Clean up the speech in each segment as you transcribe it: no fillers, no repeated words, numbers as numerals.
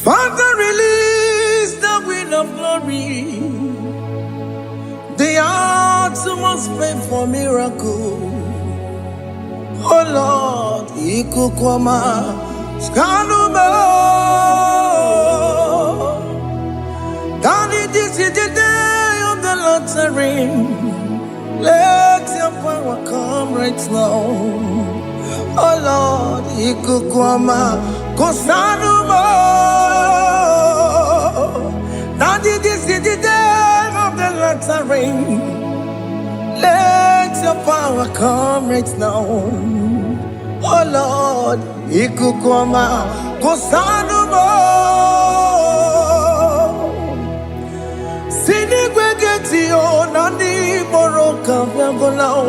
Father, release the wind of glory. The hearts must pray for miracle. Oh Lord, Ikukwama, Skanuma. Daddy, this is the day of the lottery. Let your power come right now. Oh Lord, Ikukwama, Kosanuma. Daddy, this is the day of the lottery. Let your power come right now. Oh Lord, Ikukwama, Kosanuma. Sinigwegetio, Nandi Boroka, Vangolao.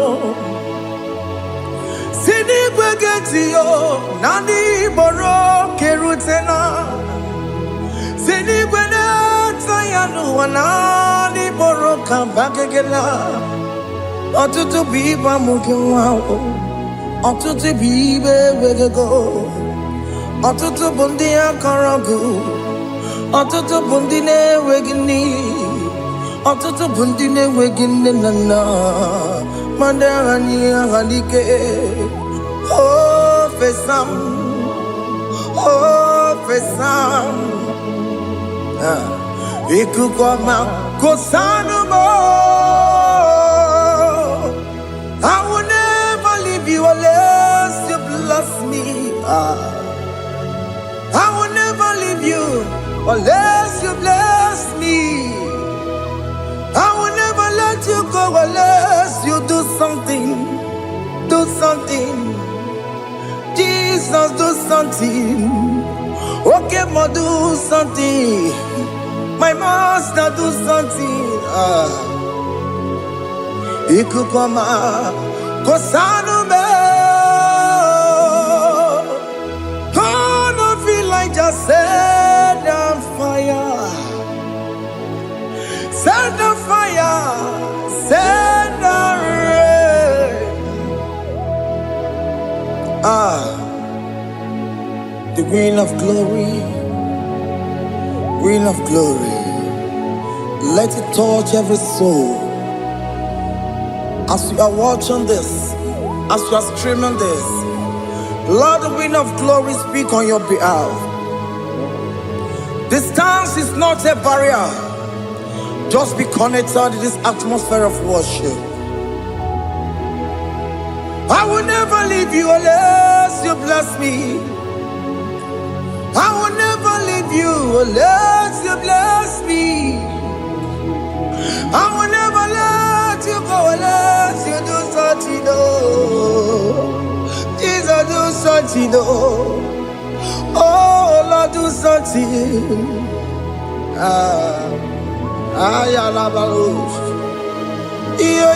Sinigwegetio, Nandi Boroke Rutena. Sinigwena, Tayanu, Nandi Boroka, Bagagela. Otutu biba mukiwao, otutu bibe wegego, otutu bundi akaragu, otutu bundi ne wegini, otutu bundi ne wegini nana, mandani halike, oh fesam, Ikukwama kosanuma. I will never leave you unless you bless me. I will never leave you unless you bless me. I will never let you go unless you do something. Do something. Jesus, do something. Okay, ma, do something. My master, do something. Ikukwama, Kosanume. Gonna feel like just set on fire. Set on fire. Set on rain. The green of glory. Green of glory. Let it touch every soul. As you are watching this, as you are streaming this, Lord, the wind of glory speak on your behalf. Distance is not a barrier. Just be connected to this atmosphere of worship. I will never leave you unless you bless me. I will never leave you unless you bless me. I will never let you go unless you do something. Jesus, do something. Oh Lord, do something. Ayalabalush. Yo.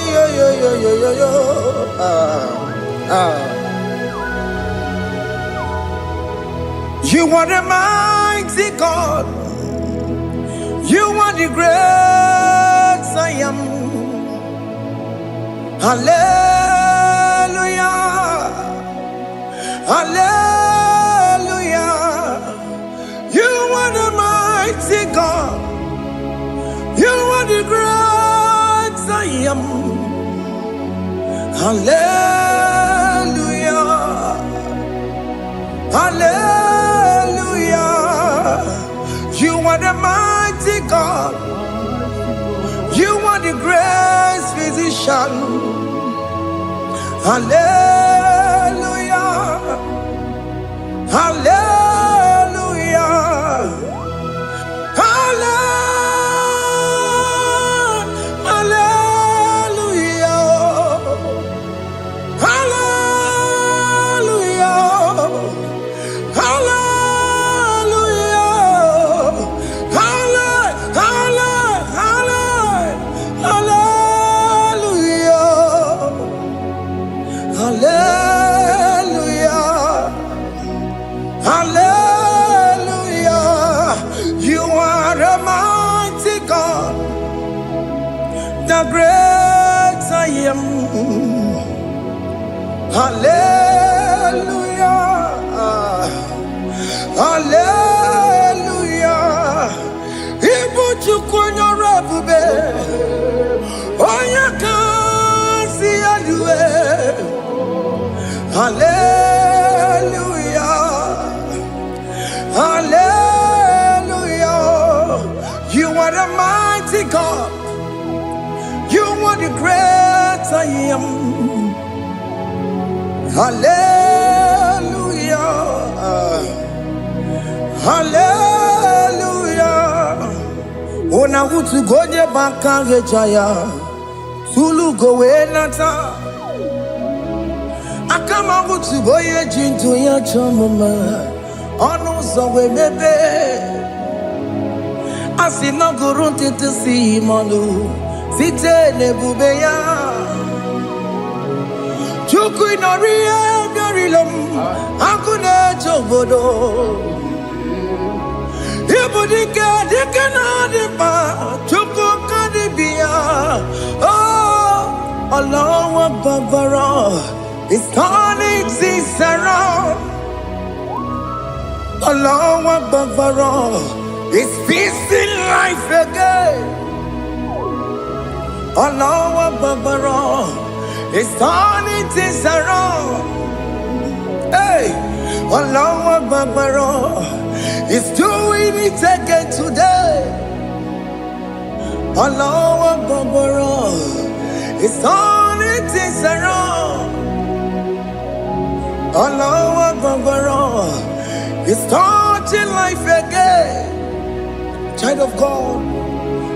You are the mighty God. You are the great I am. Hallelujah. Hallelujah. You are the mighty God. You are the great I am. Hallelujah. Hallelujah. You are the mighty God. You are the great physician. Hallelujah. Hallelujah. The great I am. Hallelujah. Hallelujah. Hallelujah. Hallelujah. Ona utu gonye bakange jaya. Tulu gowe nata. Akama utu boye jintu ya chomoma. Ono zowe mebe. Asina gurunti tisi manu. Site nebubeya. Chuku inoria garilom. Akune chobodo. Ibudika dikana dipa. Chuku kadibia. Oh, Allah Babara is turning things around. Allah Babara is feasting life again. Allah Babara is turning things around. Hey, Allah Babara is doing it again today. Allah Babara is turning things around. Allah Babara is touching life again. Child of God,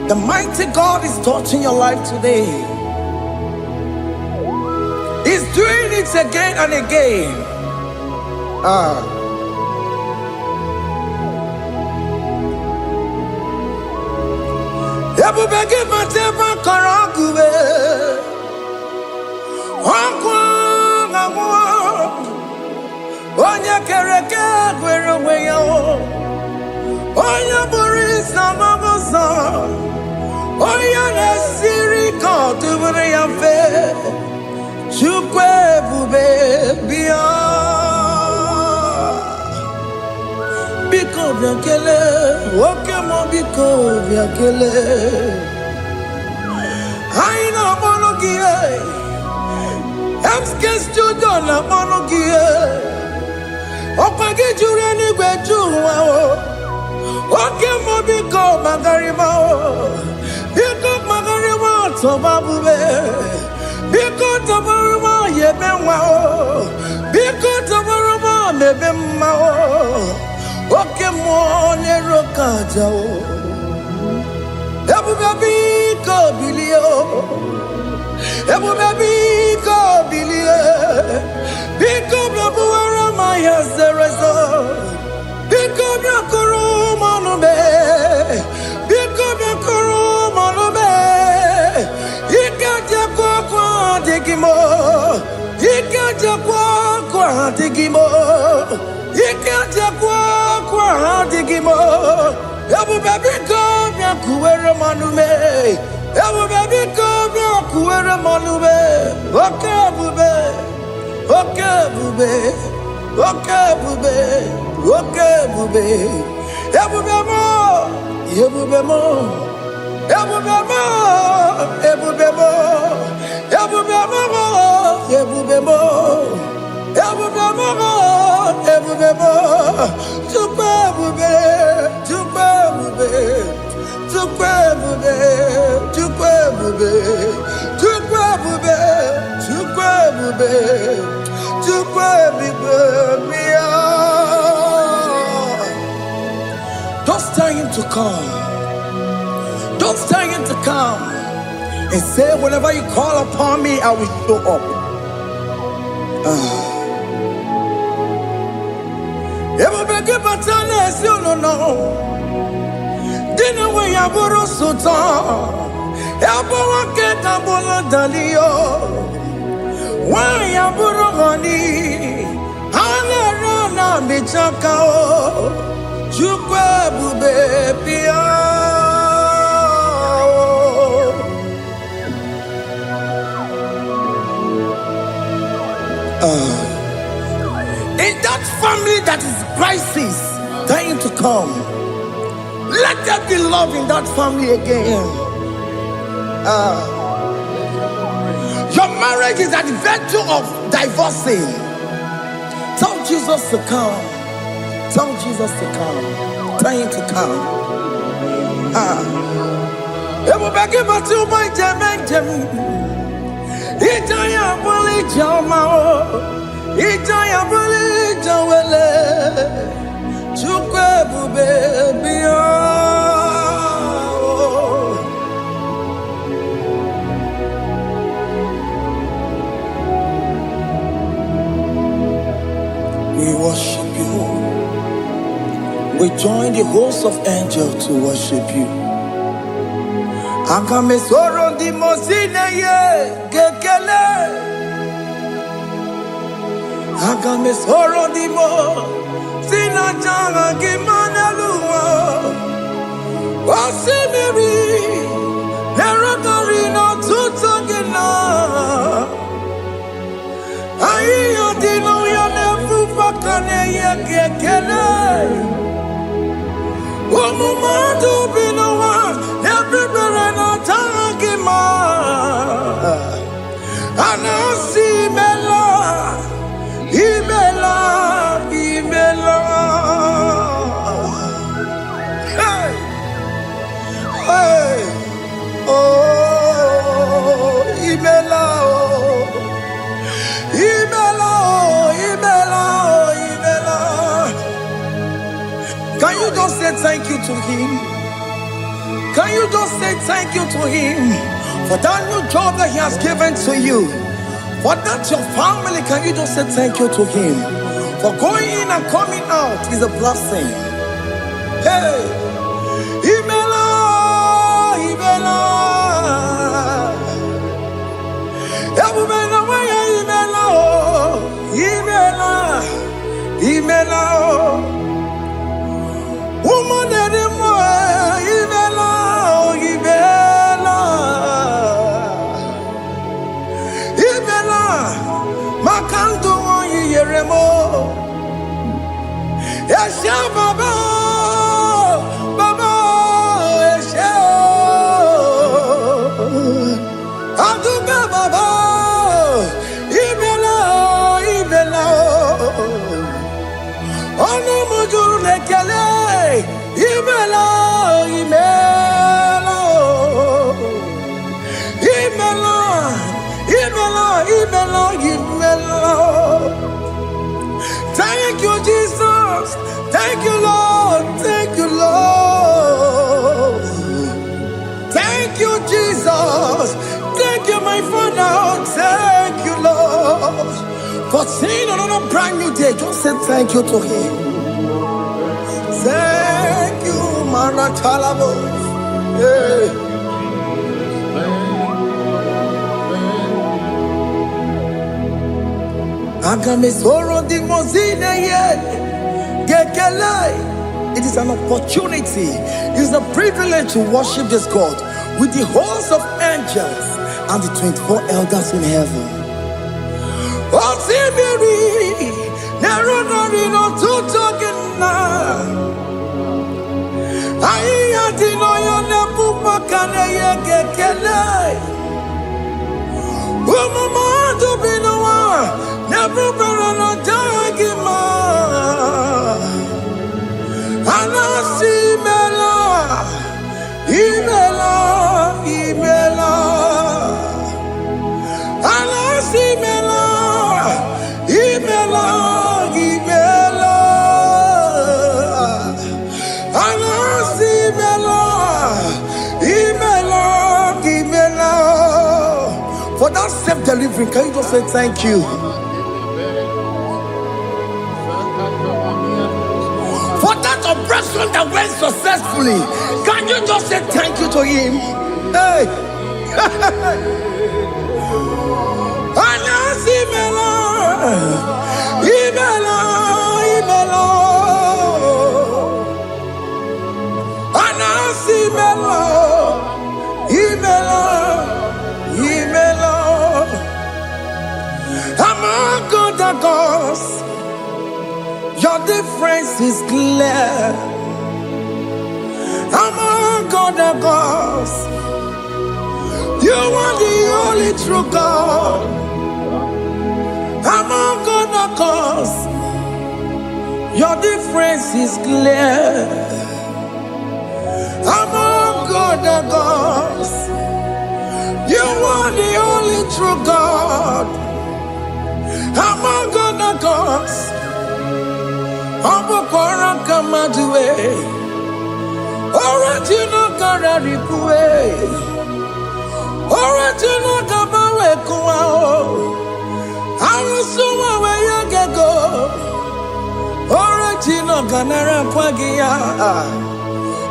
the mighty God is touching your life today. He's doing it again and again. Ebubege mateba karagube. Onya kereke gwerewe yo. Onya burisa mamosa. Onya nesiri kotubure ya fe. Chukwe bube biya. Biko biakele. Woke mo biko biakele. Haina monogie. Emske studio na monogie. Opage jure ni gwejuwa o. Oke mo biko magarima o. Biko magarima toba bube. Biko tobaruma yebenwa o. Biko tobaruma mebemma o. Oke mo nero kaja o. Ebube biko bilio. Ebube biko bilie. Biko blabuara maya zerezo. Biko blakuru manube. Biko blakuru manube. Ikaja kwa digimo. Ikaja kwa digimo. Ikaja kwa digimo. Ebube biko blakuere manume. Ebube biko blakuere manume. Oke bube. Oke bube. Oke bube. Oke bube. Ebube mo. Ebube mo. Ebube mo. Ebube mo. Ebube mo. Ebube mo. Ebube mo. Ebube mo. Tukwe bube. Tukwe bube. Tukwe bube. Tukwe bube. Tukwe bube. Tukwe bube. Tukwe bube. Don't tell him to come. Don't tell him to come. And say, whenever you call upon me, I will show up. Everybody but honest, you don't know. Dinner way I borrow so tall. Elbow get a bullet dalio. Why I borrow money? Hana rana bichakao. Chukwe bube pia. In that family that is crisis, trying to come, let there be love in that family again. Your marriage is at the verge of divorcing. Tell Jesus to come. Tell Jesus to come. Trying to come. It will be given to my Jamaican. Itaya bully Jama. Ijaya buli jawele, chukwe bube biya. We worship you. We join the host of angels to worship you. Akame soro di mosine ye gekele. Akame soro di mo sina janga gimaneluwa. Wasimiri nerotari no tutogina. Ayo dino ya nefu fakane ye gekele. Omumadu binowa nebibere no tangima. Anasi mela, imela, imela. Hey, hey, oh, imela, oh, imela, oh, imela, oh, imela. Can you just say thank you to him? Can you just say thank you to him for that new job that he has given to you? For that your family, can you just say thank you to him? For going in and coming out is a blessing. Hey, Imela, Imela, Imela, Imela, Imela, woman anymore, Imela, Imela, Imela, Makanto Yeremo, Yasha Baba, Baba, Yasha, Aduba Baba, Imela, Imela. Ono mujuru lekele, imela, imela, imela, imela, imela, imela. Thank you, Jesus. Thank you, Lord. Thank you, Lord. Thank you, Jesus. Thank you, my Father. Thank you, Lord. For seeing another brand new day, just say thank you to him. Thank you, Maratalabo. Yeah. Agame soro di mozine ye gekele. It is an opportunity, it is a privilege to worship this God with the host of angels and the 24 elders in heaven. Osimiri, nerunari no tutogina. Aiya dino yo nebu makane ye gekele. Umumadu binowa, nebu berano jagima. Anasi mela, imela, imela. Anasi mela. Imela, Imela, Anasi Imela, Imela, Imela. For that self-delivery, can you just say thank you? For that operation that went successfully, can you just say thank you to him? Hey. Anasi Imela. Imela, Imela, Anasi Imela, Imela, Imela. Among other gods, your difference is clear. Among other gods, you are the only true God. Among other gods, your difference is clear. Among other gods, you are the only true God. Among other cause. Obokora Kamaduwe. Original Kararipue. Original Kabawe Kuao. Arusuma where you go. Original Ganara Kwagia.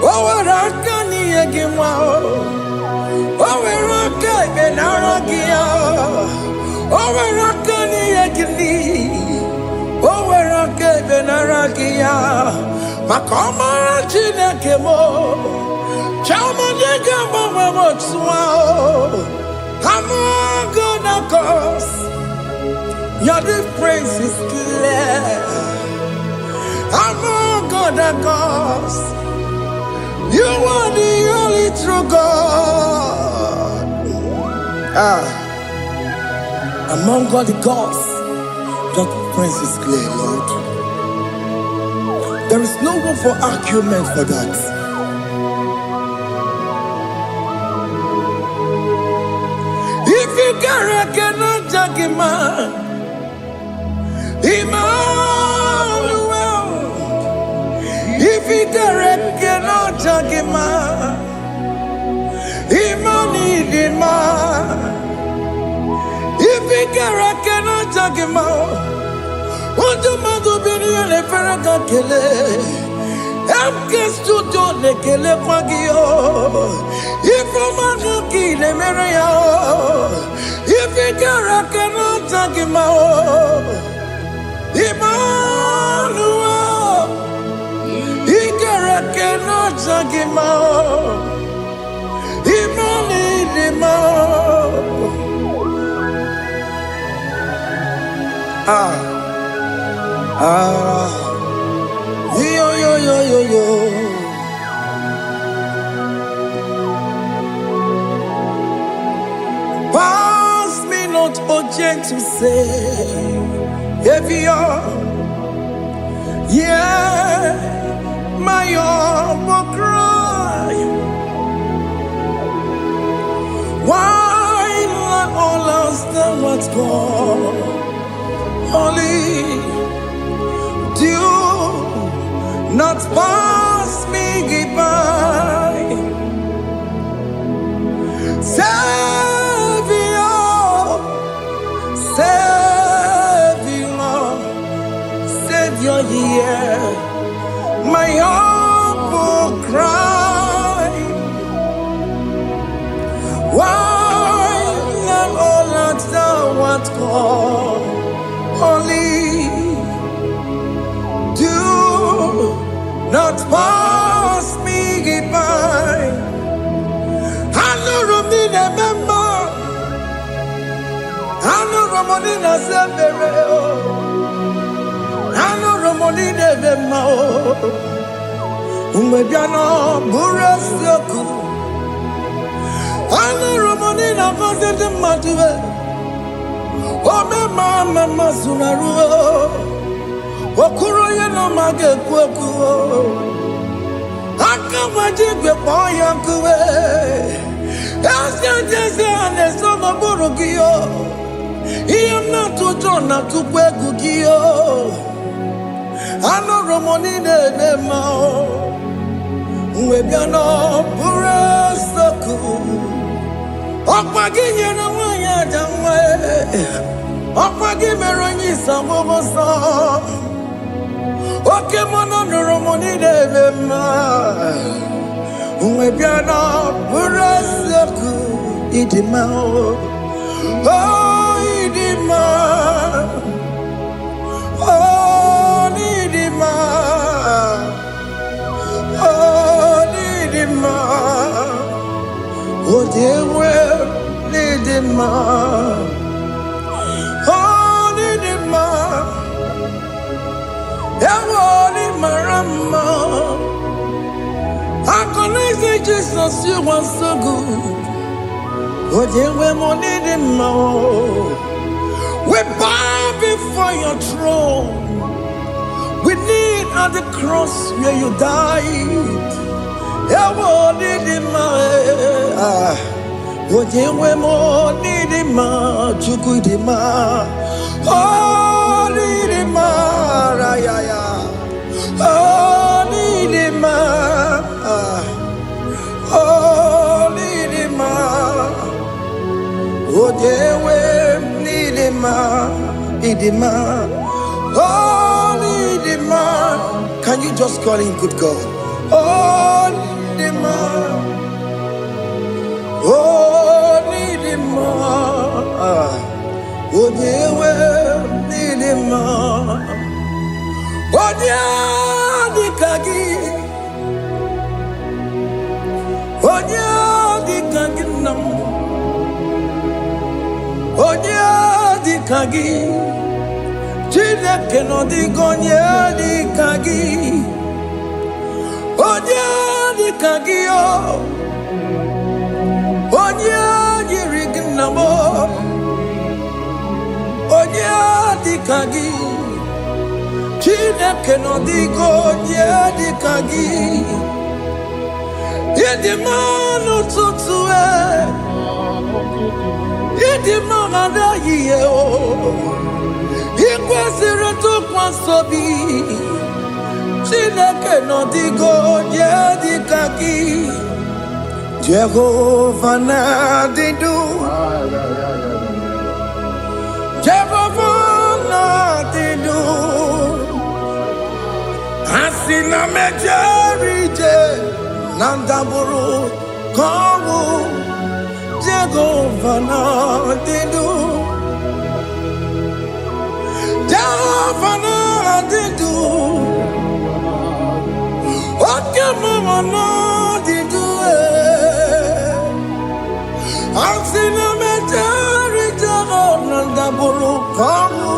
Owarakani Egimao. Owaraka Benaragia. Owarakani Egini. Owaraka Benaragia. Makoma Chinekemo. Chamanega Mamamotswao. I'm gonna cause. Your difference is clear. I'm gonna cause. You are the only true God. Among all the gods, your difference is clear, Lord. There is no room for argument for that. If you cannot judge him, Emmanuel. If you cannot judge him, Emmanuel. If you cannot judge him, what do you do? Be a ferraga kele. I'm guest to do the kele pagio. If I'm not kill him, if you cannot judge him, Emmanuel, cannot judge him out. Yo. Pass me not, O gentle Savior. Yeah, my humble cry. Why let all else than what's gone? Only do not pass me by. Savior, yeah. My humble cry. Why not all that thou art called? Only do not pass me by. I know Romina member. I know Romonina Severo. I know Romonina member. Umediano Burasyoku. I know Romonina Vaset Matue. Oh, Mama Sunaru. Okuro no mage kweku. Aka majigwe poyankuwe. Asa jese ane sono burugio. Iyam na tutona tukwegu gio. Ano Romonine mao. Webiano burasoku. Okwaginye na wanya jamwe. Okwagimeronyi samoboso. Oke mono Romonine ma. Webiano burasoku idimao. Oh idima. Oh idima. Oh, dear, well, lead him on. Oh, lead him on. I can say Jesus, you are so good. Oh, dear, well, lead him on. We bow before your throne. We kneel at the cross where you died. Ewo nidima, ojewe mo nidima, chukudima, oh nidima. Oh, Nidima. Oh, Nidima. Oh, Dewe, Nidima. Nidima. Oh, Nidima. Can you just call him good God? Oh, Nidima. Oh, Nidima. Oh, Dewe, Nidima. Onya dikagi nam. Onya dikagi Chineke no digonye dikagi. Onya dikagi yo. Onya yirignamo. Onya dikagi Chineke no digonye dikagi. Yedimano tutue. Yedimano da yeo. Ikwesiri tukwasobi. Chineke no digonye dikagi. Jehovah na didu. Jehovah na didu. Asina mejerije. Nandaburu Kongu Jehovah na didu. Jehovah na didu. Okemama na didu. Asina meteri Jehovah Nandaburu Kongu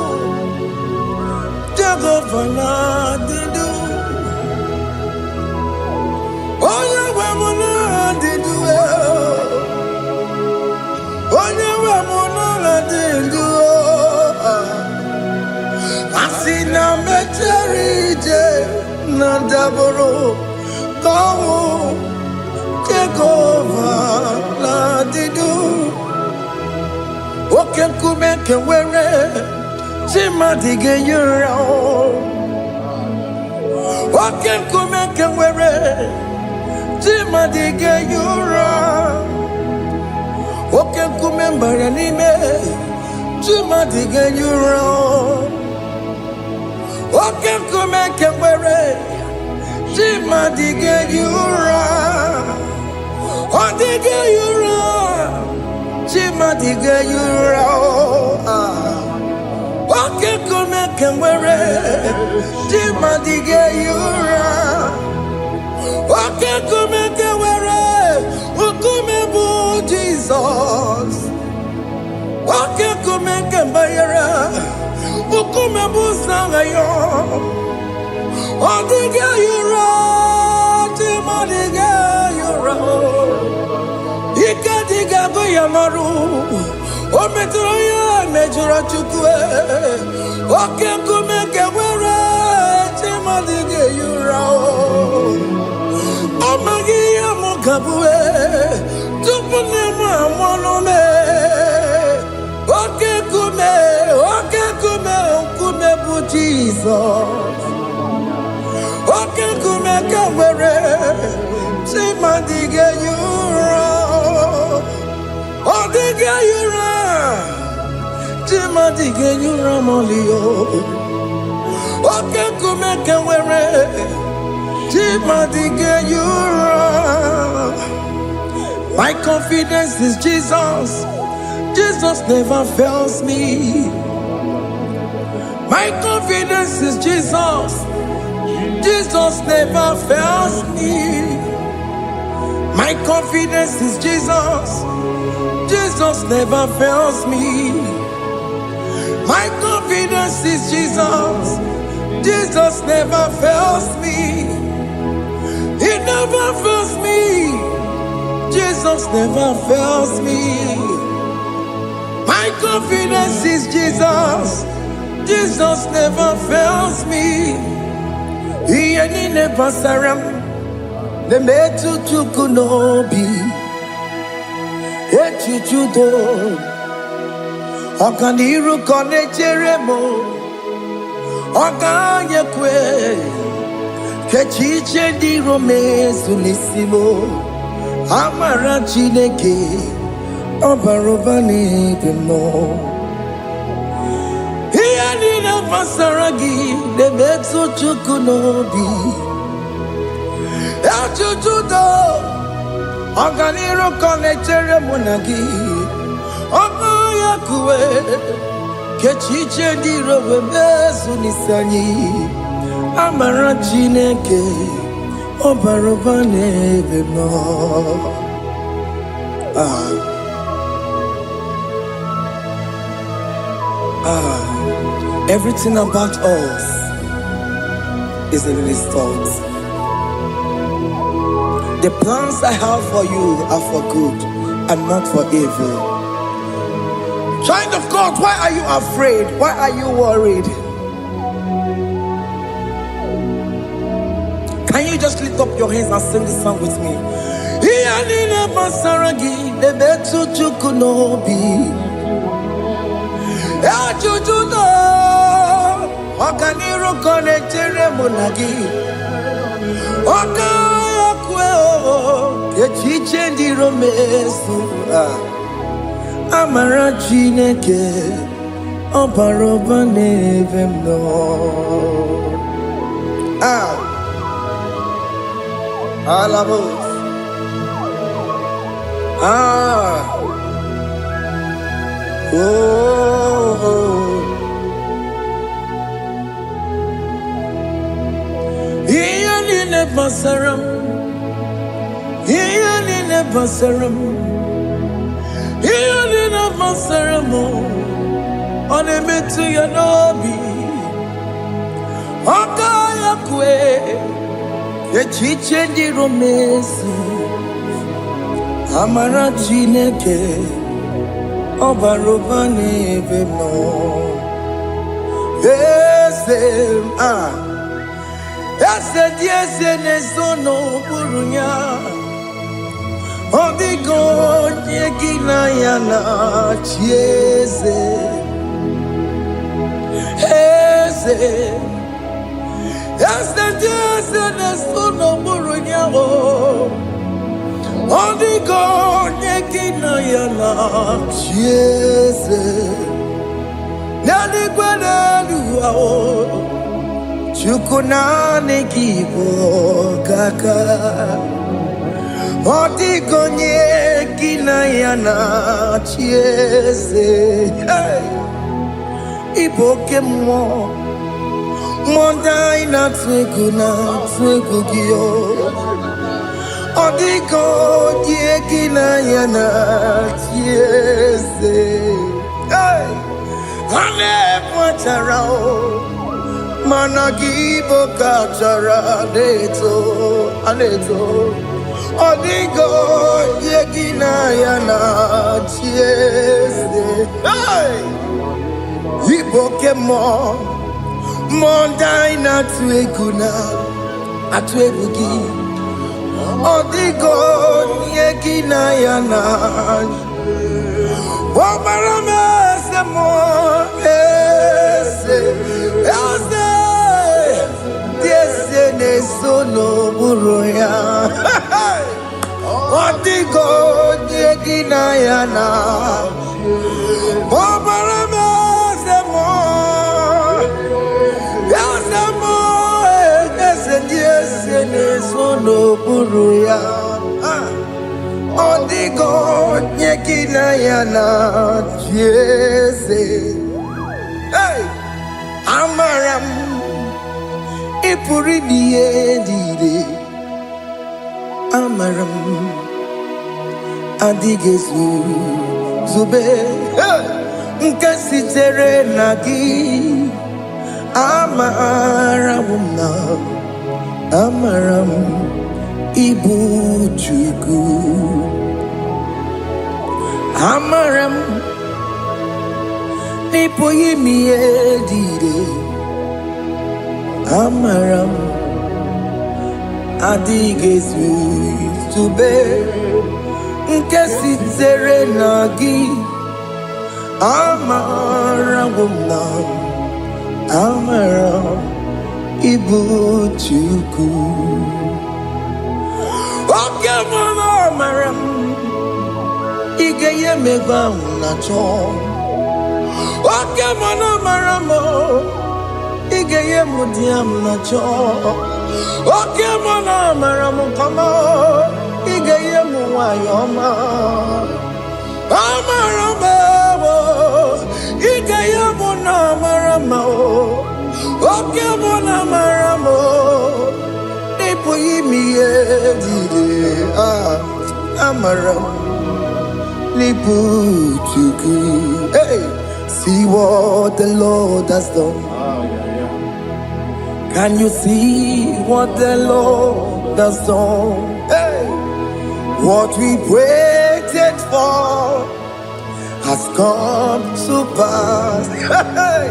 Jehovah na didu. Asina mecherije Nandaburu Kongu Jehovah na didu. Oke kumeke were Chimadige yura. Oke kumeke were Chimadige yura. Oke kumembara nime Chimadige yura. Oke kumeke were Chimadige yura. Odige yura. Chimadige yura. Oke kumeke were Chimadige yura. Oke kumeke were Ukumebu Jesus. Oke kumeke bayara Ukumebu sangayo. Odige yura. Chimadige yura. Ikadiga goyamaru. Ometroya mejura chukwe. Oke kumeke were Chimadige yura. Amagia mukabue. Tupune mwamonome. Oke kume bu Jesus. Oke kume kawere. Chimadige yura. Odige yura. Chimadige yura molio. Oke kume kawere. Chimadige yura. My confidence is Jesus. Jesus never fails me. My confidence is Jesus. Jesus never fails me. My confidence is Jesus. Jesus never fails me. My confidence is Jesus. Jesus never fails me. He never fails me. Jesus never fails me. My confidence is Jesus. Jesus never fails me. He ain't never saram. The metu tukunobi. Echuchudo. Okaniru kone cheremo. Oganye kwe kechiche di romezu nisimo amara Chineke obaroba n'ebimo ihe niile gbasara gị na-emetụ Chukwu n'obi echujudo ọganiru kọnechere mụ na gị oganye kwe kechiche di romezu nisani amara Chineke obaroba n'ebimo. Everything about us is in His thoughts. The plans I have for you are for good and not for evil. Child of God, why are you afraid? Why are you worried? Can you just lift up your hands and sing this song with me? Amara Chineke obaroba n'ebimo. Alabos. Iyalile basaram, iyalile basaram, iyalile basaram. Onemetu ya nobi, okaya kwe. Echiche di romezu amara Chineke obaroba n'ebimo. Eze di eze n'ezono burunya odigo onye gị na ya na-achị eze. Eze n'ezono burunya odigo onye gị na ya na-achị eze. N'eluigwe n'elu Chukwu naanị gị bụ ọkaka. Odigo onye gị na ya na-achị eze. Ịbụ oke mmụọ, mmụọ ndị anyị na-atụ egwu gị. Odigo onye gị na ya na-achị eze. Ha na-ekwetara mana gị bụ kachara na-eto. Odigo onye gị na ya na-achị eze. Ịbụ oke mmụọ, mmụọ ndị anyị na-atụ egwu gị. Odigo onye gị na ya na-achị. Ọbara m eze mmụọ, eze dị eze na-eso n'okpuru ya. Odigo onye gị na ya na-achị. Ọbara m eze mmụọ, eze dị eze na-eso n'okpuru ya. Odigo onye gị na ya na-achị eze. Amara m ị pụrụ ime ihe niile. Amara m adịghị zube nke sitere na gị. Amara m na amara m ịbụ Chukwu. Amara m n'ịpụghị ime ihe niile. Amara m adịghị zube nke sitere na gị. Amara m na amara Igbo Chukwu. Oke mama amara Igeye megba na cho. Oke mama amara mo Igeye mudiam na cho. Oke mama amara mo kama Igeye mu wayoma. Amara mo Igeye mu na amara mo. Oke mama amara mo Ipo yimi edide amara Lipu Chukwu. Hey, see what the Lord has done. Can you see what the Lord has done? Hey, what we waited for has come to pass. Hey,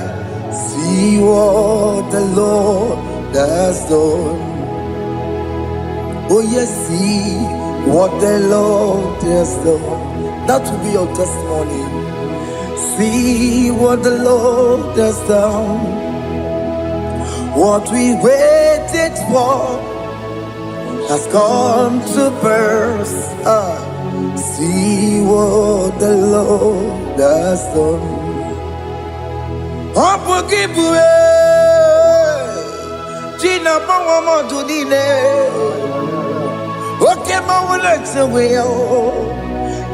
see what the Lord has done. Oh yes, see what the Lord has done. That will be your testimony. See what the Lord has done. What we waited for has come to pass. See what the Lord has done. Gina Pawamo Tudine. Okay, my legs away.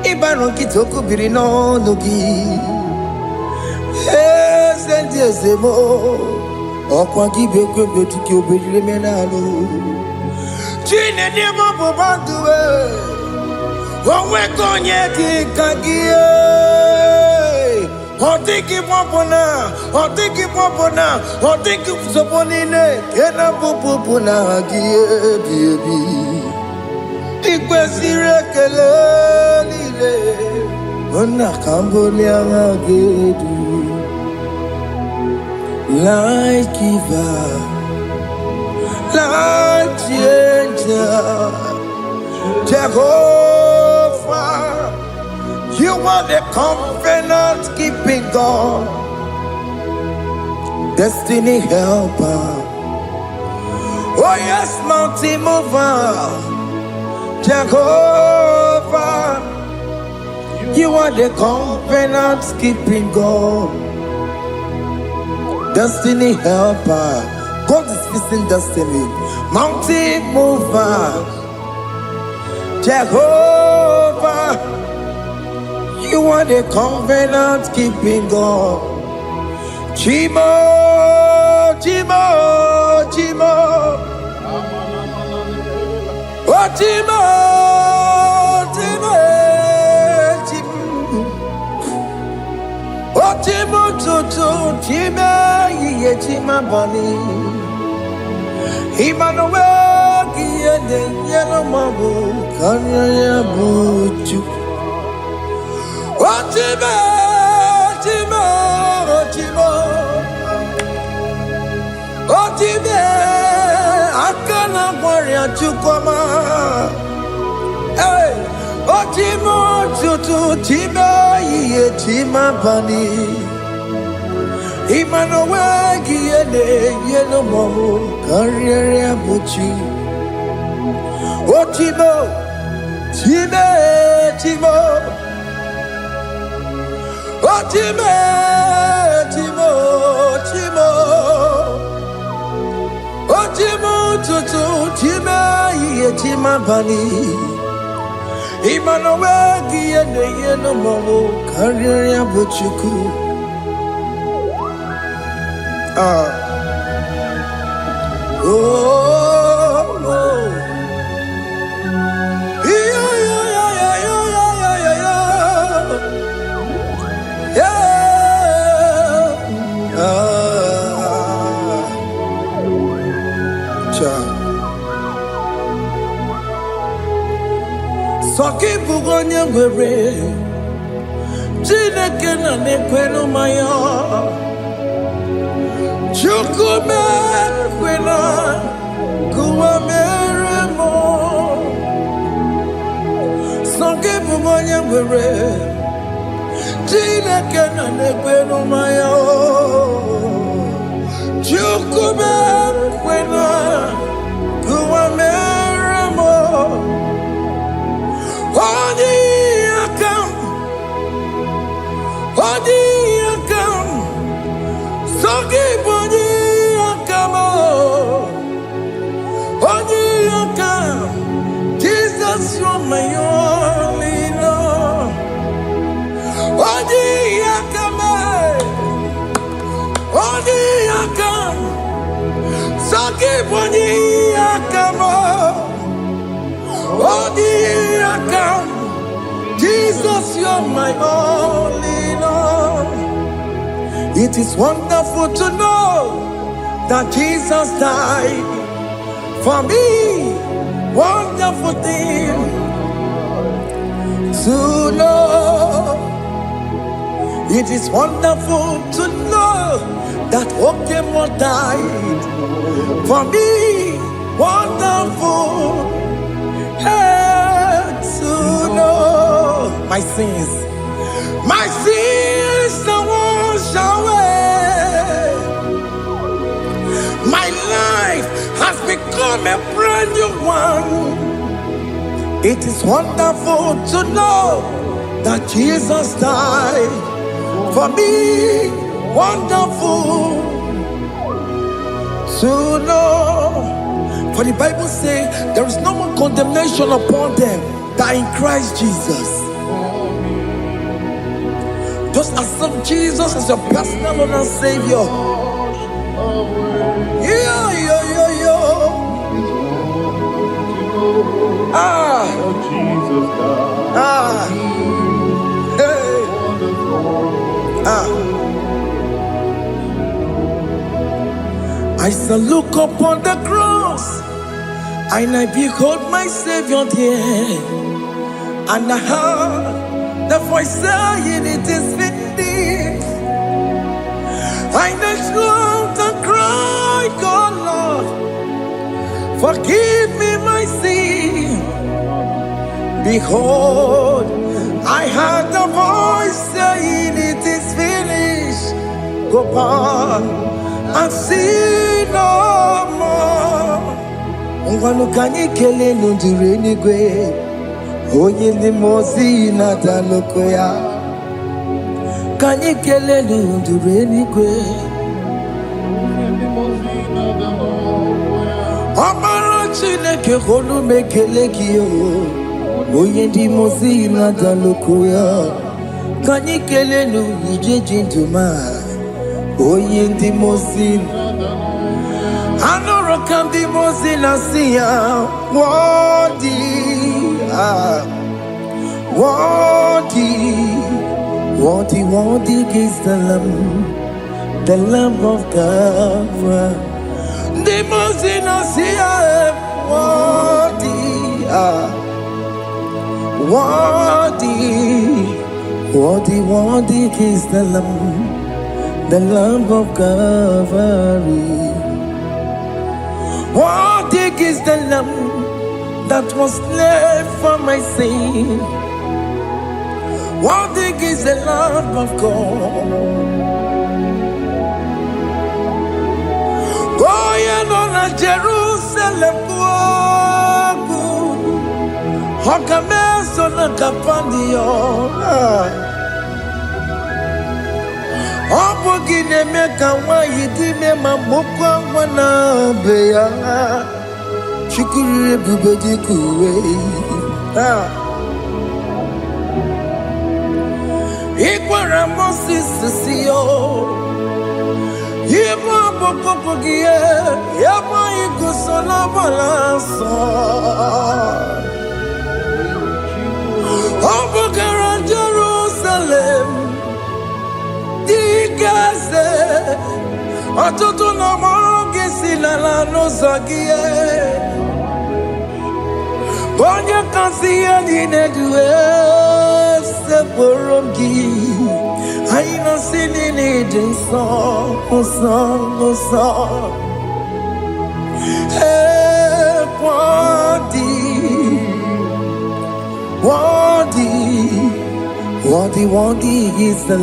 Ibano Kitoku Birino Nugi. Yes, and yes, mo. Okwagi Beko Betuki Oberemenalo. Gina Demo Bobandue. Owe Konyeki Kagie. Otiki Popona. Otiki Popona. Otiki Soponine. Kena Popona Gie Baby. Ikwesire kelelile ona kambolia gedu like giver like changer Jehovah, you are the covenant keeping God, destiny helper. Oh yes, mountain mover Jehovah, you are the covenant keeping God, destiny helper. God is fixing destiny. Mountain mover, Jehovah, you are the covenant keeping God. Chimo, Chimo, Chimo. Oh, Chimo, Chimo, Chimo. Oh, Chimo, Chimo, Ye Chima Bani. Emmanuel, Giede, Yellow Mabu, Kanya Buchu. Oh, Chimo, Chimo, Chimo. Oh, Chimo. Akana warrior chukoma. Hey, Otimo tutu tima ye tima bani. Emmanuel giene yeno momo karriere buchi. Otimo time timo. Otime timo timo. Otimo tutu tima ye tima bani. Emmanuel giene yeno momo karriere buchuku. Oh, oh. Yeah, yeah, yeah, yeah, yeah, yeah, yeah, yeah. Soki bugonye gwere, Chineke na nekwenu maya. Chukume kwena kuwa meremo. Soki bugonye gwere, Chineke na nekwenu maya. Jesus, you're my only Lord. Jesus, you're my only Lord. It is wonderful to know that Jesus died for me. Wonderful thing to know. It is wonderful to know that Okemo died for me. Wonderful to know. My sins are washed away. My life has become a brand new one. It is wonderful to know that Jesus died for me. Wonderful to know. For the Bible says there is no more condemnation upon them that in Christ Jesus. Just accept Jesus as your personal Lord and Savior. I shall look upon the cross, and I behold my Savior there, and I heard the voice saying, "It is finished." I knelt and cried, "God, Lord, forgive me my sin." Behold, I heard the voice saying, "It is finished. Go back and sin no more." Unganukanye kele nundure nigwe, oye limozi na dalokoya. Kanye kele nundure nigwe, Amara Chineke holu mekele kiyo, oye limozi na dalokoya. Kanye kele nundure jinduma, oye limozi. Anoro kandi mozina siya, worthy, worthy is the Lamb of God. The mozina siya, worthy is the Lamb of Calvary. Worthy is the Lamb that was slain for my sin. Worthy is the Lamb of God. Going on a Jerusalem, Hokames on a Capandio. Obogine meka wa yidime mamokwa wana beya. Shukuru bubedi kuwe. Ikwara Moses siyo. Yema bokopogie. Yema igusola balanso. Obogara Jerusalem. Digaze. Atoto na mogesi la no zagie. Bonya kansiya dinedue se borongi. Aina sinini jinson, song. Hey, worthy is the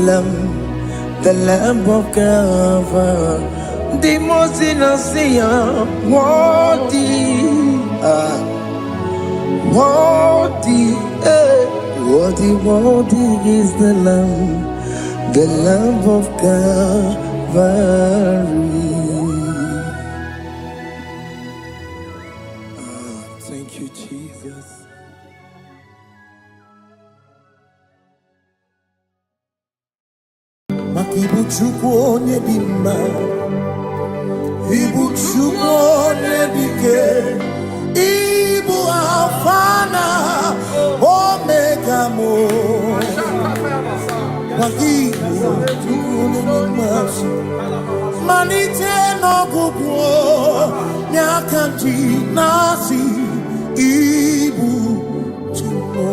Lamb of God. Worthy is the Lamb of Calvary. Thank you, Jesus. Makibu chukwu bima, ibu chukwu dike, ibu afana, omega mo. Makibu chukwu bima, manite no gugu, nyakanti nasi, ibu chukwu,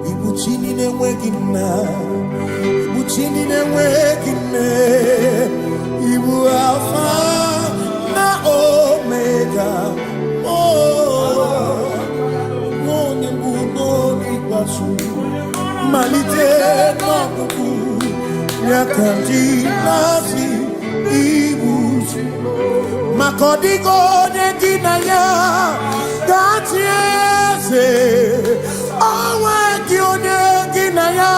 ibu chini newegina. Chini ne wekine, Ibu Alpha na Omega. Oh, no ni buno ni basu, malite no kuku, nyakanti nasi Ibu. Makodigo ne dinaya, gatiese, awe kione dinaya.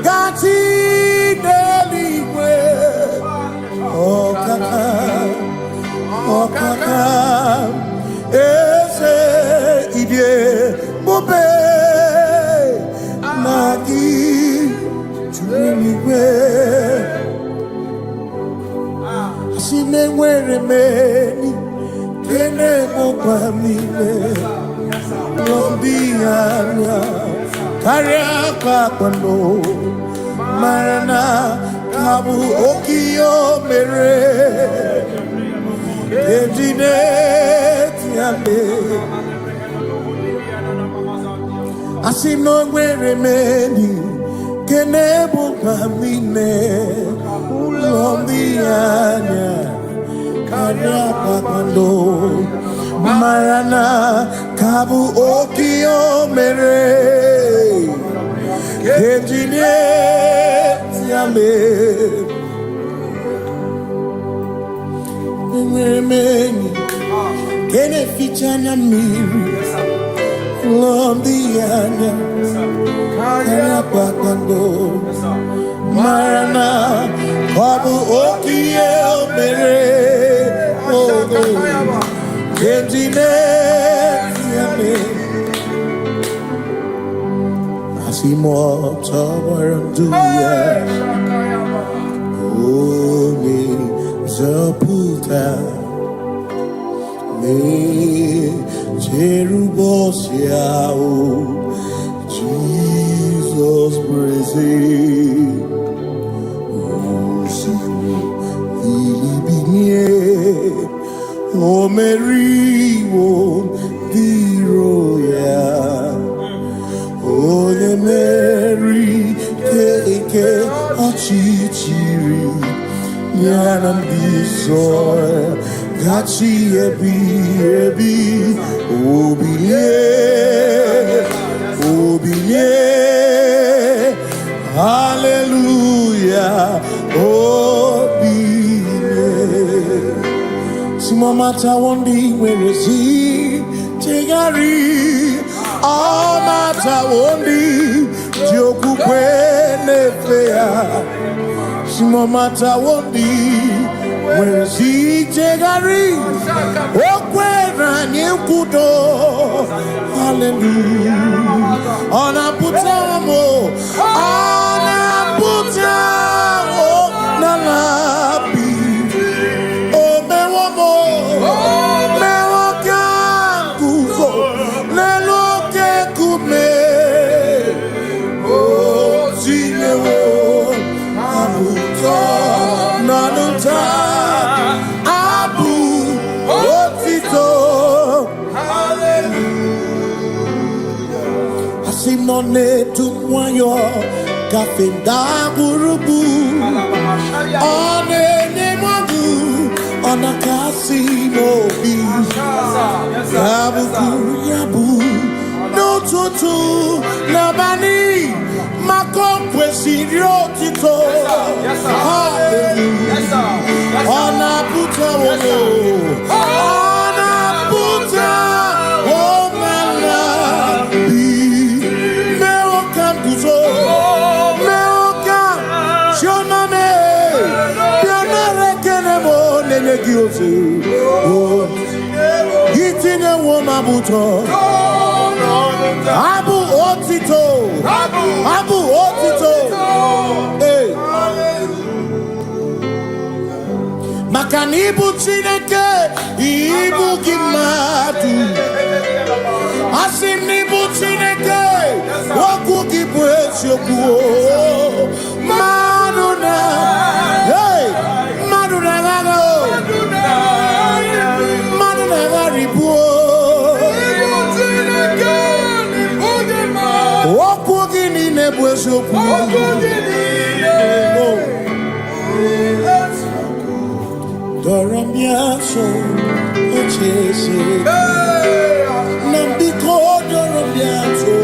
Gati deligwe, oh kaka, ese idie bobe nagi chuligwe. Asime mwere meni kene mopa mile, lombianya karia kwano. Marana kabu okio mere Ejine tiame Asino mwere meni Kenebu pamine Ulombianya Karia papando Marana kabu okio mere Ejine Mweni kene fichana miri Lombianya Kaya pakando Marana Babu okie mere Kentine Yame Asimo Tawaranduya Omi Zaputa Me Jerubosiao Jesus praise Osimu Ilibinye O Meriwo Diroya O the Mary Keke Achichiri Yanam Bisoy Gachi Ebi Obiye Hallelujah Obiye Simomata Wondi where is he Tegari All Mata Wondi Joku Kwene Fea Simomata Wondi where is he Tegari Okwena Nyekudo Hallelujah Ona Putamo Ona Putamo Nalabi O Mewamo Mewokan Kuzo Leloke Kume O Zinewo Abuto Nanuta Abu Otito Hallelujah Asimone Tumwayo Kafenda Burubu One Nemadu Ona Kasimo Bi Yabu Yabu No Tutu Nabani Mako Kwesirio Tito Hallelujah Onaputa wono. Onaputa womala. Meokam kuzo. Meokam shoname. Bionare kenemo nenegiozu. Gitine womabuto. Abu otito. Abu otito. Hey. Makanibu chineke ibu gimadu. Asinibu chineke waku gibwesyoku. Maduna. Hey. Maduna gago. Maduna garibu. Waku gini nebwesyoku. Doramiaso, ochese. Nambiko doramiaso,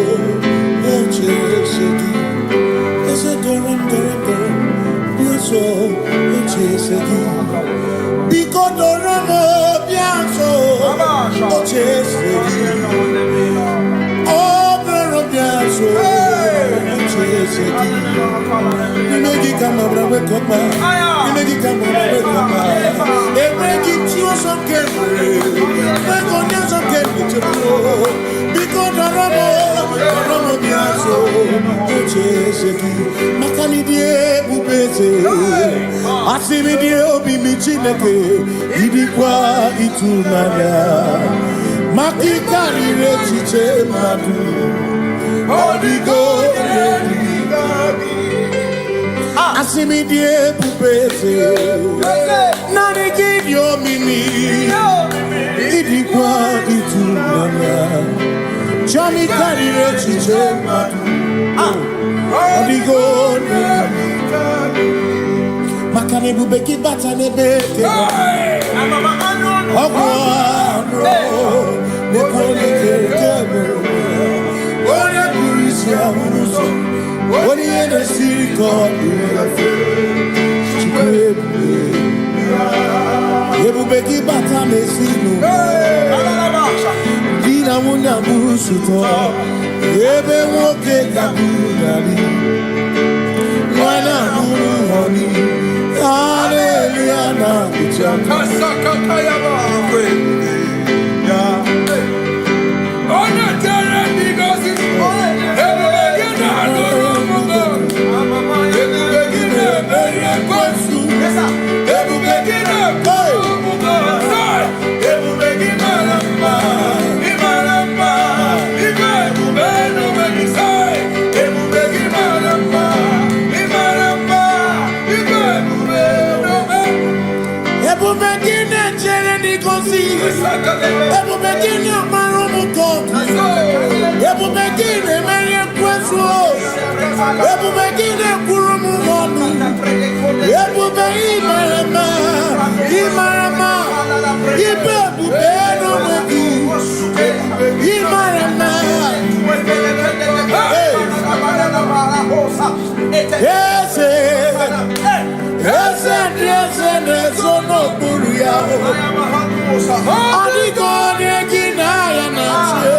ochese. Ese doram. Biaso, ochese. Biko doramiaso, ochese. Oh, doramiaso, ochese. Nimegi kama brawe kopa. Nimegi kama brawe kopa. Emegi tio sokere. Megonya sokere chebo. Biko doramo biaso. Ocheseki. Makani die ubeze. Asimi die obi michineke. Idikwa itunanya. Makikari rechiche madu. Odigo Asimi die pupese Nani gidio mimi Idikwa itunanya Chami karire chiche madu Odigo Makane bubeki bata nebeke Ogwano Nekone kekebe One kurisia unuso One yene siriko Chikwebu Yebubeki bata mesinu Dina muna busuto Yebe woke kabunali Mwana munu honi Hallelujah na kuchaka Kasakakayaba Ebu begini amarumu koku. Ebu begini menye kwesu. Ebu begini kurumu monu. Ebu begini imarama. Ibebu beno megi. Imarama. Ese nesono buru yao. Adigo negina ya nache.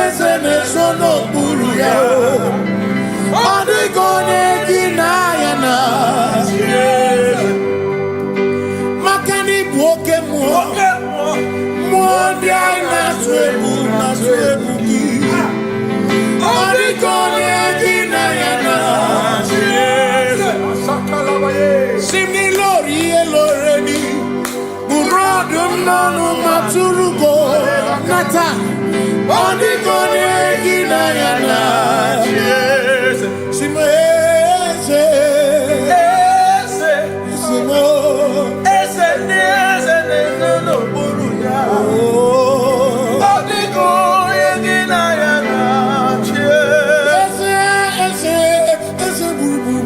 Ese nesono buru yao. Adigo negina ya nache. Makani buoke muo. Muondi ay naswebu ki. Adigo negina ya nache. Simni lori eloreni Burodum nanu maturugo Nata Odigone gina yana Simo ese Simo Ese no buru ya Odigone gina yana Ese buru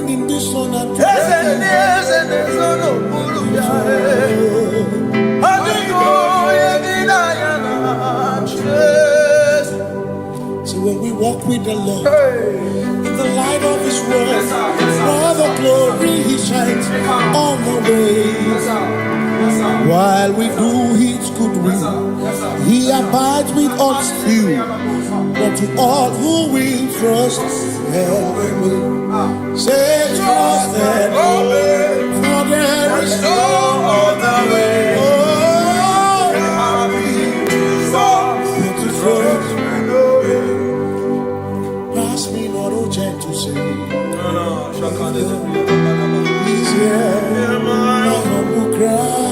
in this one and when we walk with the Lord, in the light of His word, while the glory He shines on the way. While we do His good will, He abides with us few. But to all who will trust and will say trust and obey, for there is no other way. Oh, but to trust and obey. Pass me not, O gentle Savior. He's here, my humble cry.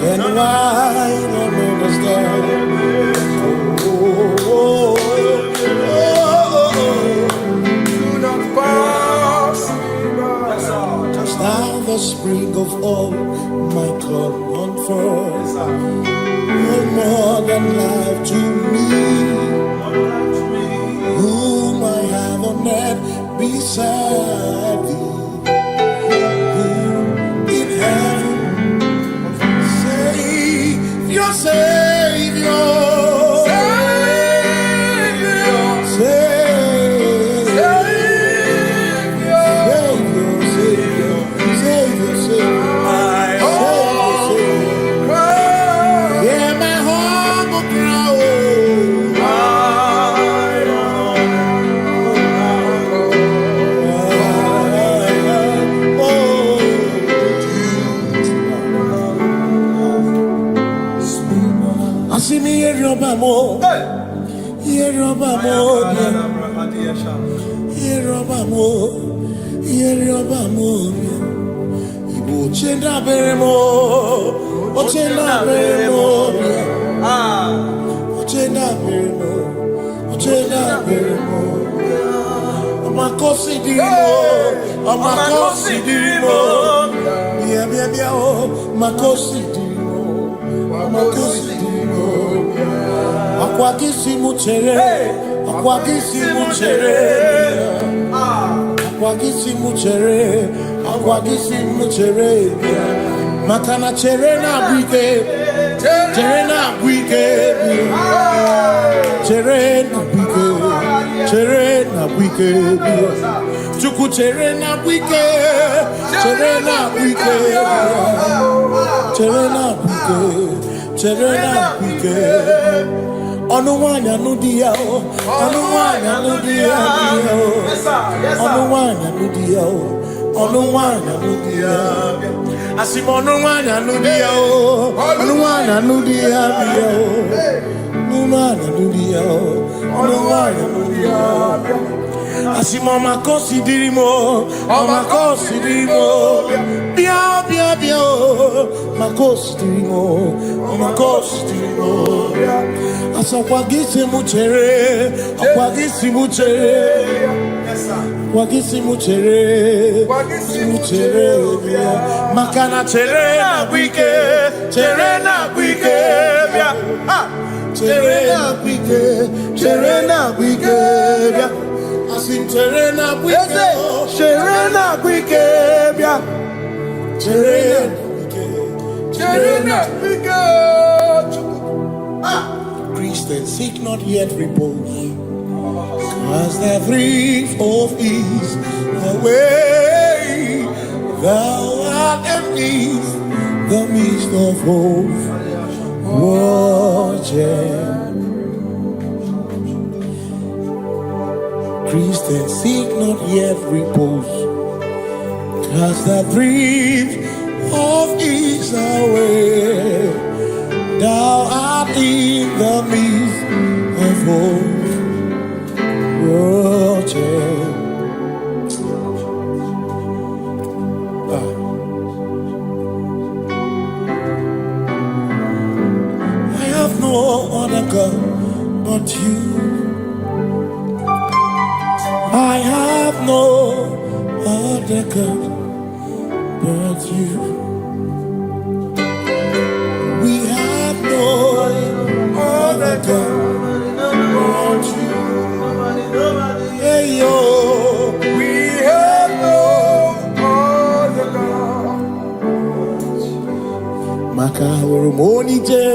And why don't understand? Do not pass. Just now the spring of all my God unfolds. No more than life to me, whom I have on earth beside thee. In heaven, your Savior, Makana cherena bwike, cherena bwike, cherena bwike, cherena bwike, chuku cherena bwike, cherena bwike, cherena bwike, cherena bwike. Onuwanya nudia, onuwanya nudia, onuwanya nudia, onuwanya nudia. Asim onuwanya nudia, onuwanya nudia, onuwanya nudia, onuwanya nudia. Asim omakosi dirimo, bia bia bia, makosi dirimo. Asakwagisi muchere, akwagisi muchere, akwagisi muchere, makana chere na bwike, bia, chere na bwike, bia, asim chere na bwike, bia, chere na bwike. Christians seek not yet repose, cause the brief of ease the way thou art empties the midst of hope. Christians seek not yet repose, cause the brief of ease the way thou art in the midst of hope. I have no other God but you. I have no other God but you. Other God but you. Hey yo, we have no other God. Maka urumoni je,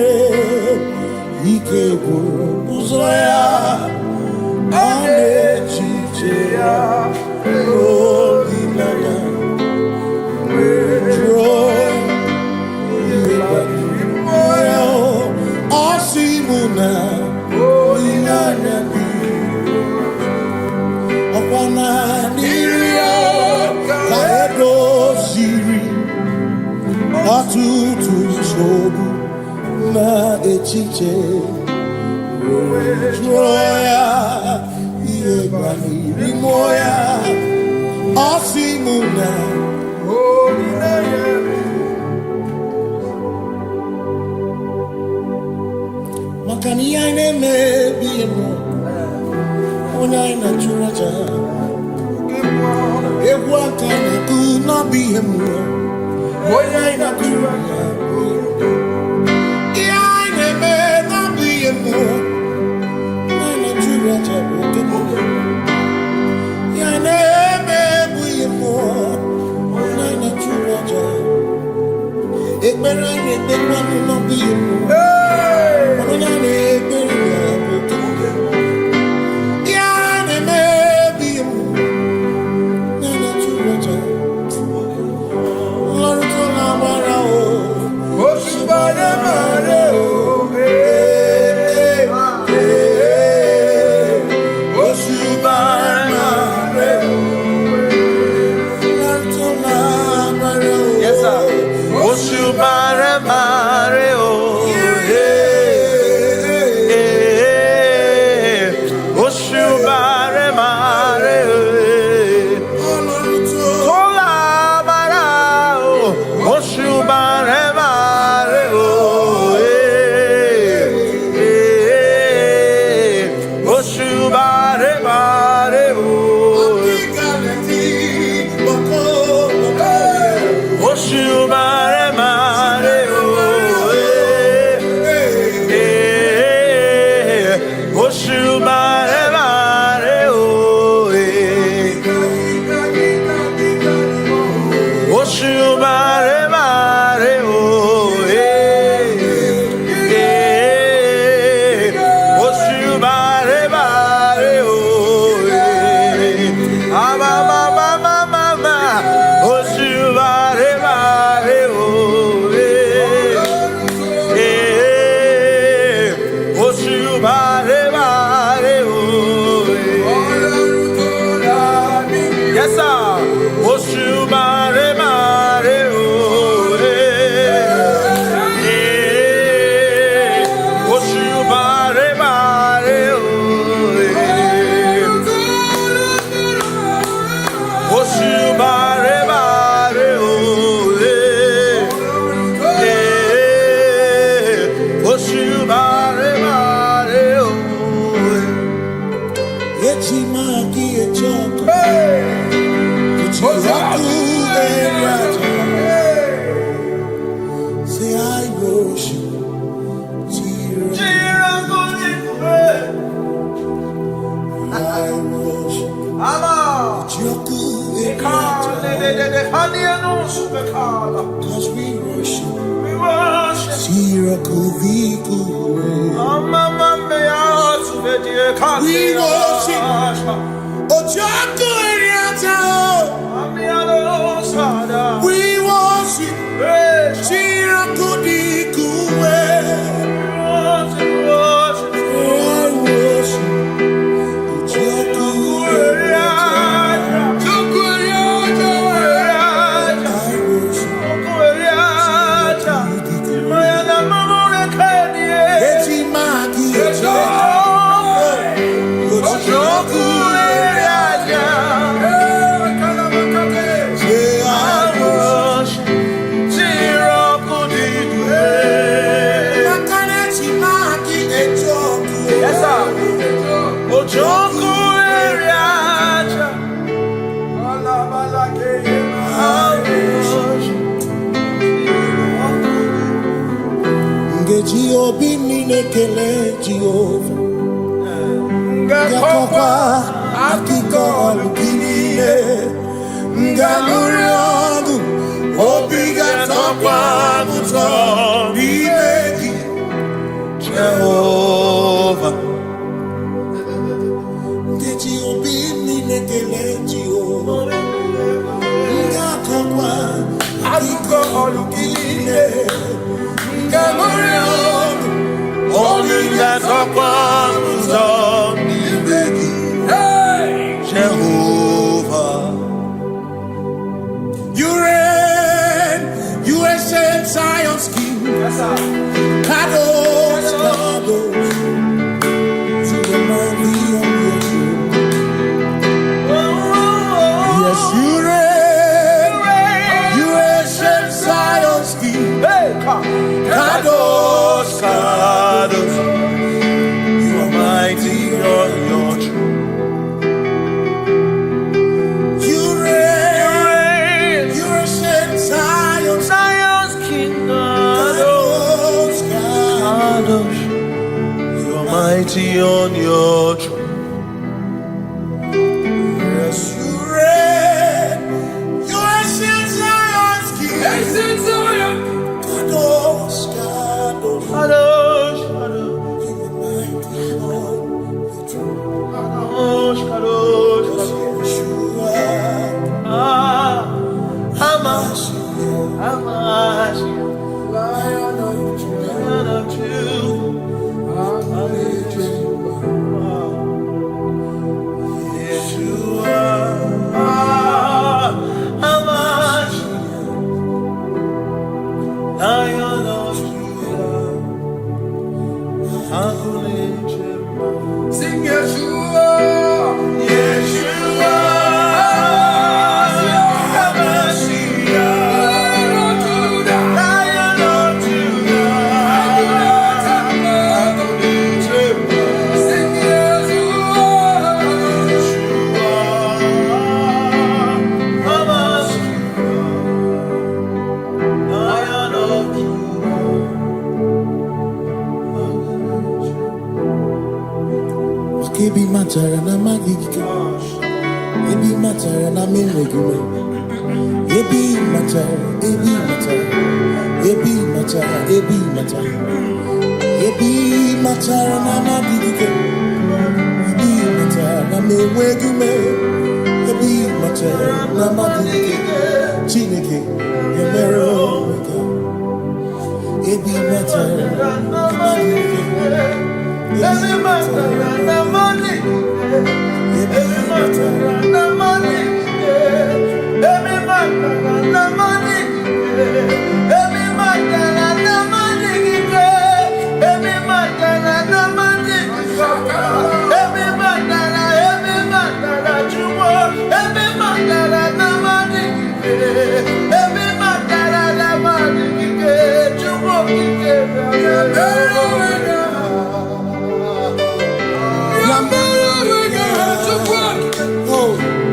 ike buru muzoya. chiche. Joya, Iebani, Rimoya, Osimuna. Makania neme biemo, ona ina churaja. Ewa kana kuna biemo, ona ina churaja. Ia neme na biemo, ona ina churaja. Ia neme biemo, ona ina churaja. Ekbera nebe na biemo. Cause we worship. We worship. We worship. Jehovah, you reign, you ancient Zion's King. Kadosh, mighty on your throne. Yes, you reign. You ancient Zion's King. Ancient Zion. Kadosh, Kadosh, Kadosh, Kadosh. You are mighty on your throne. Kadosh, Kadosh, Kadosh. Yeshua. Amash, Lion of Judah. Sing Yeshua, Yeshua, Lion of Judah, Lion of Judah, sing Yeshua, Yeshua, Lion of Judah. Kebi matara na magiki, ebi matara na menwegume, ebi matara, ebi matara, ebi matara, ebi matara, ebi matara na magiki, ebi matara na menwegume, ebi matara na magiki, Chineke, yemero weka, ebi matara na magiki. Every matter na money, every matter na money, every matter na money, every matter na money, every matter na money, every matter na jumo, every matter na money, every matter na money, jumo Oh.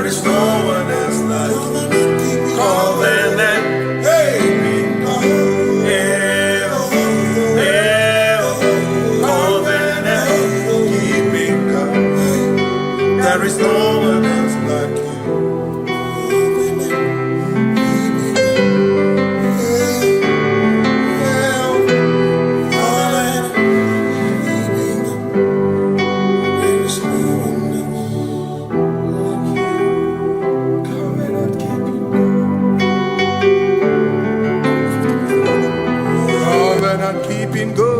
There is no one else like you. Covenant. Hey. There is no one else like you. Covenant keeping go.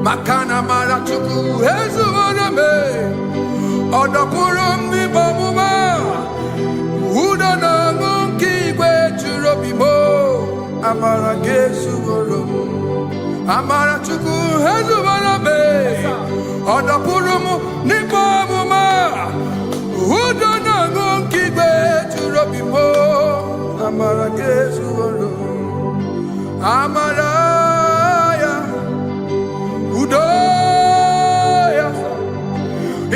Makana mara chuku hezu waname odapurum ni bamuma uda na ngonki gwe churobimo amara gesu worum amara chuku hezu waname odapurum ni bamuma uda na ngonki gwe churobimo amara gesu worum amara Udoya,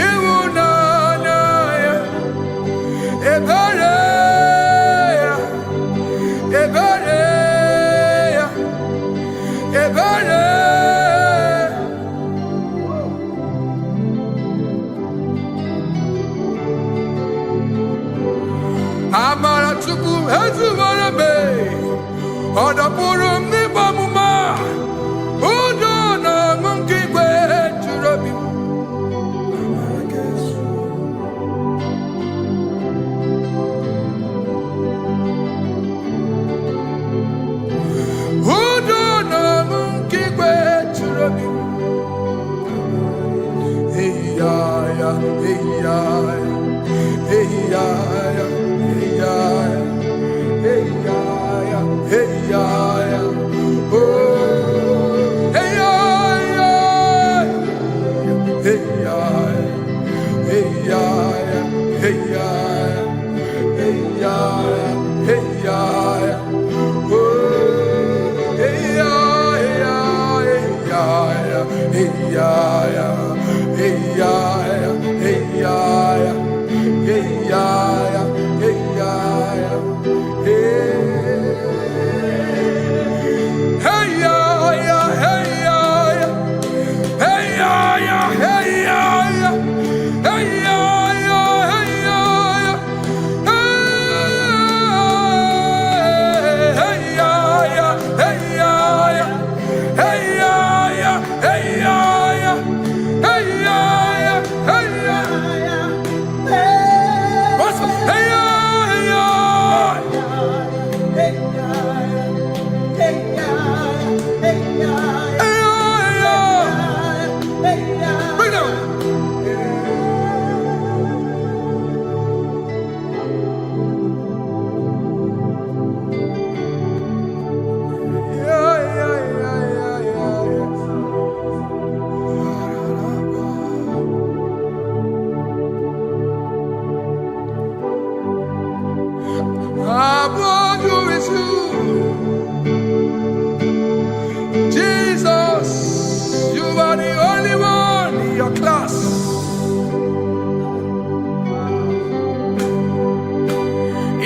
Iwunanaya, Ebereya, Ebereya, Ebereya. Amara chuku hezu warabe, odapurum ni bamuma.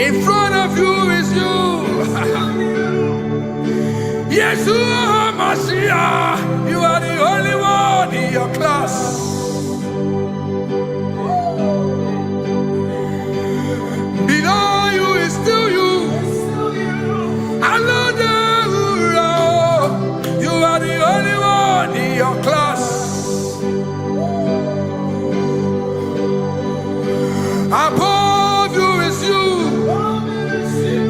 In front of you is you. Yeshua Mashiach, you are the only one in your class. Below you is still you. You are the only one in your class. Above you is you.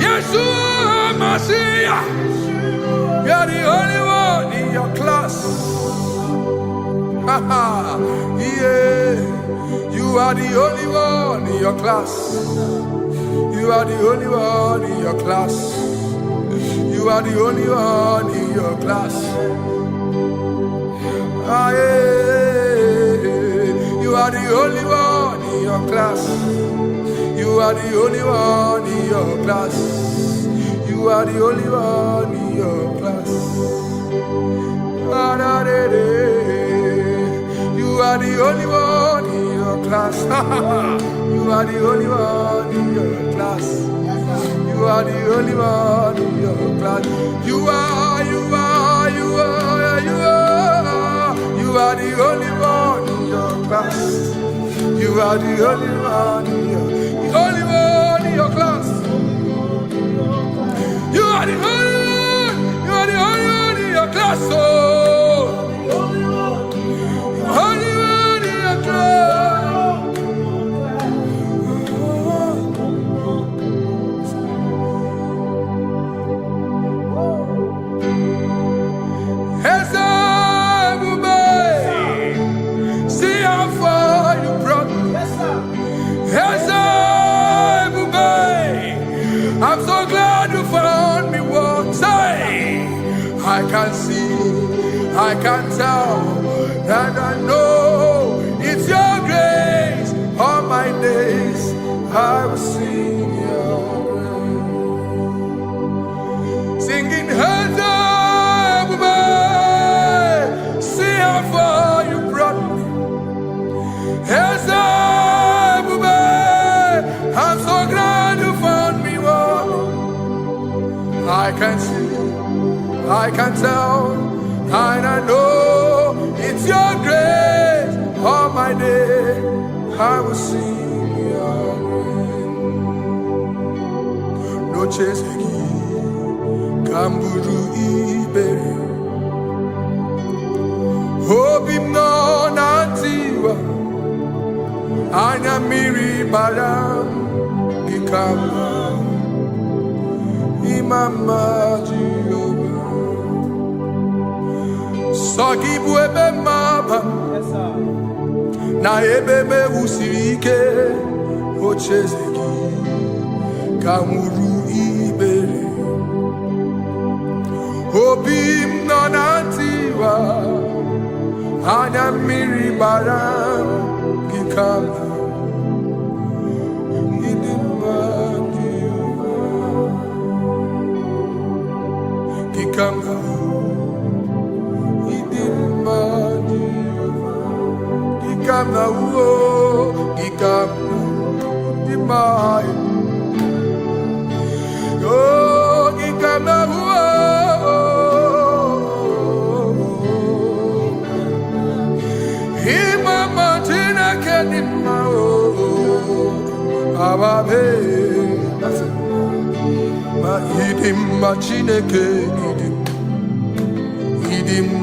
Yeshua Mashiach, you are the only one in your class. Yeah, you are the only one in your class. You are the only one in your class. You are the only one in your class. Ah, yeah. You are the only one in your class. You are the only one in your class. You are the only one in your class. You are the only one in your class. You are the only one in your class. You are the only one in your class. You are the only one in your class. You are the only one in your class. You are the only one in your class. Oh, only one in your class. See how far you brought me. I'm so glad you found me once. I can see, I can tell, and I know it's your grace. All my days I will sing your grace. Singing hands up, see how far you brought me. Hands up, I'm so glad you found me one. I can see, I can tell, and I know it's your grace. All my day I will sing your grace. No chase again, Kamburu Iberi. Hope him no nantiwa, Anya Miri Baram. Come, Imama Jehovah. Sagi buebe maba, na ebe me usirike, ochezeki, kamuru ibere. Obim nanantiwa, anya miri baram, gikama. Come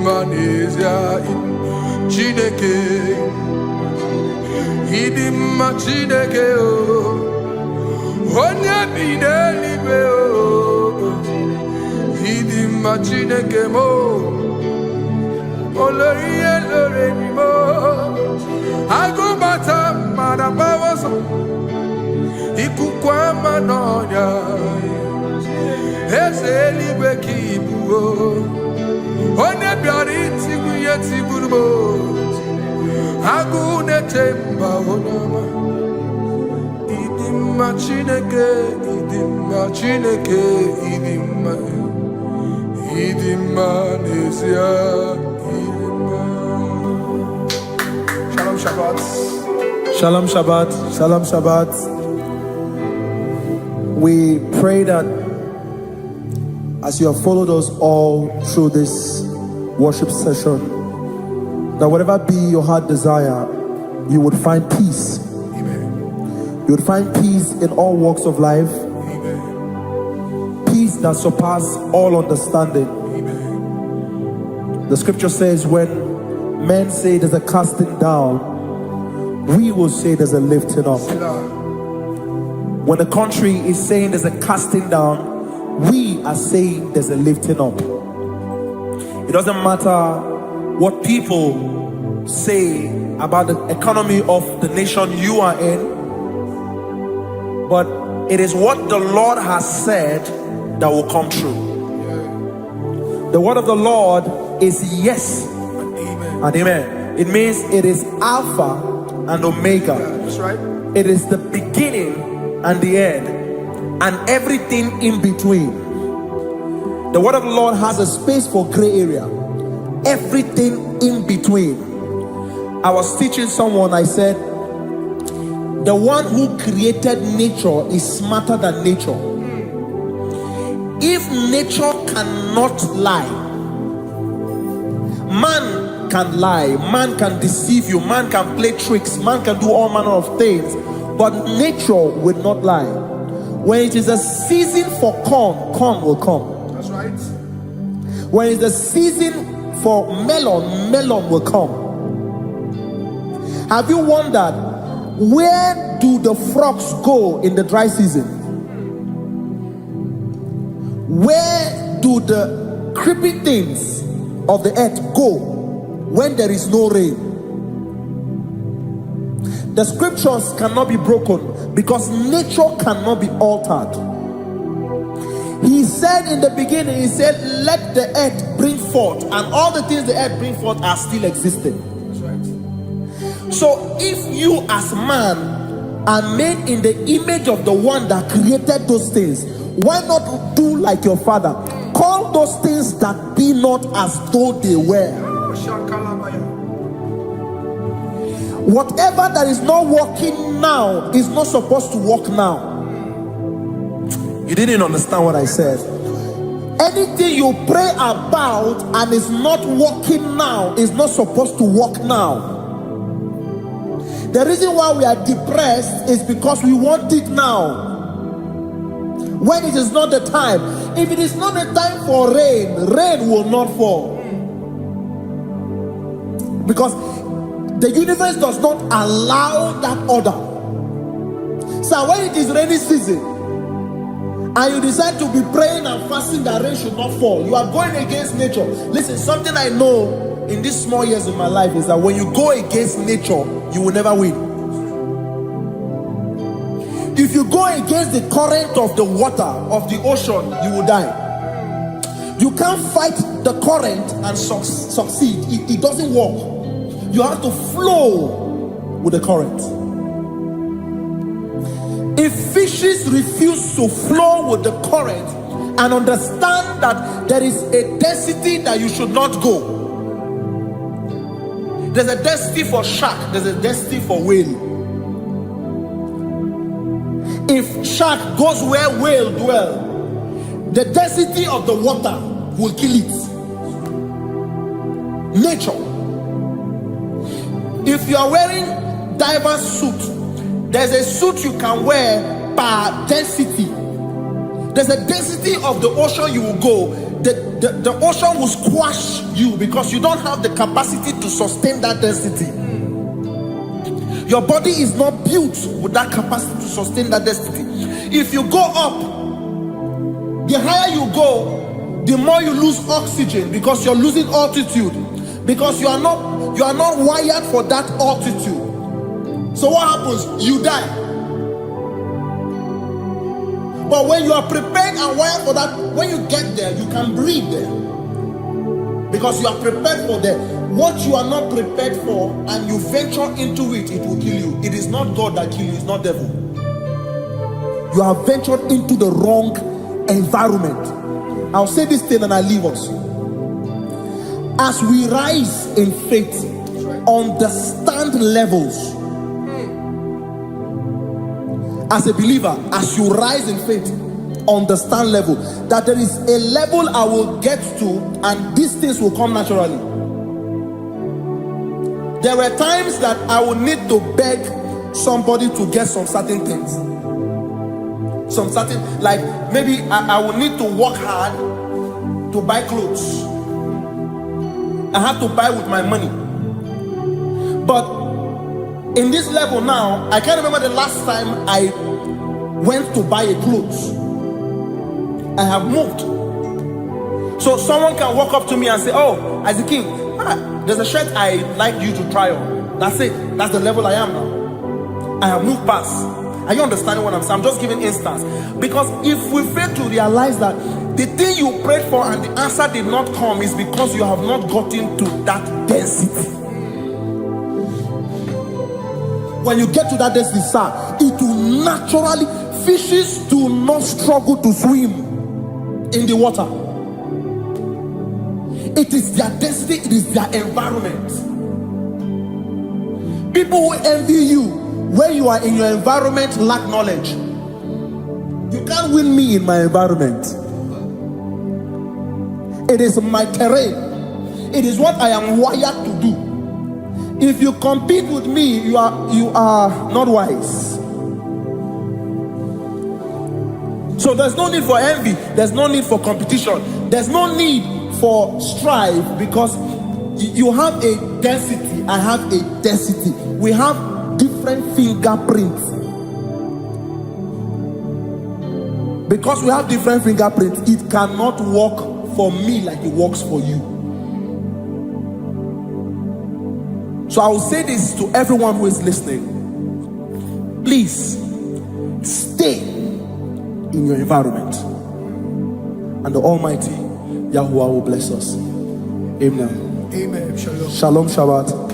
Manesia Chineke Hidima Chineke Onya Bidelibe Hidima Chineke mo Oloriye Loreni mo Agubata Madabawaso Ikukwa Manonya Ezelibe Kibu One biari tibuye tiburbo Agune temba onama Idima Chineke Idima Nesia Idima. Shalom Shabbat. Shalom Shabbat. Shalom Shabbat. We pray that as you have followed us all through this worship session, that whatever be your heart desire, you would find peace. Amen. You would find peace in all walks of life. Amen. Peace that surpasses all understanding. Amen. The scripture says, when men say there's a casting down, we will say there's a lifting up. When the country is saying there's a casting down, we are saying there's a lifting up. It doesn't matter what people say about the economy of the nation you are in, but it is what the Lord has said that will come true. The word of the Lord is yes and amen. It means it is Alpha and Omega. That's right. It is the beginning and the end, and everything in between. The word of the Lord has a space for gray area. Everything in between. I was teaching someone, I said, the one who created nature is smarter than nature. If nature cannot lie, man can lie, man can deceive you, man can play tricks, man can do all manner of things, but nature will not lie. When it is a season for corn, corn will come. That's right. When it's a season for melon, melon will come. Have you wondered, where do the frogs go in the dry season? Where do the creepy things of the earth go when there is no rain? The scriptures cannot be broken because nature cannot be altered. He said in the beginning, he said, let the earth bring forth, and all the things the earth bring forth are still existing. That's right. So if you as man are made in the image of the one that created those things, why not do like your father? Call those things that be not as though they were. Whatever that is not working now is not supposed to work now. You didn't understand what I said. Anything you pray about and is not working now is not supposed to work now. The reason why we are depressed is because we want it now, when it is not the time. If it is not the time for rain, rain will not fall, because the universe does not allow that order. So when it is rainy season and you decide to be praying and fasting that rain should not fall, you are going against nature. Listen, something I know in these small years of my life is that when you go against nature, you will never win. If you go against the current of the water, of the ocean, you will die. You can't fight the current and succeed. It doesn't work. You have to flow with the current. If fishes refuse to flow with the current and understand that there is a density that you should not go, there's a density for shark, there's a density for whale. If shark goes where whale dwell, the density of the water will kill it. Nature. If you are wearing diver's suit, there's a suit you can wear per density. There's a density of the ocean you will go. The ocean will squash you because you don't have the capacity to sustain that density. Your body is not built with that capacity to sustain that density. If you go up, the higher you go, the more you lose oxygen because you're losing altitude, because you are not wired for that altitude. So what happens? You die. But when you are prepared and wired for that, when you get there, you can breathe there, because you are prepared for that. What you are not prepared for and you venture into it, it will kill you. It is not God that kills you, it's not devil. You have ventured into the wrong environment. I'll say this thing and I leave us. As we rise in faith, understand levels. As a believer, as you rise in faith, understand level. That there is a level I will get to and these things will come naturally. There were times that I would need to beg somebody to get some certain things. Some certain, like maybe I would need to work hard to buy clothes. I have to buy with my money. But in this level now, I can't remember the last time I went to buy a clothes. I have moved. So someone can walk up to me and say, oh, Isaac King, there's a shirt I like you to try on. That's it. That's the level I am now. I have moved past. Are you understanding what I'm saying? I'm just giving instance. Because if we fail to realize that the thing you prayed for and the answer did not come is because you have not gotten to that density. When you get to that density, sir, it will naturally, fishes do not struggle to swim in the water. It is their density, it is their environment. people who envy you when you are in your environment lack knowledge. You can't win me in my environment. It is my terrain. It is what I am wired to do. If you compete with me, you are not wise. So there's no need for envy. There's no need for competition. There's no need for strife, because you have a density. I have a density. We have different fingerprints. Because we have different fingerprints, it cannot work for me like it works for you. So I will say this to everyone who is listening. Please stay in your environment, and the Almighty Yahuwah will bless us. Amen. Amen. Shalom. Shalom Shabbat.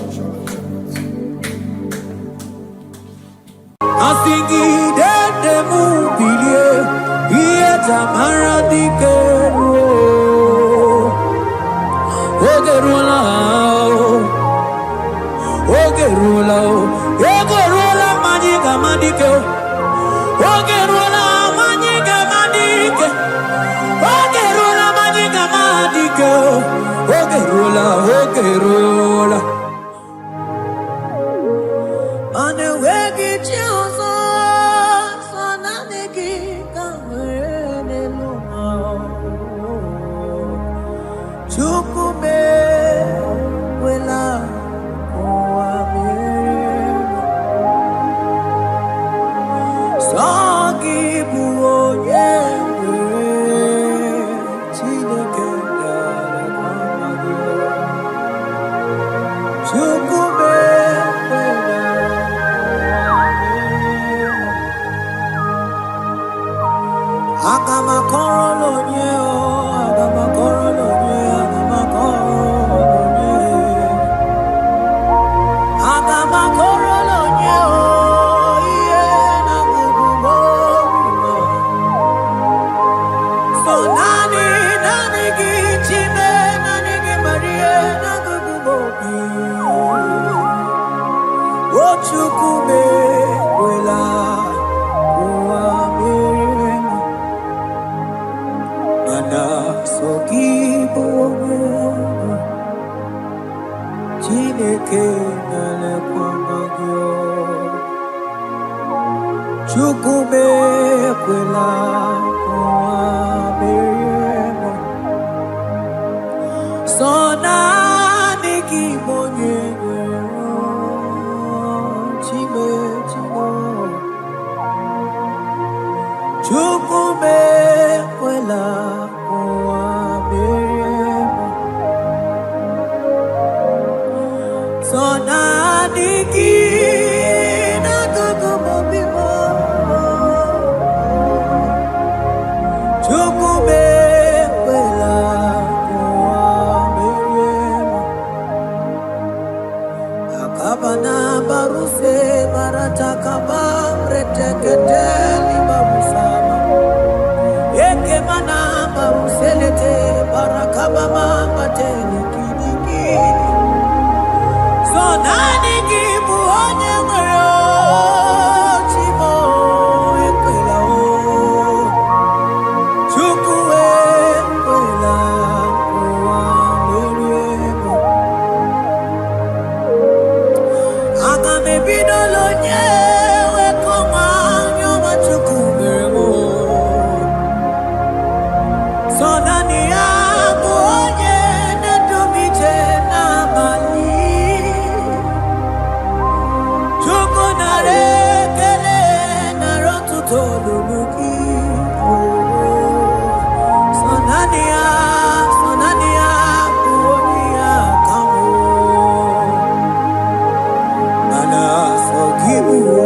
Ibu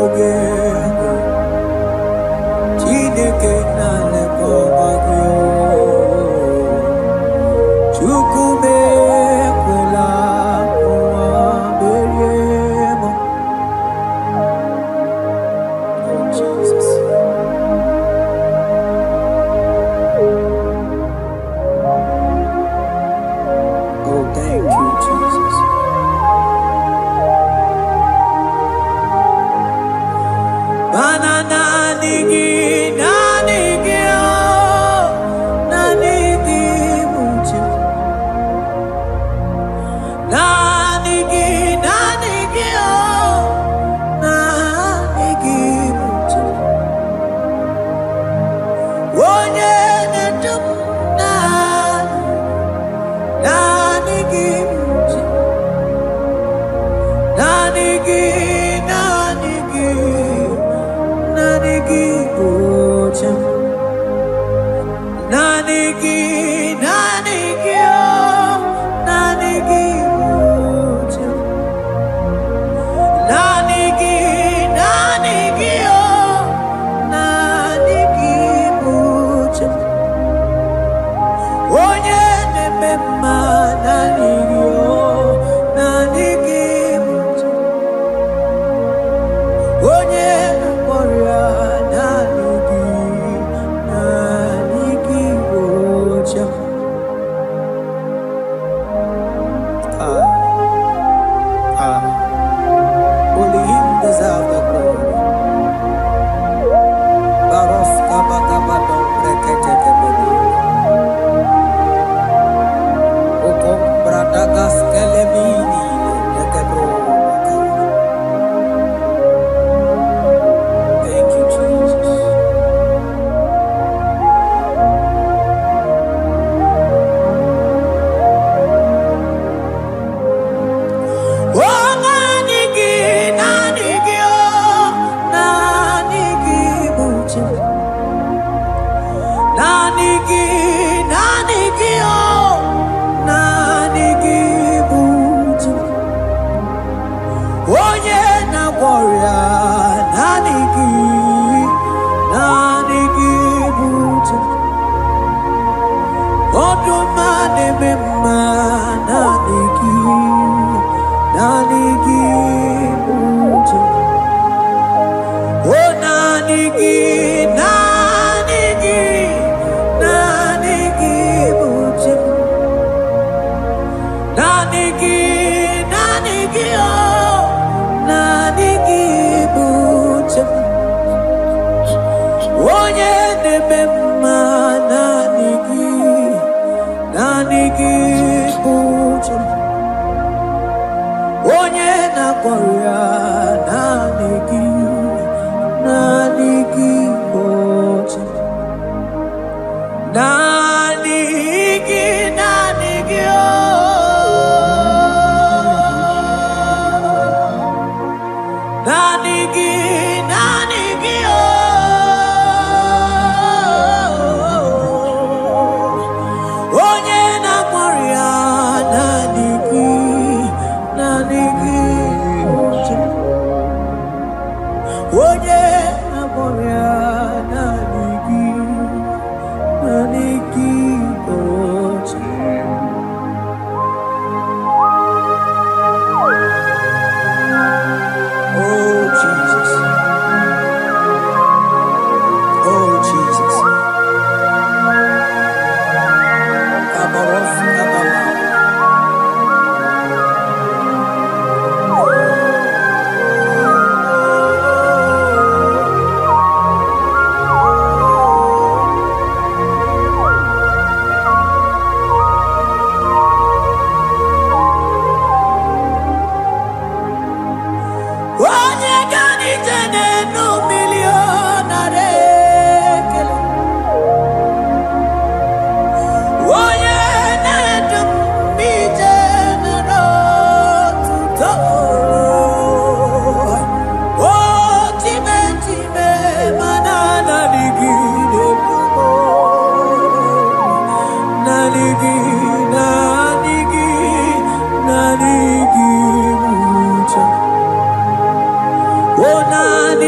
Oh,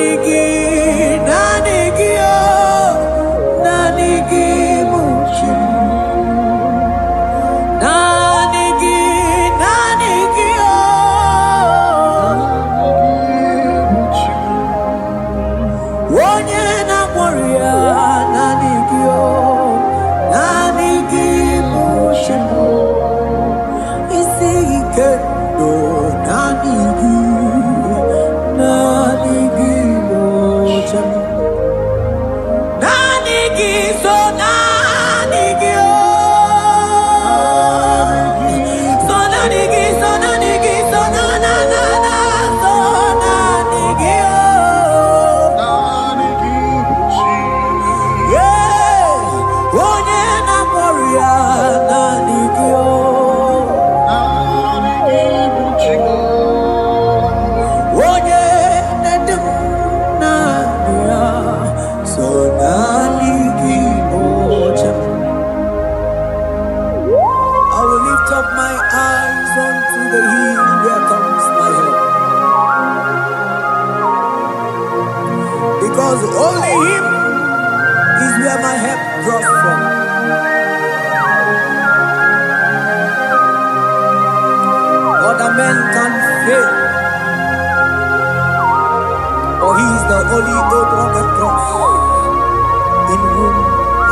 in whom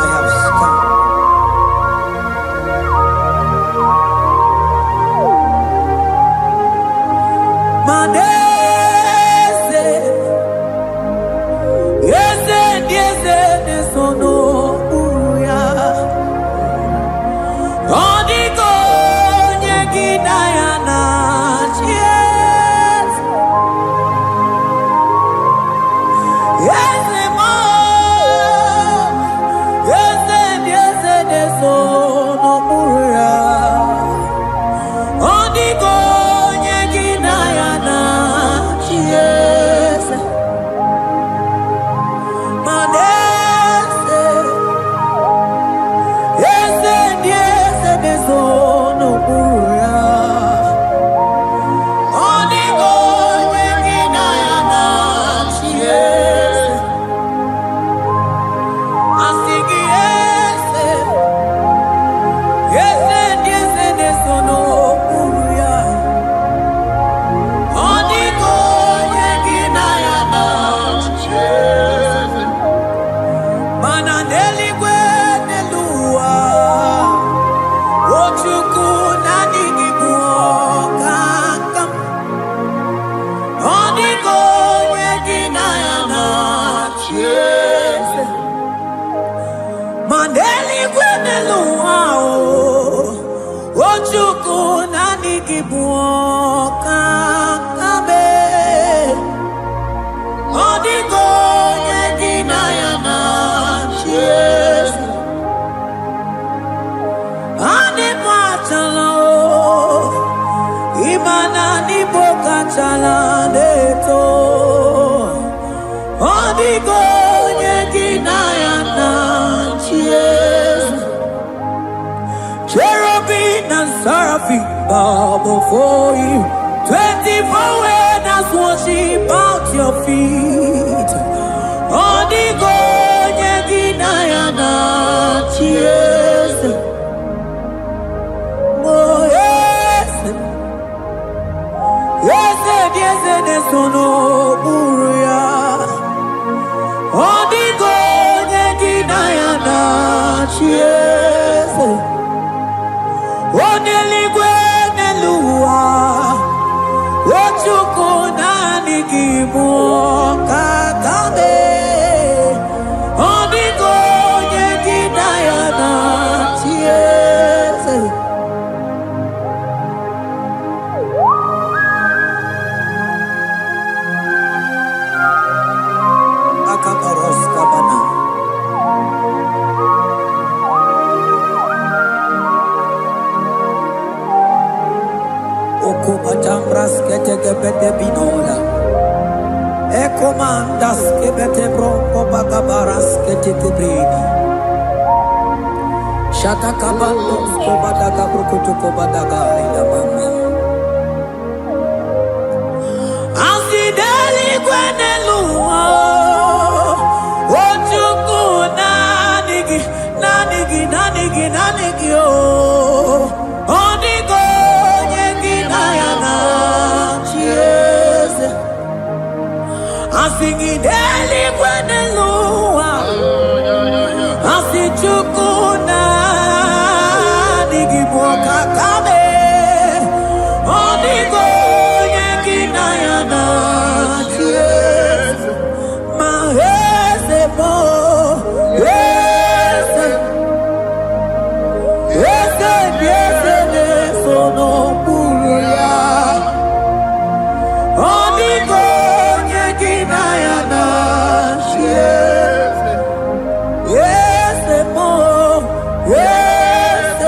I have stand. Manese, yese, nesono uya. Odiko nyegina yana yes. Yese mo, yese nesono uya. Odiko nyegina yana yes. Manese, yese nesono uya. Odiko nyegina yana yes. Asigi yese nesono uya. Odiko nyegina yana yes. Mananeli kwenelua Ochuku nanigi buokakam Odiko nyegina yana yes. Maneli kwenelua Ochuku nanigi buokakam Odiko nyegina yana yes. Ane pachala imana ni boka chala neto. Odiko nyegina yana yes. Cherubim and seraphim bow before you. 24 elders worship at your feet. Odiko nyegina yana yes. Oh yes. Yes, nesono uya. Odiko nyegina yana yes. Oneligwe nelua. Ochuku nanigi buokakame. Odiko nyegina yana yes. Akabaros kabana. Okobajambras ketekebete binola. Ekomandas kebete bronco bagabaras ketekebrini. Shatakabandos kobadaga brukutu kobadaga ilamama. Asideli kwenelua. Ochuku nanigi oh. Odiko nyegina yana yes. Asingideli kwenelua. Asichuku nanigi buokakame. Odiko nyegina yana yes. Mahese mo yes. Yes, nesono uya. Odiko nyegina yana yes. Yes, mo yes.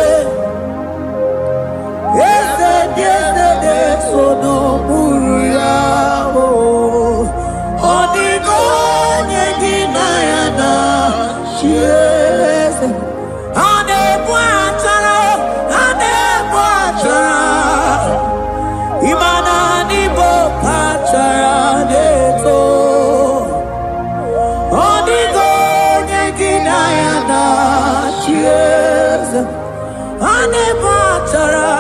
Yes, nesono uya. Odiko nyegina yana yes. Ane buatara. Imana ni boka chara neto. Odiko nyegina yana yes. Ane buatara.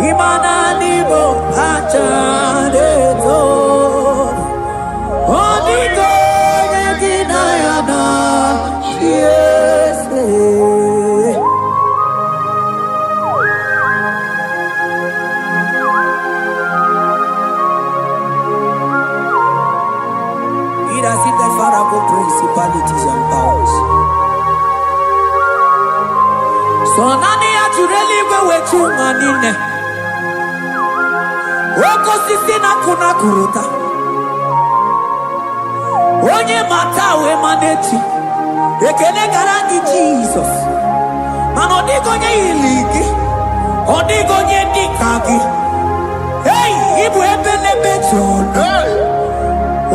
Imana ni boka chara neto. Odiko So nani ya jureli wewe chunga nine. Woko sisi na kuna kuruta. Onye matawe maneti. Ekele garangi Jesus. Mano digonye iligi. Odigonye dikagi. Hey, ibu ebele beton.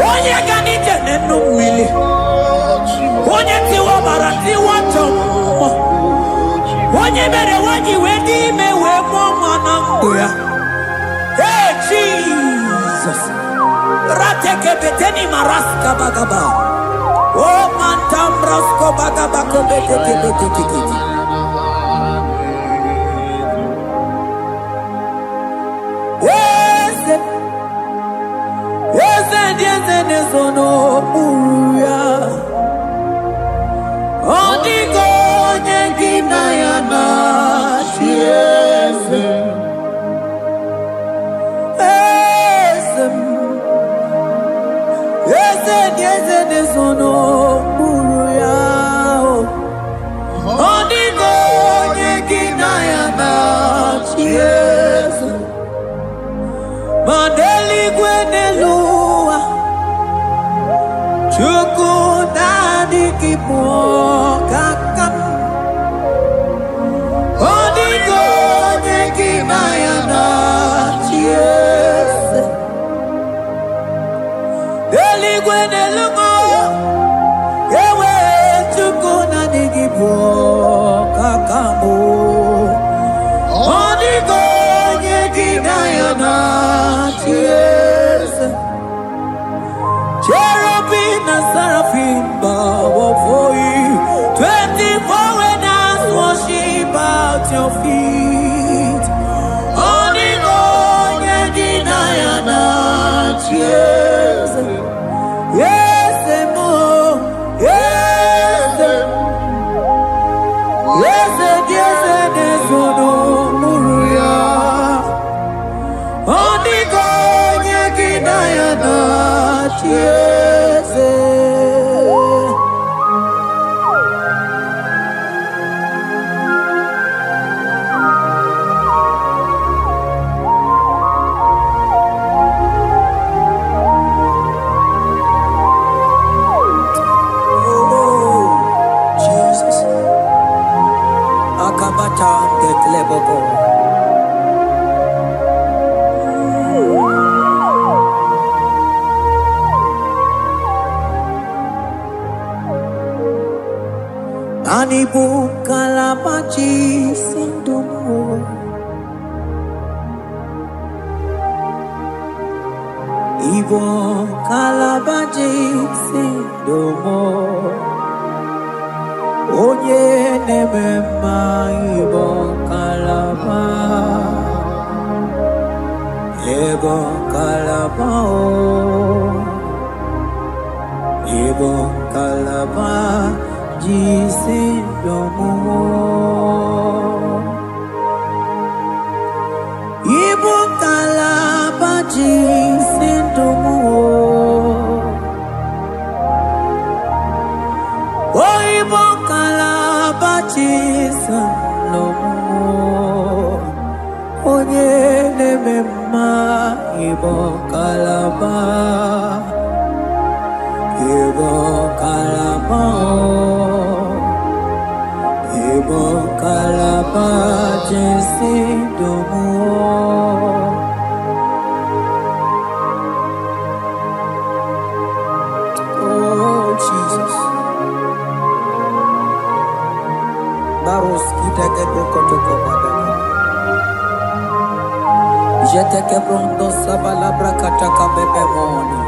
Onye gani jene numili. Onye tiwa barati wachomo. Onye bere wanyi wedi mewe mwananguya. Hey Jesus. Rateke beteni maraska bagaba. Oh mantambrasko bagabako beteke beteke. Yes, no uya. Odigo nyegina yana chiese. Yes, no uya. Odigo nyegina yana chiese. Mandeli gwenelua. Chuku nani kipo kakam. Odigo nyekina yana chiese. Deli gwenelungo. Ewe chuku nani kipo kakamu. Odigo nyekina yana chiese. Cherubim and seraphim bow for you. 24 when us worship at your feet. Onigo yedinayana cheers. Yes, mo. Yes, yes, no muruya. Onigo yedinayana cheers. Anibu kalabachi sindumo. Ibo kalabachi sindumo. Onye nemema ibo kalaba. Ibo kalaba o. Ibo kalaba. Jisindomo. Ibo kalaba jisindomo. Oh ibo kalaba jisindomo. Onye nemema ibo kalaba. Ibo kalaba. Ibo kalaba jisindomo. Oh Jesus. Baros kita kedokotoko badaka. Jete kebrondo sabalabra kataka bebe moni.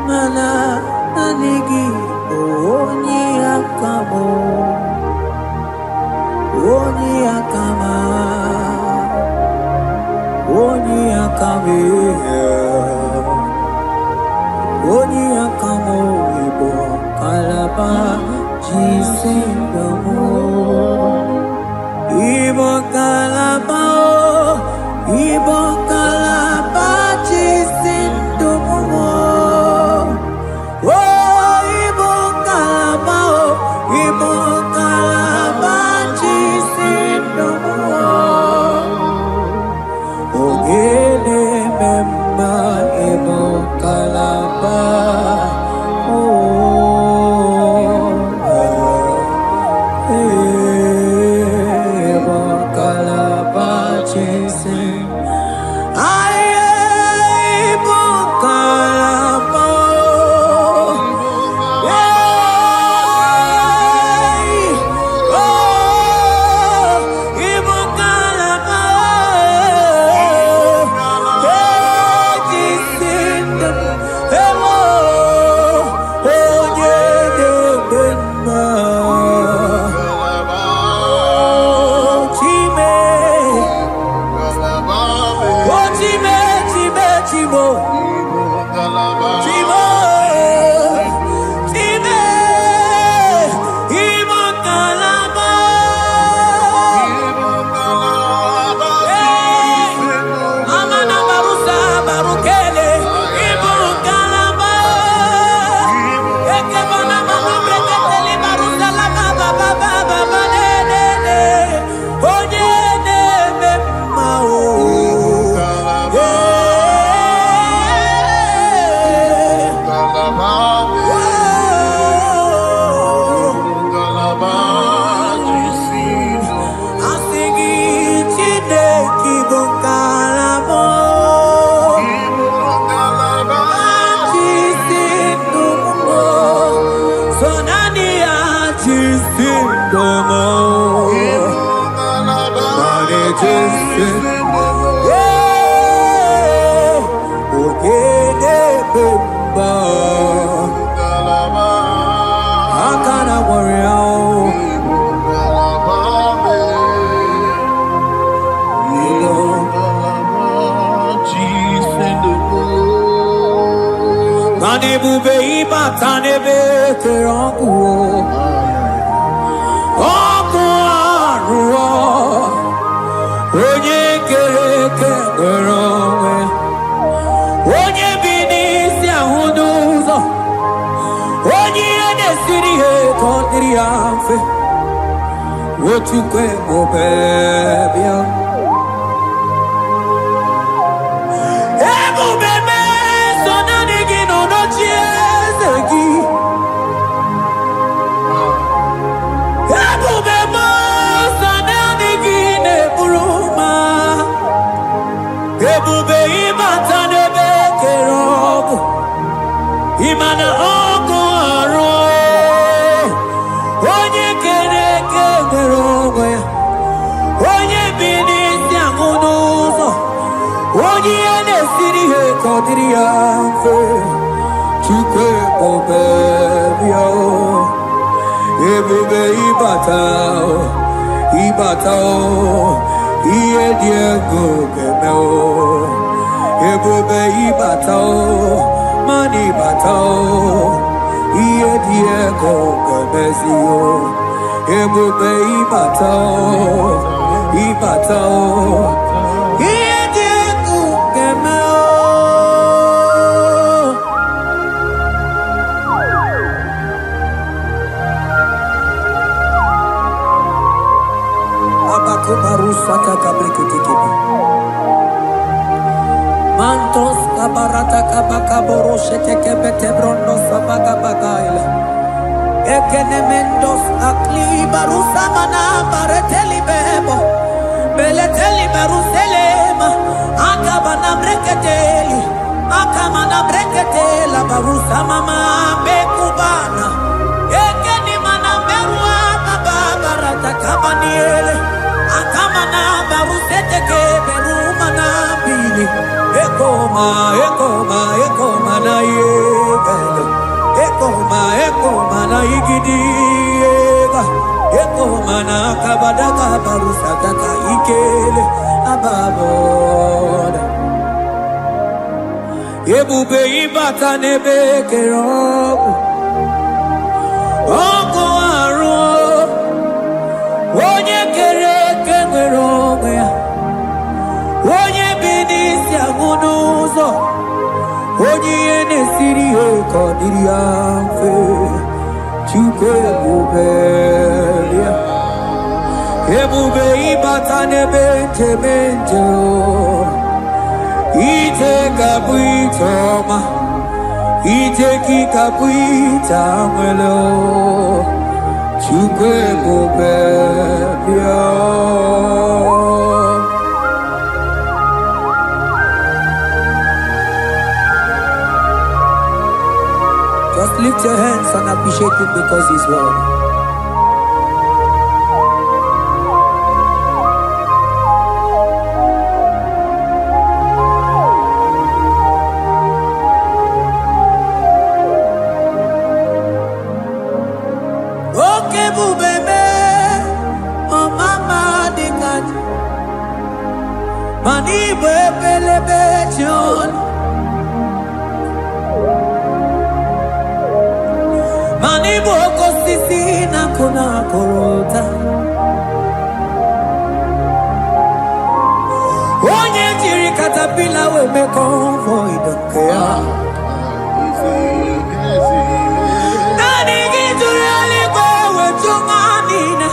Mana nanigi onye Igbo kalaba jisindomo. Igbo kalaba jisindomo. Oh, Igbo kalaba jisindomo. Ogele memba Igbo kalaba. What you can go, baby? Ebo bebe, so na digi no chiezegi. Ebo bebe, so na digi ne buruma. Ebo be imata ne be kerogo. Imana ogo aro. Onye bini si amunuzo, onye ene siri he kodiri amfe, chukwe obebio, ebube ibatao, iye diego gemeo, ebube ibatao, mani batao, iye diego gemezio. Ebube ibatao, iye diegu gemeo. Abako barusata kabriketikebe. Mantos kabarata kabakaborosete kebete brondo sabaka bagaila. Ekenemendos akli barusa mana bareteli bebo beleteli baruselema akabana breketela barusa mama bekubana ekeni mana berua baba barata kabaniele akamana barusete ke beruma na bili ekoma na yegalo Ekoma na igidiega, ekoma na kabadaka barusa kaka ikele ababoda. ebube ịbata n'ebe kere ọkụ arụ onye kere eke nwere onwe ya onye bi n'isi agụ n'ụzọ onye ihe na-esiri ihe ka ọ dịrị ya mfe Chukwu ebube ya ebube ịbata n'ebe njem ije ga-abụ ije ọma ije gị ga-abụ ije anwele Chukwu ebube bịa Just lift your hands and appreciate him because he's worthy. Mani bebelebe John Mani boko sisi na kuna korota Onye jiri katapila we me convoy don't care Nani gijuri aliko we chumanina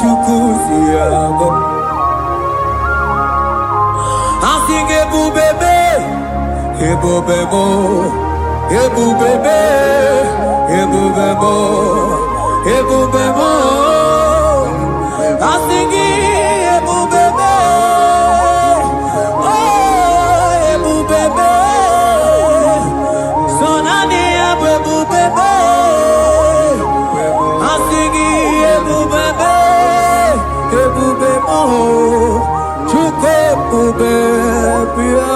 Chukuziago I sing ebubebe ebubebo ebubebe ebubebo ebubebo I sing ebubebe oh ebubebe sonani ebubebe I sing ebubebe ebube mo Chukwu ebube bịa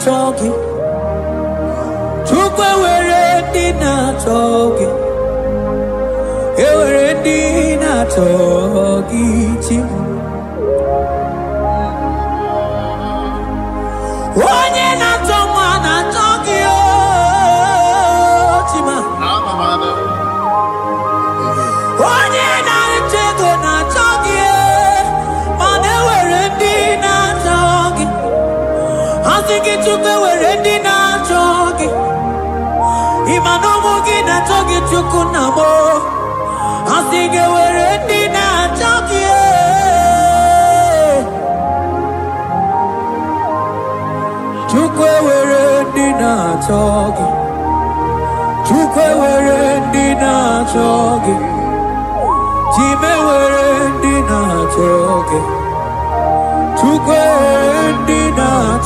Talking, Chukwu were dinner talking, were dinner talking. Onye na toma na talking, chima. Onye na chego na talking, mane were dinner talking. I think it took away ready now talking. Imanomogi na talking to Kunamo. I think it were ready now talking. Took away ready now talking. Took away ready now talking. Jime were ready now talking. Took away not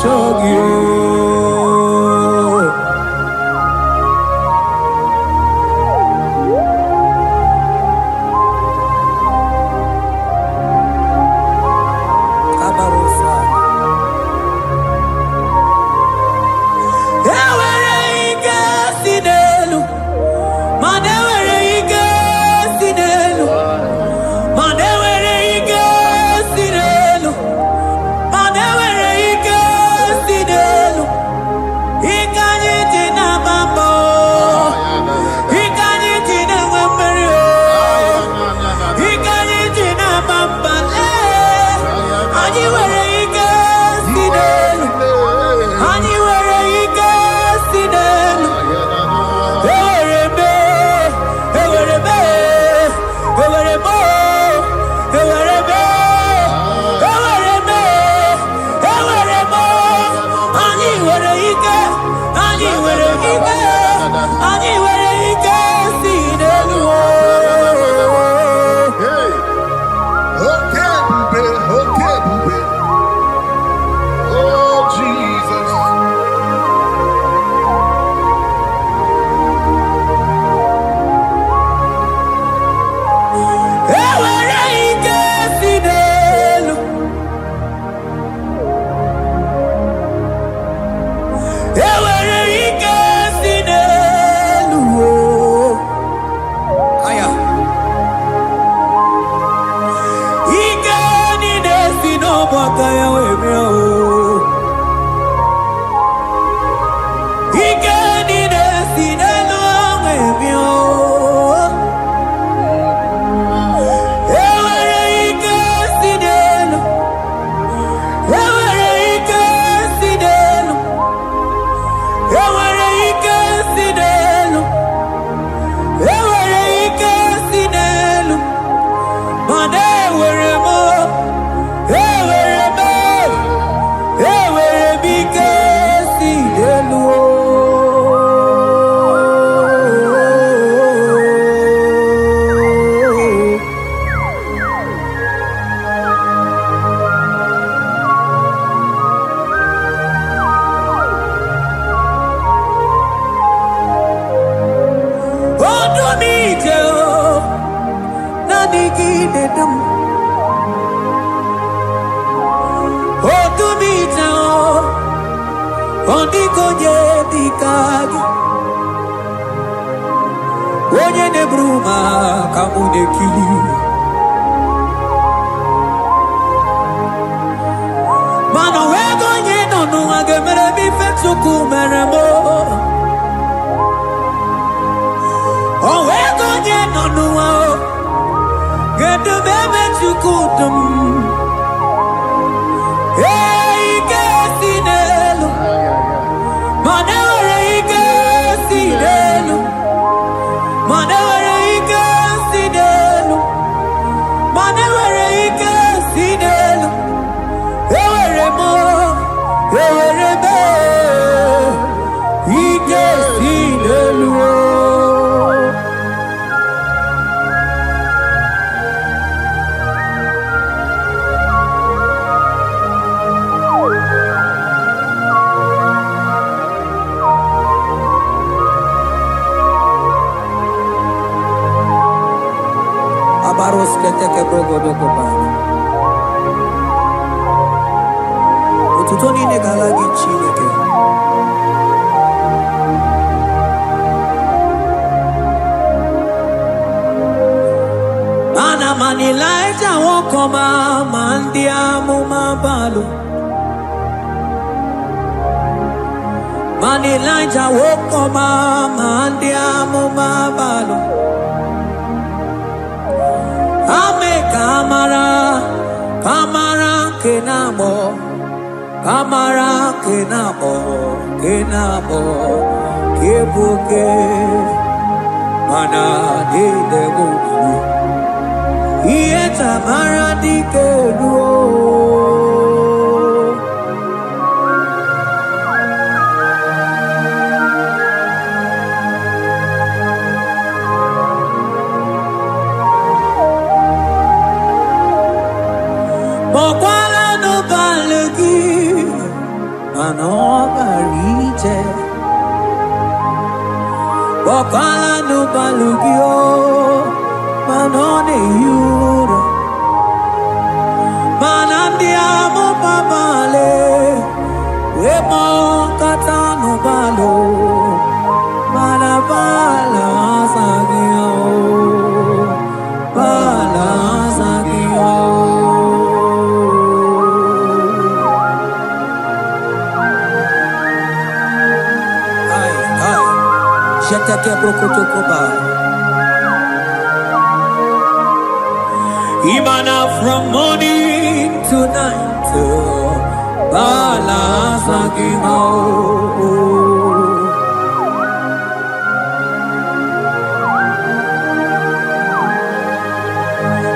Imana from morning to night,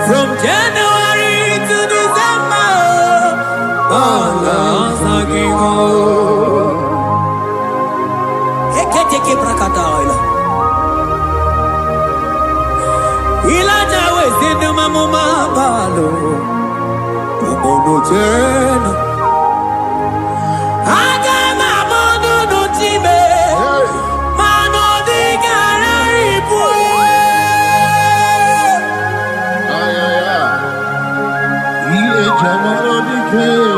from January to December, teke brakadaila. Ilaja wezenu mamuma balo. Umono jena. Aga mamono no time. Mano di gararipu. Ile jamano di ke.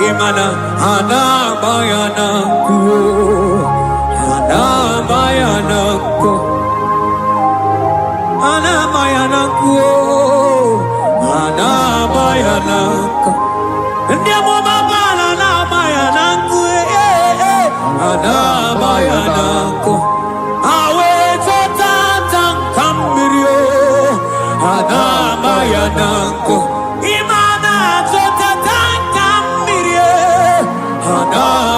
Imana ana bayana ku ana bayana ku ana bayana ku ana bayana ku ndiamo mabala na bayana ku ana bayana ku awe tata kamirio ana bayana ku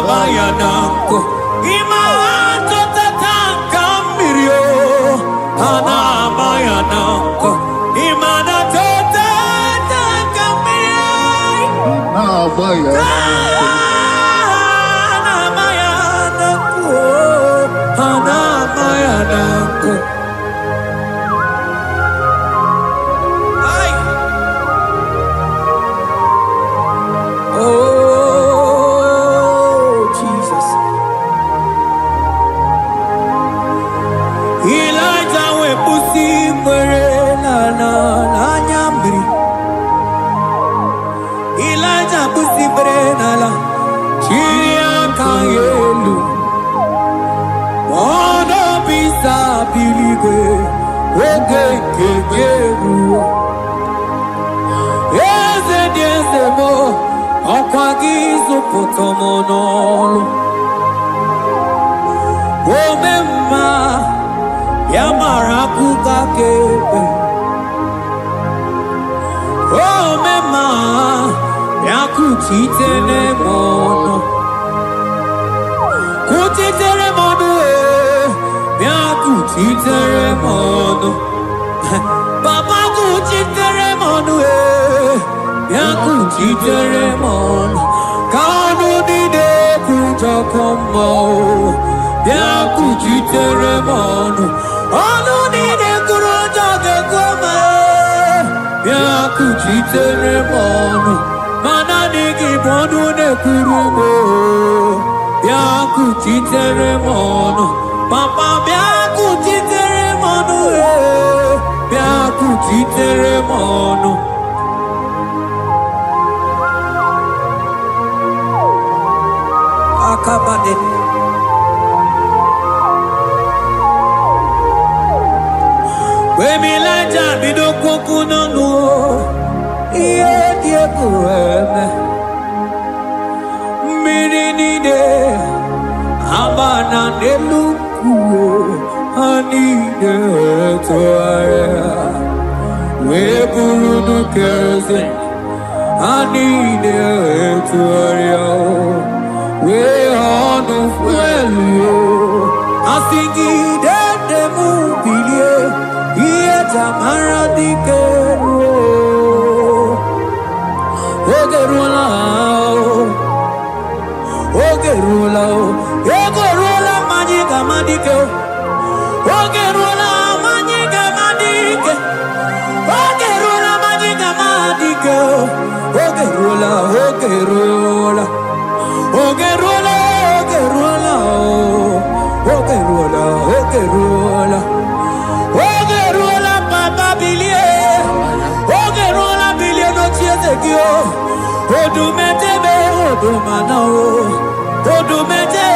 Bayanako, Imato Tatanka Mirio, Hana Bayanako, Imana Tatanka Mirio, Hana Bayanako, Hana Bayanako. Potomonolo Omema Yamarakuka Kebe Omema Yakuchitele mono Kuchitere mono Yakuchitere mono Baba kuchitere mono Yakuchitere mono Kanu dide kuja kombo, biaku chitere mono. Anu dide kuja koma, biaku chitere mono. Mana digi bono ne kurumo, biaku chitere mono. Papa biaku chitere mono, biaku chitere mono. Akabade. We mi laja bido kukuno no. kueme Mirinide Amana nelukuo Anide toaya Weburudu keze Anide toaya We honu fuelio Asingi dende mubilie Iye tamara dikero Ogerula Ogerula Majiga madike Ogerula Majiga madike Ogerula Majiga madike Ogerula Ogerula Ogerula Ogerula Ogerula Ogerula Papa Bilie Ogerula Bilie no chiezekio Odumete be odumana Odumete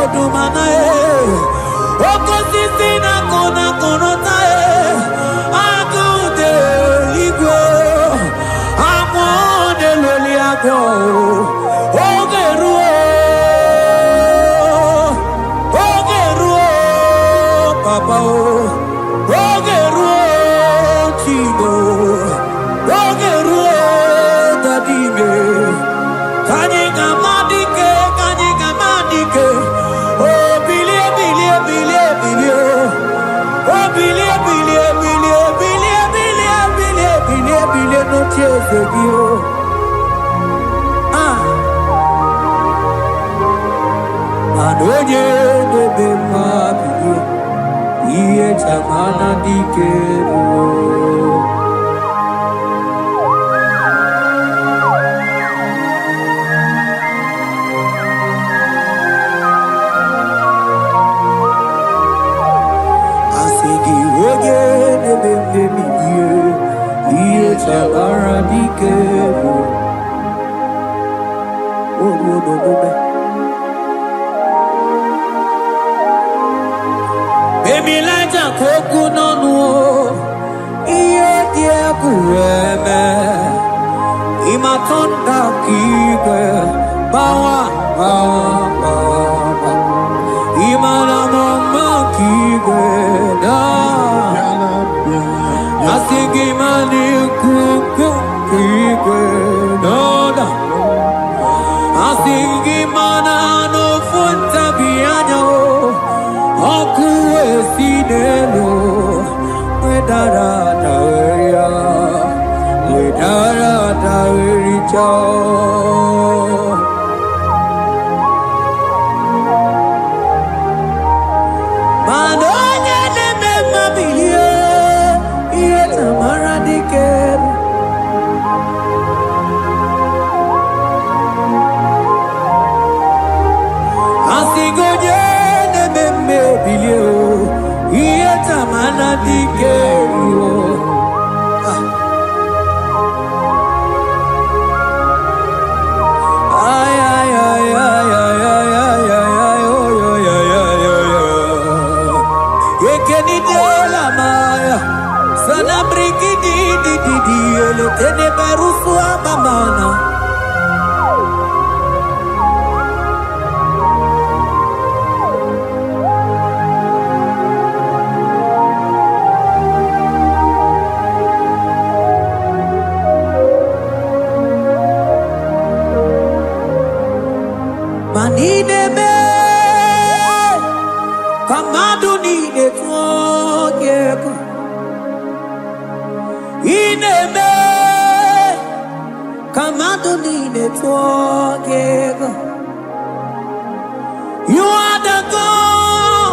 odumana Okosisi na kona konota Akude Igbo Amone loli ako Ogeruo Papa Ogeruo Chigo Ogeruo Dadime Kanyika madike Oh bilie Oh bilie no tiezegio Adonye debe mabilie Iye tamana dikero Asigi oge debe milie Iye tamana dikero Oh Baby laja koku nonu Iye die kueme Imatonda kike Bawa Imana mama kike Da Asigi mani kuku kike Da Asigi mana no funta bianyo Okuwe sinelo Wedara taweya Wedara tawericha Manonye neme mabilie Iye tamara dikeru Asigoje neme bilio Iye tamana dikeru Ay ay ay ay ay ay ay ay Ekeni de la maya Sana briki di Ele tene berusu abamana Manine me Kamadu ni de tuogeko Ine me Kamadu ni de tuogeko You are the God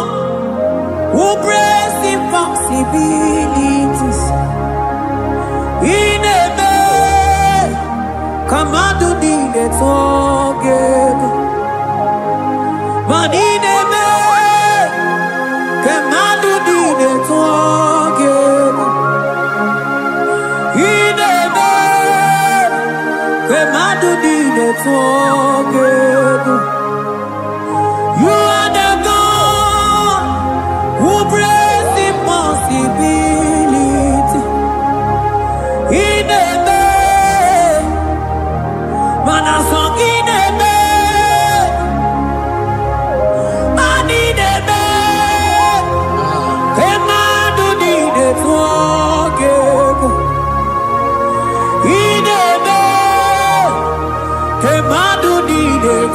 who breaks impossibilities Ine me Kamadu ni de tuogeko Manine me Kamadu ni de tuogeko Ine me Kamadu ni de tuogeko You are the God who breaks impossibility Ine me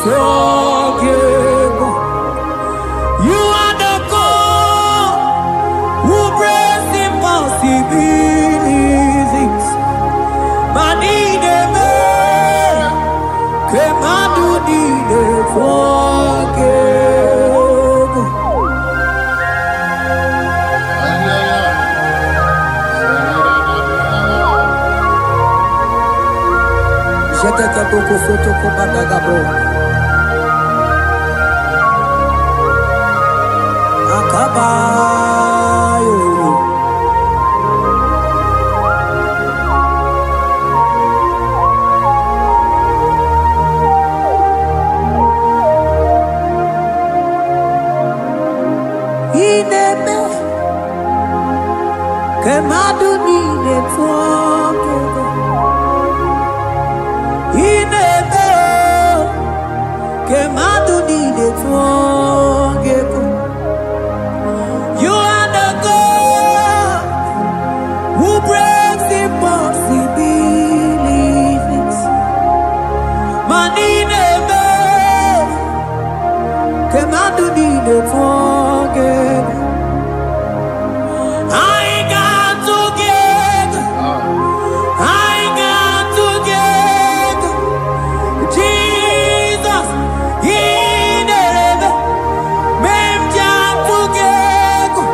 You are the God who breaks impossibilities. Manideme, Kemadu dide forgive. Jete ke boko soto ko badagabo. Akabayo. Ineme kemadu dide forgive. Ineme kemadu dide forgive. You are the God who breaks impossibilities. Manideme kemadu dide forgive. I got together. I got together. Jesus, in heaven, mem jam together,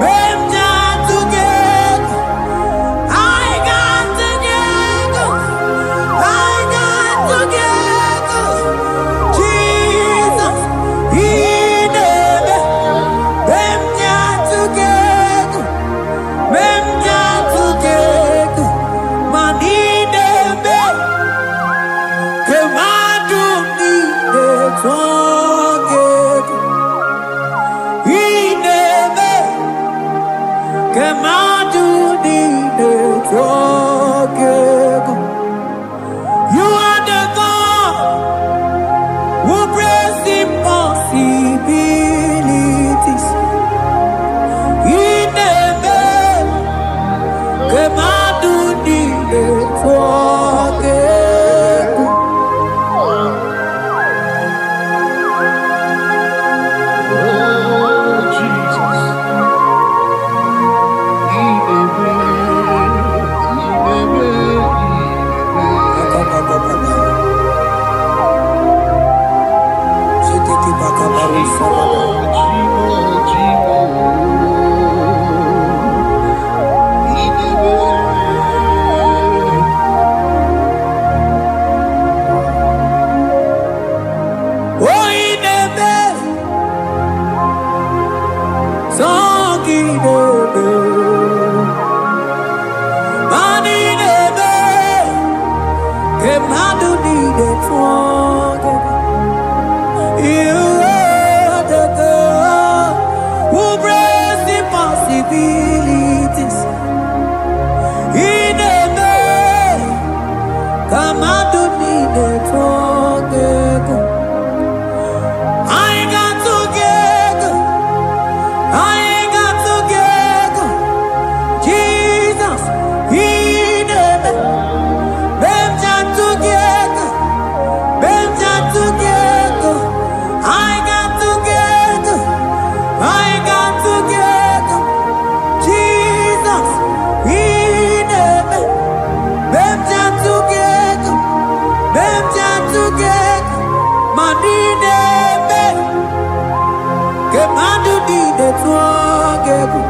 mem jam together. I got together. I got together. Jesus, in heaven, mem jam together, mem jam together. Manideme. Kemadu dide forgive. Ineme. Kemadu dide forgive. You are the God who breaks impossibilities. Ineme. Kemadu dide forgive. You are the God who breaks impossibilities. In a man, come out to need it together. I got together. I got together. Jesus, in a man, them jam together. Them jam together. I got together. I got together. Jesus, in a man, them jam together. Them jam together. Manine me, kemadu dide together.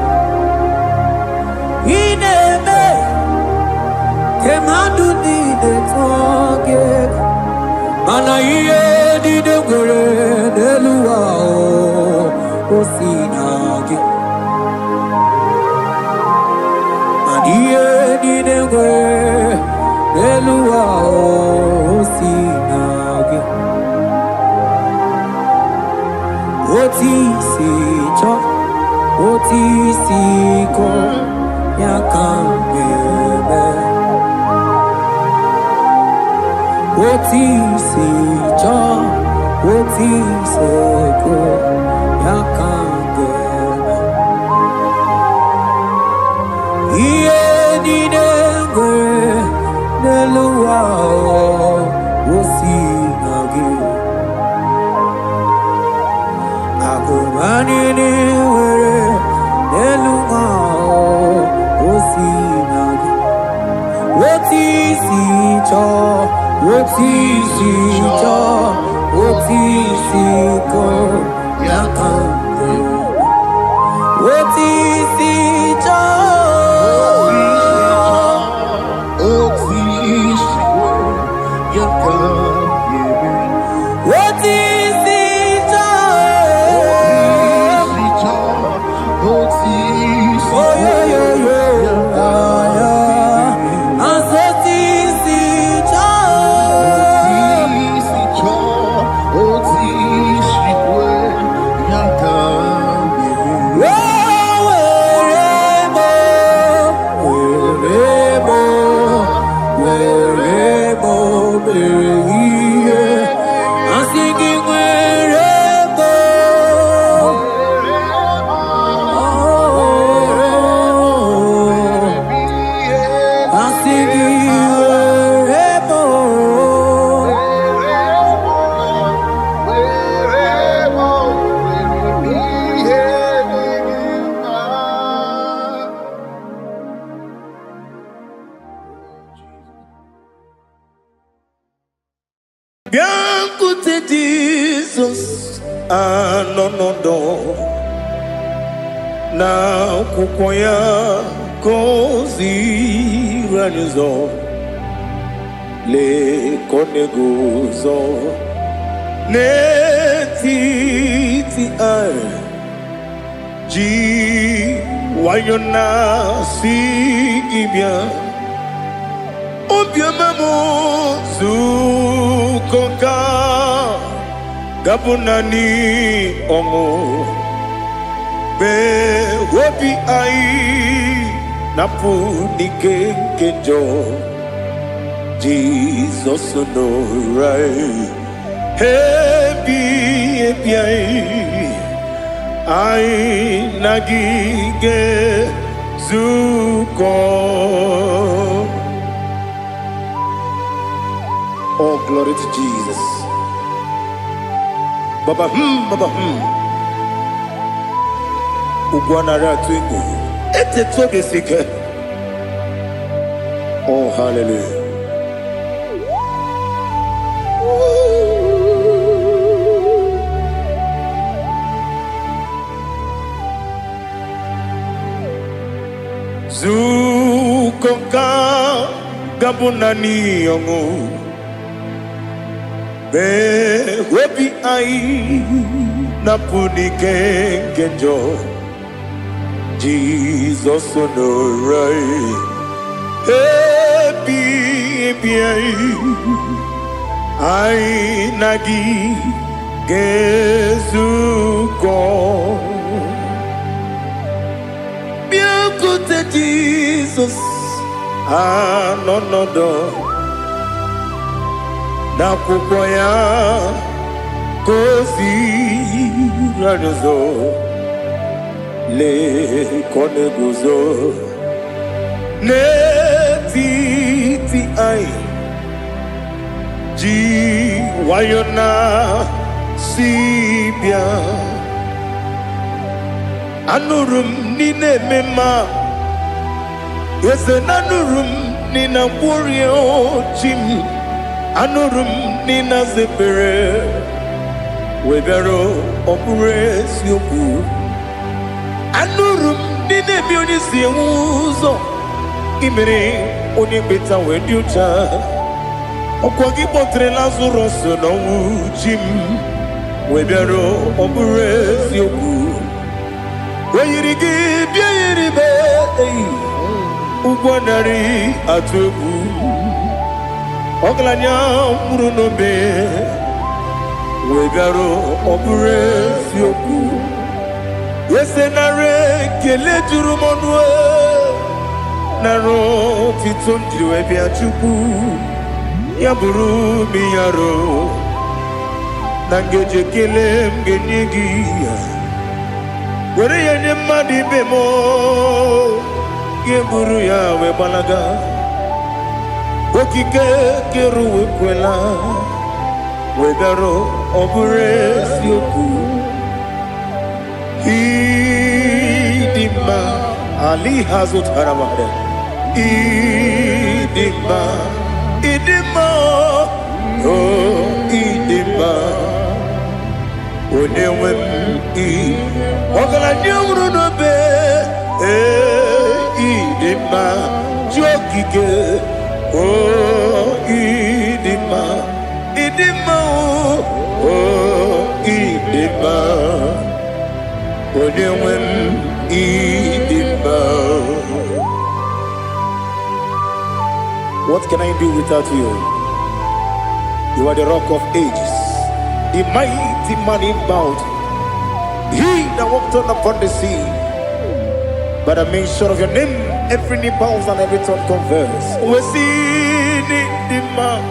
Ine me, kemadu dide together. Mana iye dide gore deluwa o sinage. Mana iye dide gore deluwa o sinage. Oti si cho, oti si ko yakambebe. Oti si cho, oti si ko yakambebe. Iye di dengwe deluwa o sinagi. cho, otisi cho, otisi ko, yakambe. Otisi cho, otisi ko, yakambe. otisi cho, otisi oh yo yo yo, asotisi cho, otisi ko, otisi ko, yakambe. Biancote Jesus, anonodo na kukoya kozi ranizo le koneguzo ne titi ai ji wayona sigibia obiamamu zukoka gabunani omo be wobi ai napu nike kenjo Jesus no right hebi ai nagige zuko. Oh, glory to Jesus. Baba, Baba, Ugwanara twingu. Ete toge sike. Oh, hallelujah. Zukonka gabunani yongu. Be webi ai napuni kenjo Jesus no right happy ai nagi gezuko biancote Jesus no na kukoya kozi ranizo le koneguzo ne titi ai ji wayona sibia anurum nine mema yese nanurum nina warrior chim anurum nina zepere webero opure sioku anurum nine bioni siuzo imere oni beta wediucha okwagi potre lazarus no jim webero opure sioku weyirigi biayiribe ugwanari atubu Oglanya murunobe wegaro obure sioku yesenare kele jurumonwe naro titondriwe biachuku yaburu miyaro nangeje kele mgenyigi were yenye madi bemo yeburu ya webalaga okike keruwe kwela wegaro obure sioku idima ali hazut haramade idima Ọgaranya nwụrụ n'obe ịdị mma ji okike ịdị mma ịdị mma onye nwe m ịdị mma. What can I do without you? You are the rock of ages, the mighty man in battle. He that walked on upon the sea. By the mention of your name, every knee bows and every tongue confess. We see the man.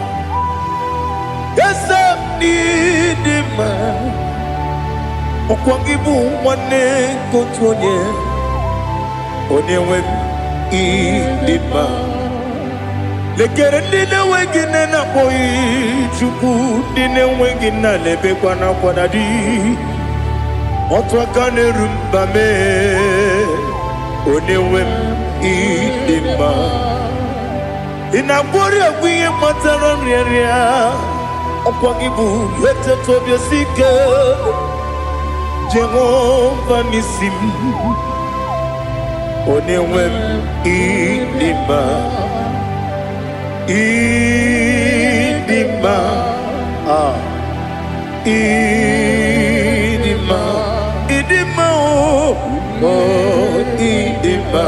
Yes, I need the man. Okwangibu wane kotonye. Onyewe the man. Lekere ndine wengine na boy chuku ndine wengine lebe kwa na kwadadi. Otwakane rumba me onyewe ịdị mma. Inagbori agwiye matara nriaria ọkwa gị bụ etetu obi osike Jehova n'isi m onyewe ịdị mma. Ịdị mma ịdị mma ịdị mma ịdị mma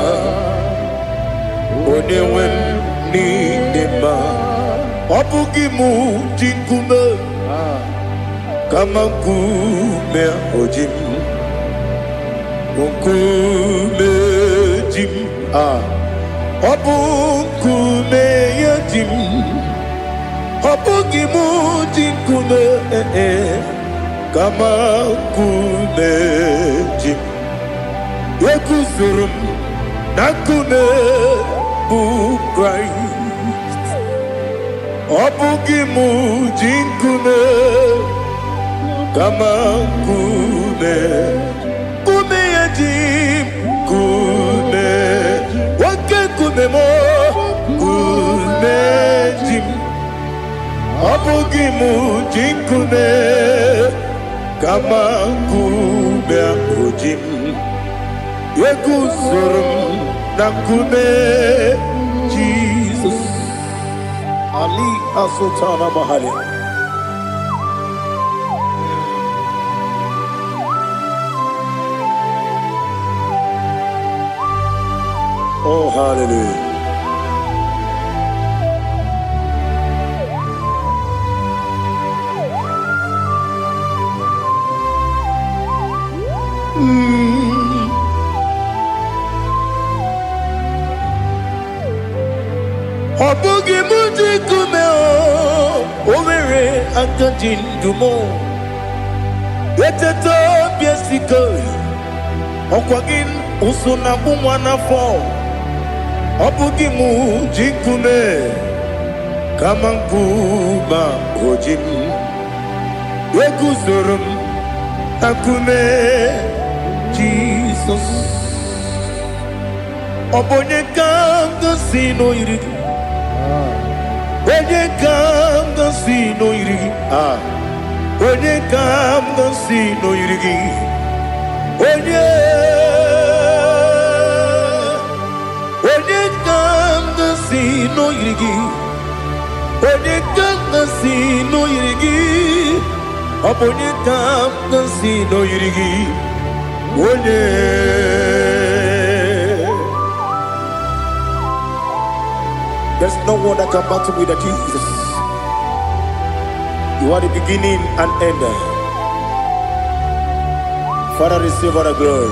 onyewe m n'ịdị mma. Ọ bụghị mụ ji nkume kama nkume oji m nkume ji m ọ bụ nkume ya ji m. Ọ bụghị mụ ji nkume kama nkume ji m. Ekuzuru m na nkume bụ Kraịst. Ọ bụghị mụ ji nkume kama nkume ya ji m. Nkume nwoke nkume m nkume ji m. Ọ bụghị mụ ji nkume kama nkume ahụ ji m. Eguzoro m na nkume Jesus. Ali Asultana Mahali. Oh, hallelujah. Ọ bụghị mụ ji nkume o nwere aka ji ndụ m eteta obi esike ọkwa gị ụsụ na mụ nwa n'afọ. Ọ bụghị mụ ji nkume kama nkume oji m. Eguzoro m na nkume Jesus. Ọ bụ onye ka m gosi n'oyiri gị. Onye ka m gosi n'oyiri gị. Onye ka m gosi n'oyiri gị. Onye ka m gosi n'oyiri gị. Onye ka m gosi n'oyiri gị. Ọ bụ onye ka m gosi n'oyiri gị. Onye there's no one that can battle with Jesus. You are the beginning and end. Father, receive all the glory.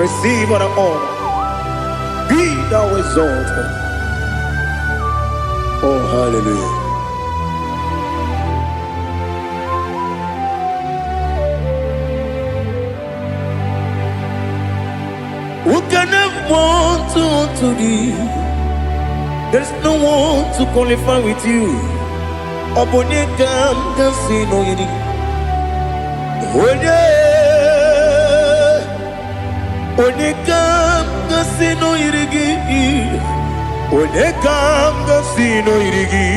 Receive all the honor. Be thou exalted. Oh, hallelujah. Who can have one to thee? There's no one to qualify with you. Obonye kam kasi no yidi. Onye kam kasi no yidi. Onye kam kasi no yidi.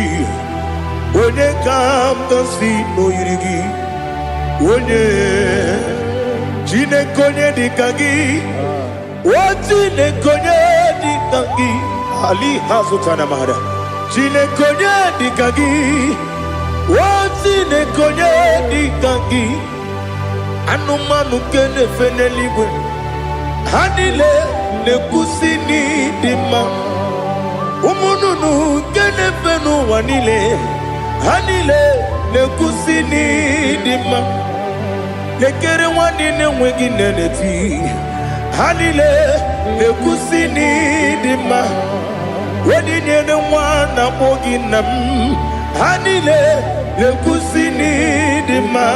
Onye kam kasi no yidi. Onye Chineke dikagi. O Chineke dikagi. Ali hazutana mahada. Chineke dikagi. O Chineke dikagi. Anumanu kene feneligwe. Hanile nekusini dima. Umununu kene fenu wanile. Hanile nekusini dima. Nekere wanine wengi neneti. Hanile nekusini dima. Wadine ne wana mogi nam. Hanile nekusini dima.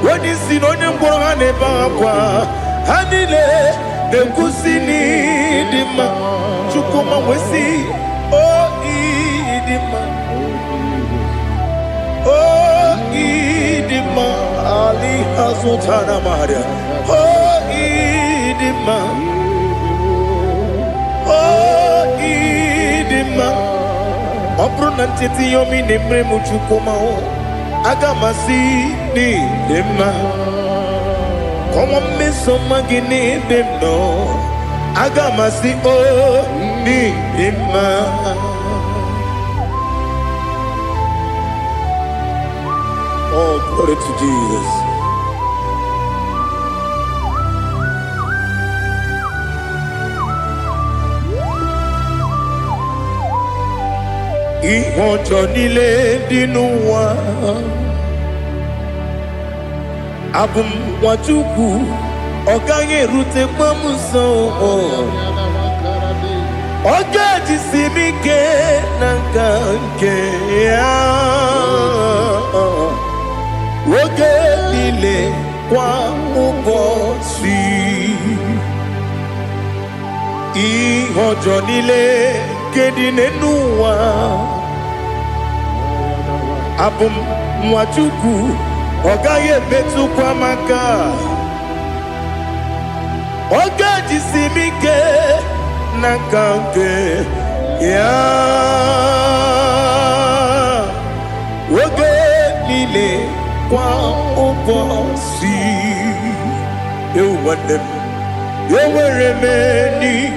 Wadi sinonye mbora ne bakwa. Hanile nekusini dima. Chukuma wesi oh idima. Oh idima. Ali hazutana maria. Oh idima. Oh idima. Obrunantiti yomi nemre muchukuma o. Agamasi ni dema. Como me somagini demno. Agamasi o ni dema. Oh, glory to Jesus. Ihojo nile dinuwa. Abum wajuku oganye rute mamuso. Oga jisimike nanganke ya. Oge nile kwa ubosi. Ihojo nile kedinenuwa. Abum wajuku ogaye betu kwa maka. Oga jisimike nakanke ya. Oge nile kwa ubosi. You want them. You were remaining.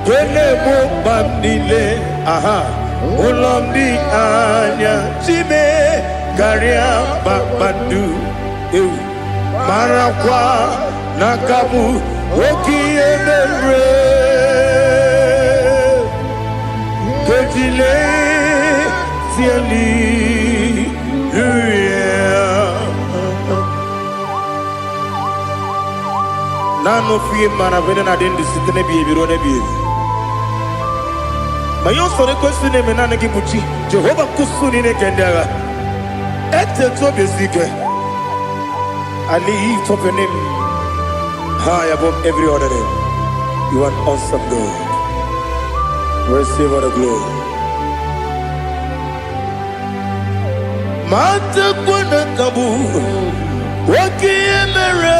Kene mo bandile. Aha. Ulomdi anya. Chime. Garia babandu. Marakwa. Nakabu. Oki emere. Kejile. Siali. Nano fiye mana vene na dendi sitene biye birone biye. Mayon sore kusune menane kibuchi. Jehova kusuni ne kendaga. Ete to besike. I lift up your name high above every other name. You are awesome God. Receive all the glory. Mata kuna kabu. Waki emere.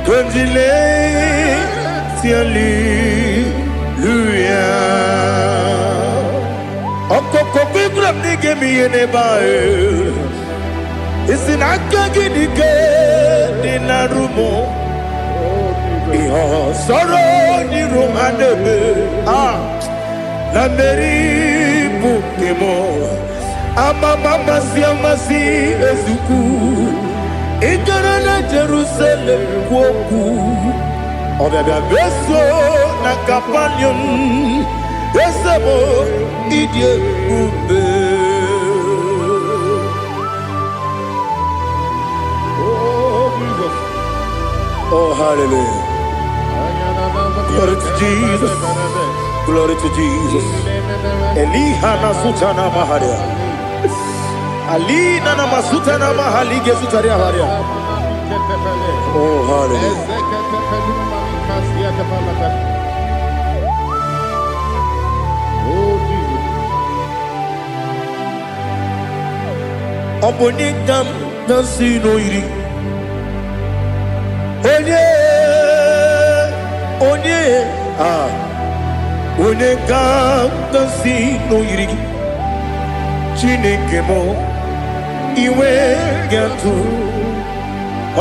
Konjile Hallelujah. Okoko kikram nige miyene bae. Isin akagi nige dinarumo. Iho soro ni romanebe. Na meri bukemo. Ama mama si ezuku. Ikarana Jerusalem woku. Obebe beso na kapanion. Esebo idie ube. Oh Jesus. Oh hallelujah. Glory to Jesus. Glory to Jesus. Elihana sutana maharia. Ali nana masuta na mahali gesutaria haria. Oh hallelujah. Oh Jesus. Obonikam nasino iri. Onye Onikam nasino iri. Chineke mo. iwe gatu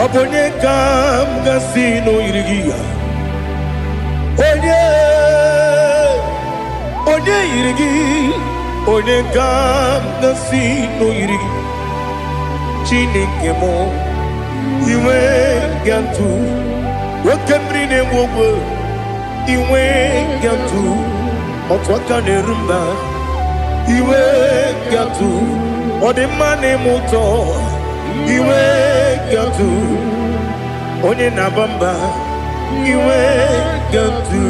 obonye kam gasino irigia onye irigi onye kam gasino irigi Chineke mo iwe gatu wakemri ne wogo iwe gatu otwaka ne rumba iwe gatu odemane moto iwe gatu onye nabamba iwe gatu.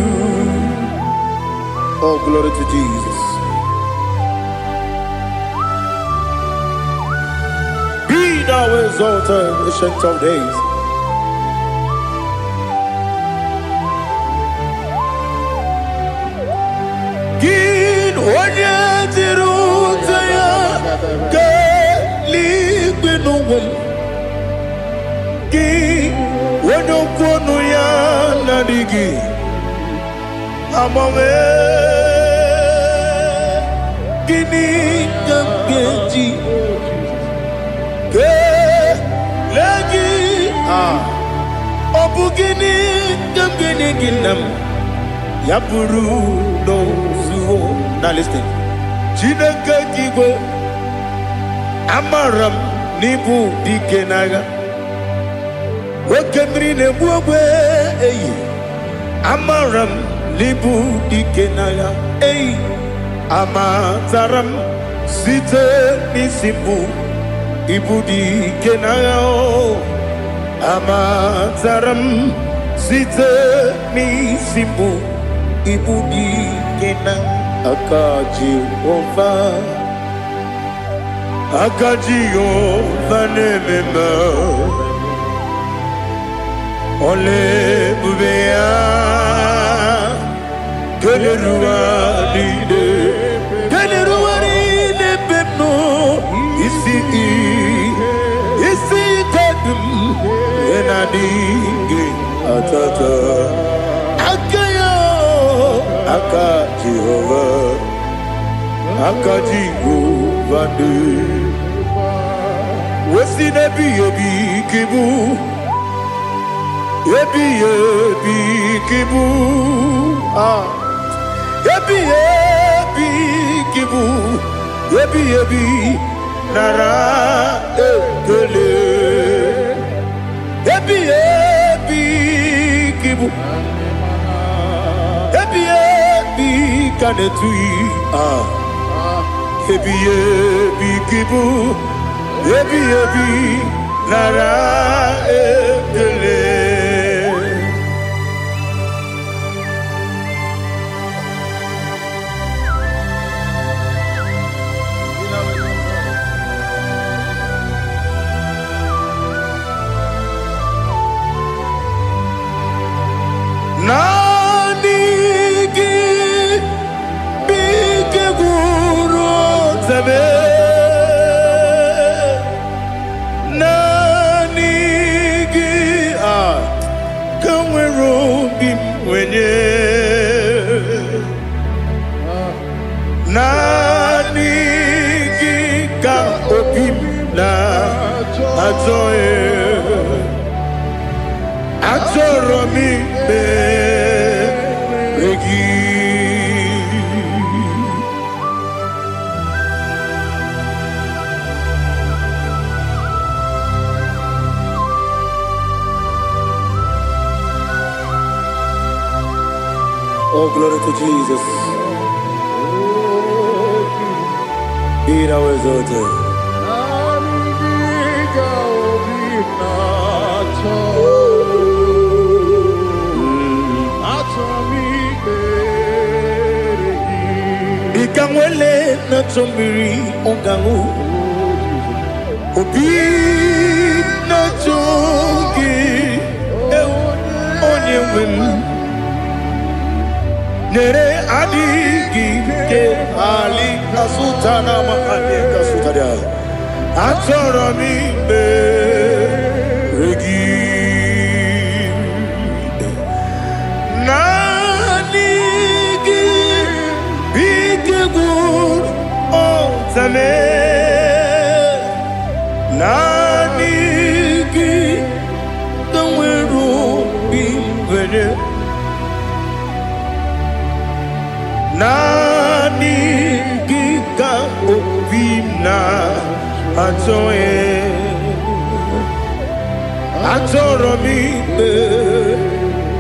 Oh, glory to Jesus. Be thou exalted, ancient of days. Gin onye tirutaya ke ligbinum. Gin onye kwonu ya nadigi. Amame gini kamgeji ke lagi obu gini kamgini ginam yapuru no zuho. Now listen. Chineke kigwe amaram nibu dikenaga wakemri ne buogwe eyi amaram nibu dikenaga eyi amataram site nisimbu ibu dikenaga o amataram site nisimbu ibu dikenaga akaji ova nemema ole bubea Keleruwa lide bepno isi kadum enadinge atata akayo aka Jehova de wesi nebi yebi kibu yebi kibu yebi kibu yebi nara ekele yebi kibu yebi kanetui yebi kibu yebi nara ekele. Nanigi bige guru zabe nanigi kamwero bimwenye nanigi ka obim na ajoe Atoromi beregi Oh, glory to Jesus. Be thou exalted. Ikangwele na chombiri ongangu Obi na chongi onye wem Nere adigi ke ali kasutana mahali kasutaria Atoro mi beregi Atoe Atoromi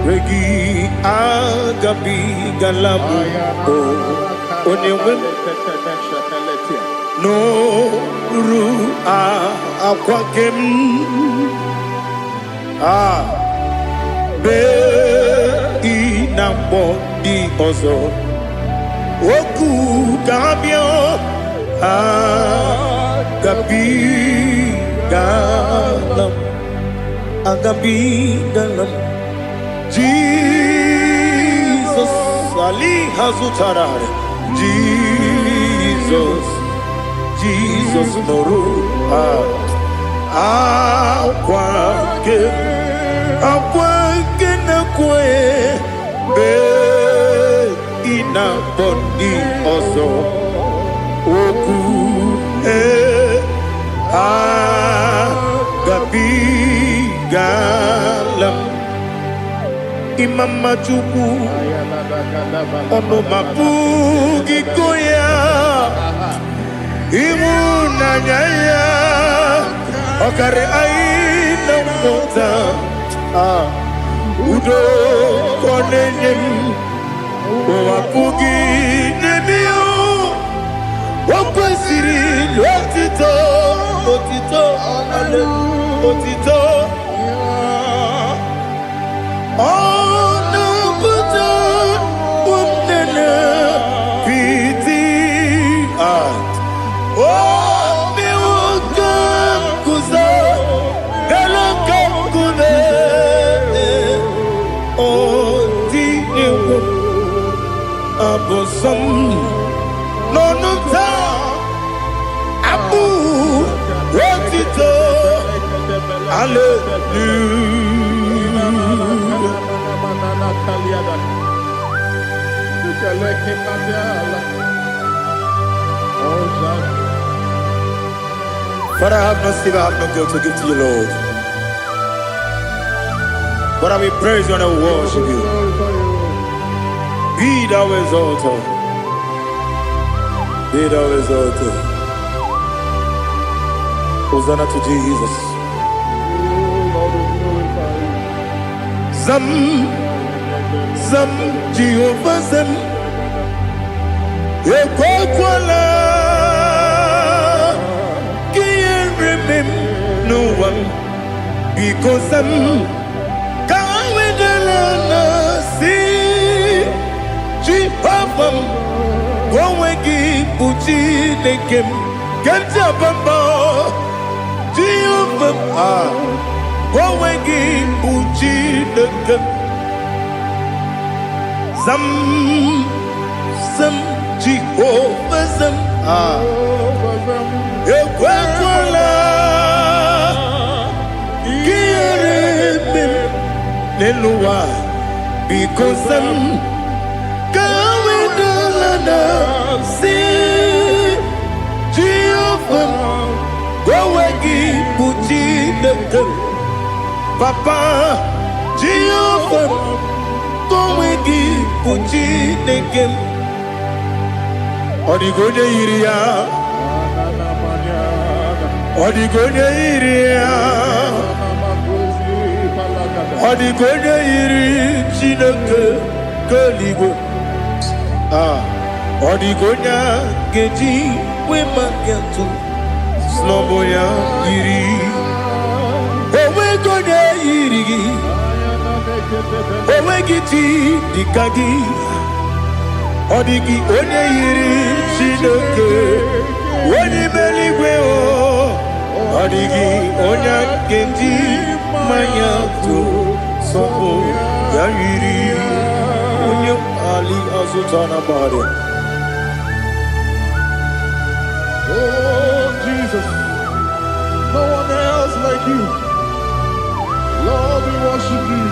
Regi Agabi Galabu Onewim No Ru Aquakem Be Inambo Di Ozo Oku Gabio Agabi Galam Agabi Galam Jesus Ali Hazutarare Jesus Noru Aquake Nakwe Be Ina Bondi Ozo Oku Agabi Galam Imam Majuku Ono Mapugi Koya Imuna Nyaya Okare Aina Mota Udo Konenyem Wapugi Nemio Wakwasiri Lotito Otito Ale Otito Onubuto Umnene Piti Miwakam Kuza Nelakam Kune Otiniwo Abosam Nonuta Abu Otito Father, I have no silver, I have no gold to give to you, Lord. But I will praise you and I will worship you. Be thou exalted. Be thou exalted. Hosanna to Jesus. Zam, Jehovah Zam, Ekwakwala, can't remember no one, because Zam, can't wait alone, see, Jehovah, go away, Puchi, they came, get up and bow, Jehovah, go away, Puchi, they came. Zam Jehovah Zam Ekwakwala Kiyarebe Neluwa Because Zam Kawedalana Si Jehovah Gowagi Puchi Dekem Papa Jehovah Gowagi Puchi Dekem Odigonya Iria Odigonya Iria Odigonya Iri Chineke Kaligo Odigonya Geji Wemagetu Sloboya Iri Owegonya Iri Owegiti Dikagi Odigi onye yiri Chineke onye meligwe o Odigi onye kendi manya to sopo ya yiri onye ali azutana bare. Oh Jesus, no one else like you. Lord, we worship you.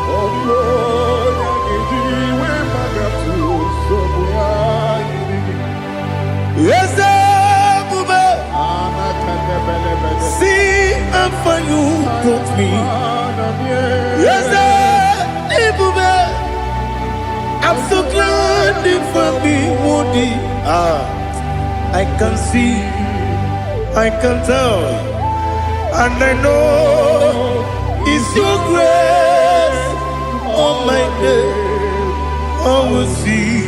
Oh Lord, yes, Bube. See how far you brought me. Yes, Bube. I'm so glad you found me, Woody. I can see, I can tell, and I know it's your grace on my day. I will see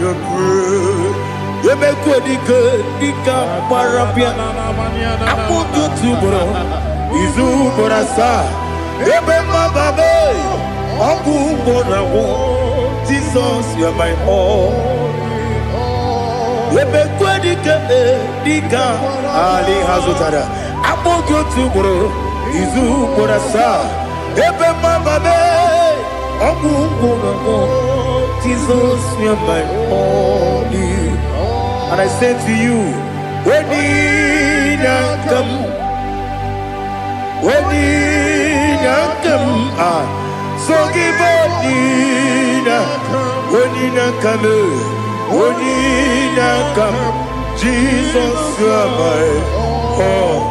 your grace. You make good, dika parapia. Apo tu bro, izu borasa. Ebe mababe, abu borawo. Jesus, you are my all. Ebe good, dika ali hazutara. Apo tu bro, izu borasa. Ebe mababe, abu borawo. Jesus, you are my all. And I say to you, when you come, so give up, when you come, Jesus, you are my all.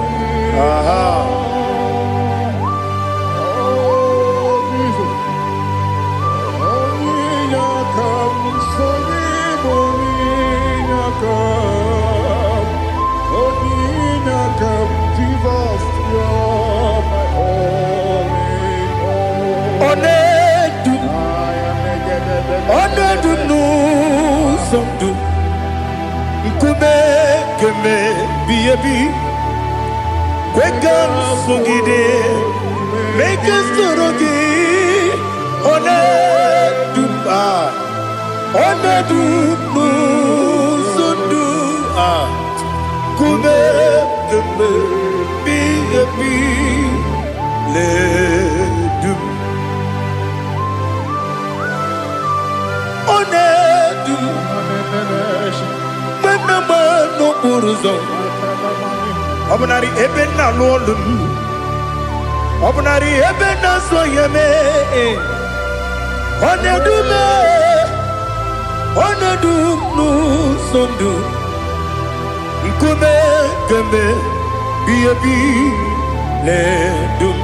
Make us Obnari ebena lolum, obnari ebena soyeme, onedu nu sondu, nkume keme biyebi ledum,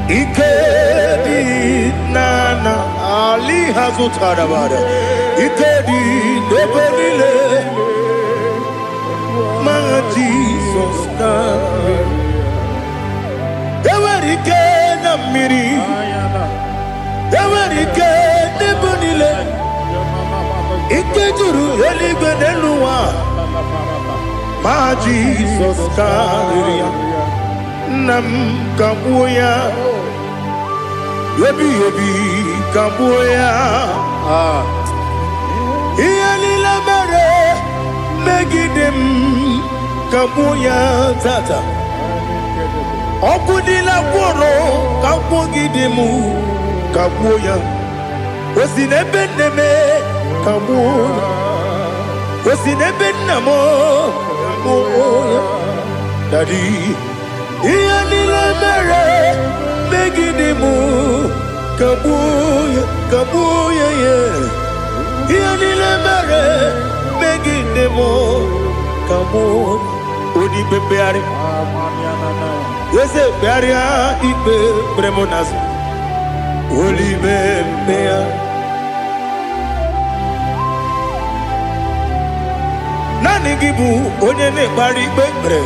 ikedi nana ali hazutara bada. Ikedi nebelile, my Jesus name. Ewerike na miri, ewerike nebelile. Ikejuru eligwe neluwa, my Jesus name. Nam kabuya, yebi kabuya. Iyalila mere megidem kabuya tata. Okudila kworo kabugidemu kabuya. Osinebendeme kabuya. Osinebendamo kabuya. Daddy, iyalila mere megidemu kabuya yeah. Yanile mere megidemo kamo odi bebeari yese bearia ibe premonas oli bebea nani gibu onye ne bari bebre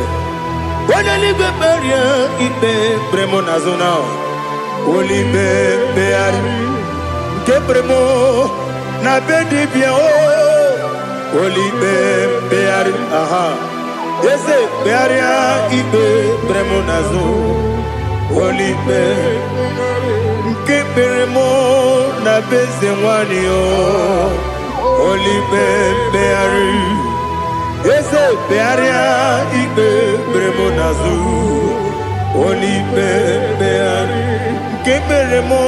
onye ni beberia ibe premonas na oli bebeari ke premo na bedi bien oh olibe beari aha ese bearia ibe premonazo olibe ke peremo na beze wani oh olibe beari ese bearia ibe premonazo olibe beari ke peremo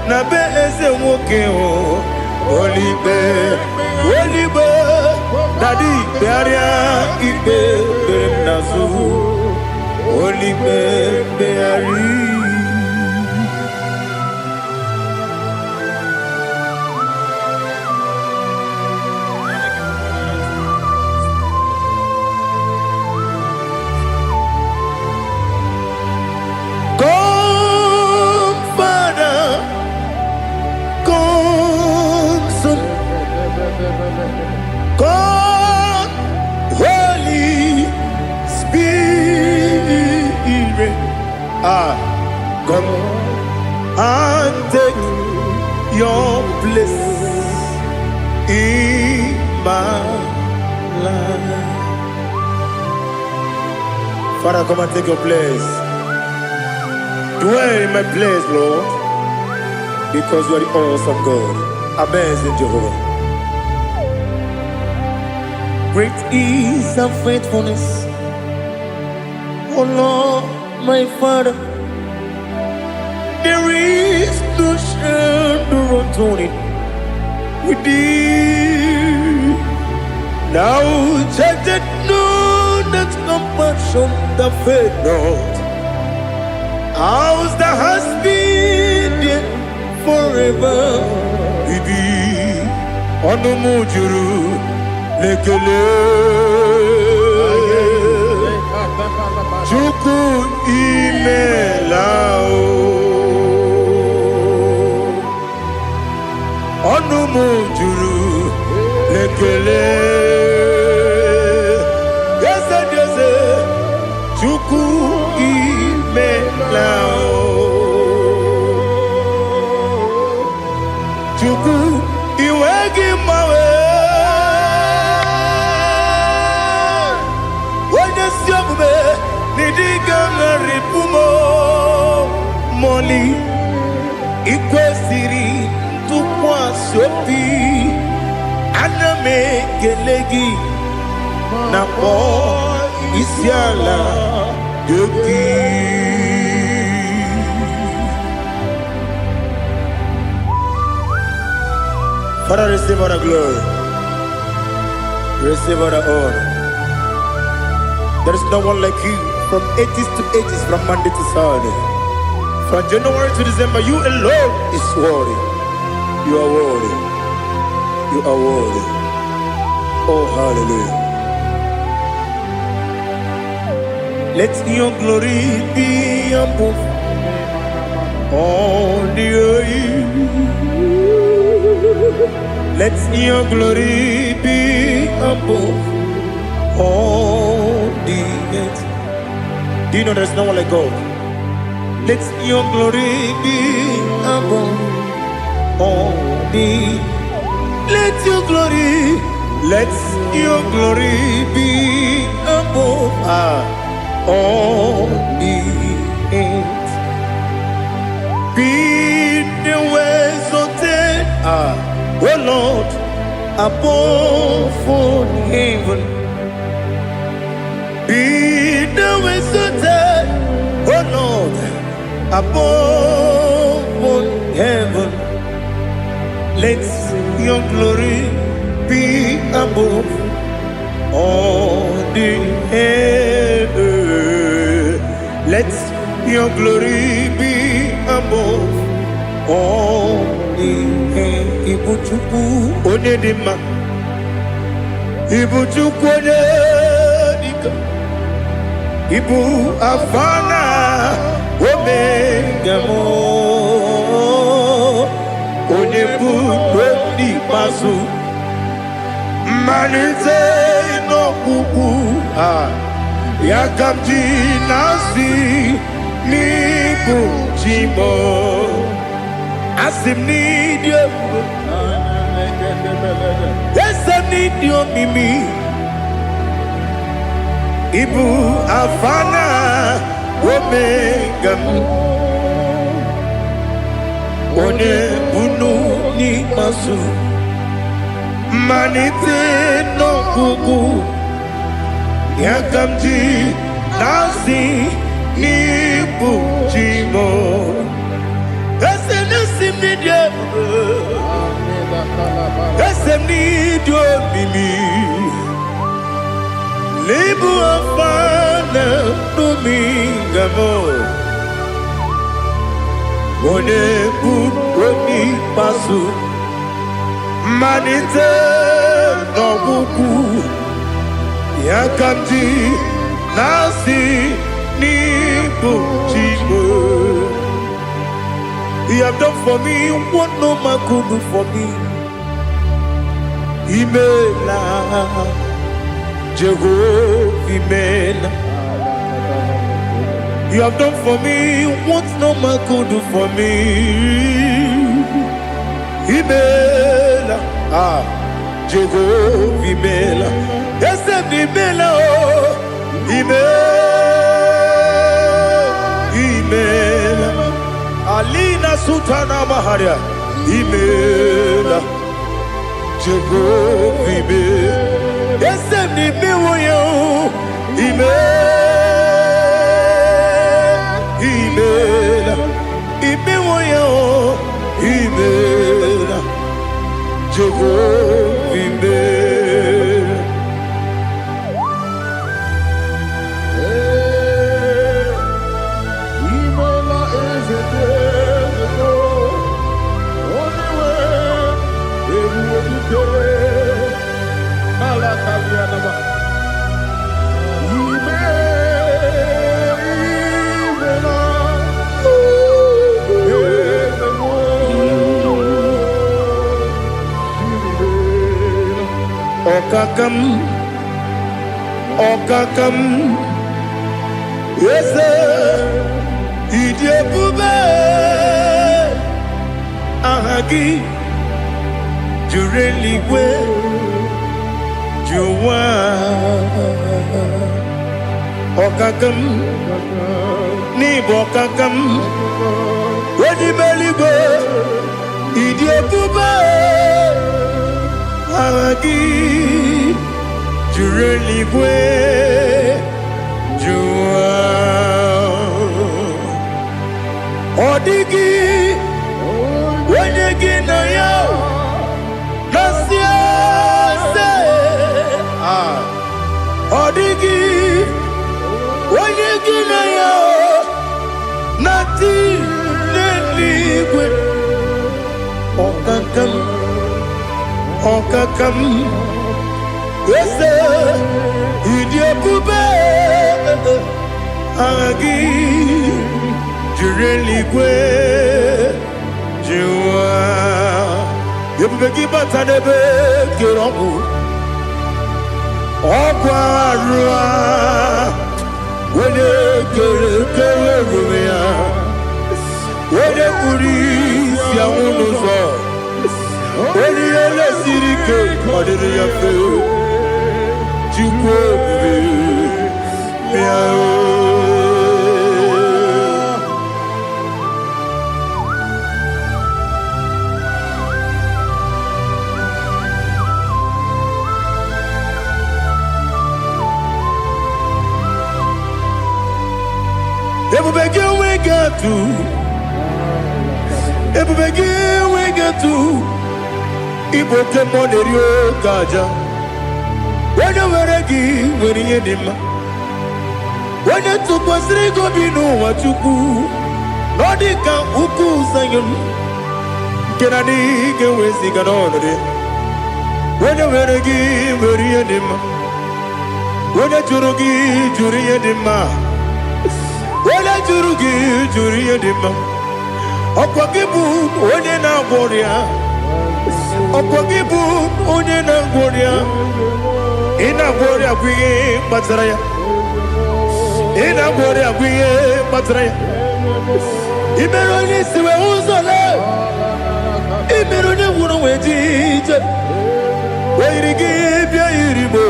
na beze woke oh Olibe, Daddy, Bearia, Ibe, Bernazu, Olibe, Beari. Go, 'Cause take your place in my life. Father, come and take your place. Dwell in my place, Lord, because you are the awesome God. Amazing Jehovah. Great is thy faithfulness, oh Lord, my Father. There is no shadow of turning with thee. Now check that no, that compassion that faith not. Ours that has been there forever. Bibi, Onumujuru, Lekele, Chuku Imelao, Onumujuru, Lekele, yes, Chuku Imelao, Chuku Iwegi Mawe. Moli ikwesiri tukwasopi aname gelegi na po isiala yoki. Father, receive all the glory, receive all the honor. There is no one like you. From ages to ages, from Monday to Saturday, from January to December, you alone is worthy. You are worthy. You are worthy. Oh, hallelujah. Let your glory be above all the earth. Let your glory be above all the earth. Do you know there's no one like God? Let your glory be above all the. Let your glory be above all the earth. Be the ways of death, oh Lord, above all heaven. Be the ways of death, oh Lord, above all heaven. Let your glory be above all the earth. Let your glory be above all the earth. Ibuchuku onedima, Ibuchuku onedika, Ibu afana omega mo, onebu kwendi pasu, manite no kuku yakamji nasi nibu chimo asim nidio esem nidio mimi Ibu afana omega one bunu ni masu manite no kuku yakamji nasi nibu chimo esem nasi nidio esem nidio mimi Libu afana dominga mo, one buni pasu, manite no buku, yakamji nasi nibu chibo. You have done for me what no man could do for me. Imela. Jehovah, amen. You have done for me what no man could do for me. Imela, Jehovah Imela, Esem Imela, Imela, Alina Sutana Maharia, Imela, Jehovah Imela, Esem Imela, Imela, Imela, Jehovah Imela. Imela is a day, only way, every day, Malakalianaba. Okakam, yes, Idiabube, Ahagi, Jureligwe, Juwa, Okakam, Nibokakam, Wadibeligwe, Idiabube, Ahagi, Jureligwe, Juwa, Odigi, Wanyegi na yo, Nasia se, Odigi, Wanyegi na yo, Nati Neligwe, Okakam, Okakam. Yes, Idiabube, Agi, Jureligwe, Jua, Yabegi Batanebe, Kiroku, Okwarua, when you get Rumia, when you Uris, Yamunuzo, when you let Sirike, what did you feel? Igbo temonerio gaja. When you were again, when you did, when you took us, they go be no what you do. Nodika Uku Sayon Kennedy get wasting an order. When you were again, when you did, when you Jurugi, Juria Dima, when you Jurugi, Juria Dima, Opakibu, Odena Boria, Opakibu, Odena Boria. Ina Boria Guye Matraya. Ina Boria Guye Matraya. Imeroni Siwe Uzole. Imeroni Wunu Wejije. Where you give your Iribo.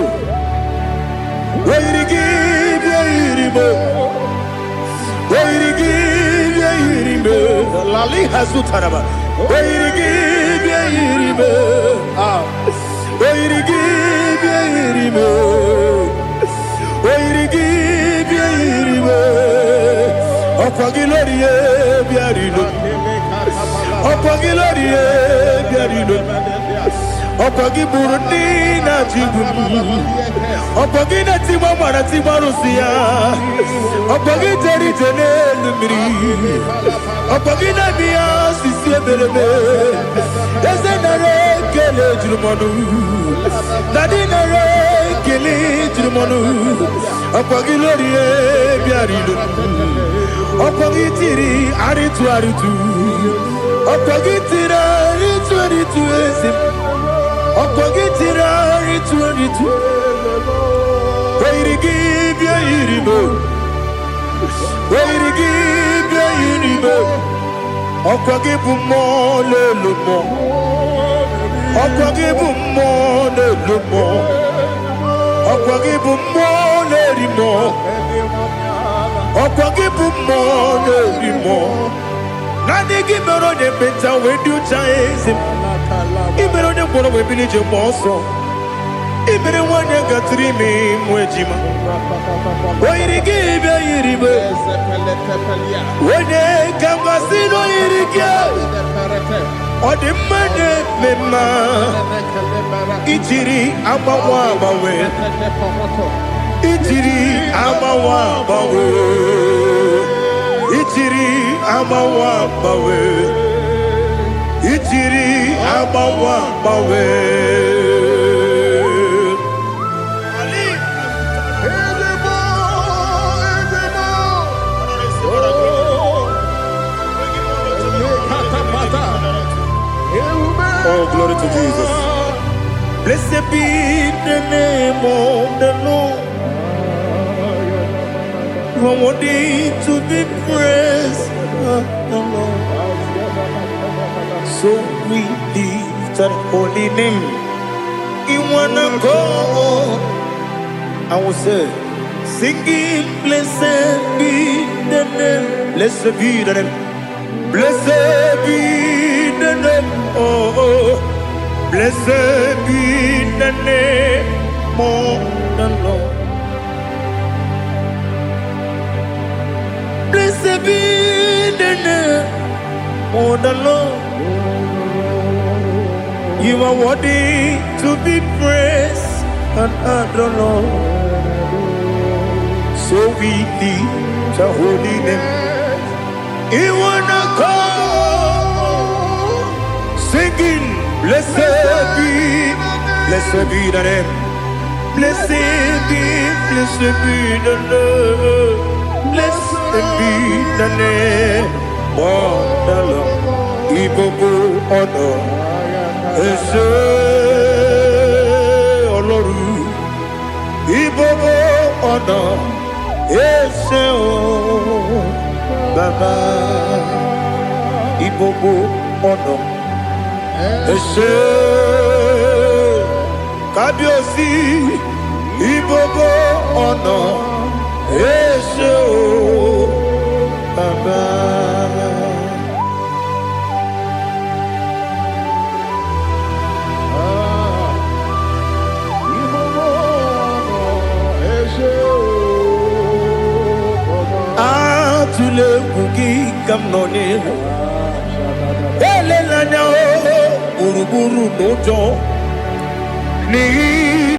Where you give your Iribo. Where you give your Iribo. Lali Hasutaraba. Where you give your Iribo. Where you give Opagilorie biarino. Opagilorie biarino. Opagiburundi na jibun. Opagina timama na timarusia. Opagiteri tenelumri. Opagina biya sisi belebe. Ezenare kele jurumanu. Nadinare kele jurumanu. Opagilorie biarino. Opagitiri aritu aritu. Opagitira aritu aritu esim. Opagitira aritu aritu. Where to give your Iribo? Where to give your Iribo? Opagitira more, Okwagibu mone lumo. Okwagibu mone limo. Okwagibu mone limo. Nani gimero de beta we do chaizim. Imero de kono we bilije moso. Imere wanya gatrimi mwejima. Oirigibe iribe. Wene kamasino irigia. Odimane mema. Ijiri amawa bawe. Ijiri amawa bawe. Ijiri amawa bawe. Ijiri amawa bawe. Oh, glory to Jesus. Blessed be the name of the Lord. You are worthy to be praised, the Lord. So we lift that holy name. You wanna go? I will say, singing, blessed be the name. Blessed be the name. Blessed be the name. Oh, blessed be the name of the Lord. Blessed be the name of the Lord. You are worthy to be praised and adored, Lord. So we lift the holy name. You wanna call, singing, blessed be the name. Blessed be the Lord. Blessed be the name of the Lord. Igbo honor, Ese Oloru. Igbo honor, Ese Baba. Igbo honor, Ese Kabiosi. Igbo honor, Ese Baba. Atule kuki kamnoni. Ele lanya o uruburu nojo. Ni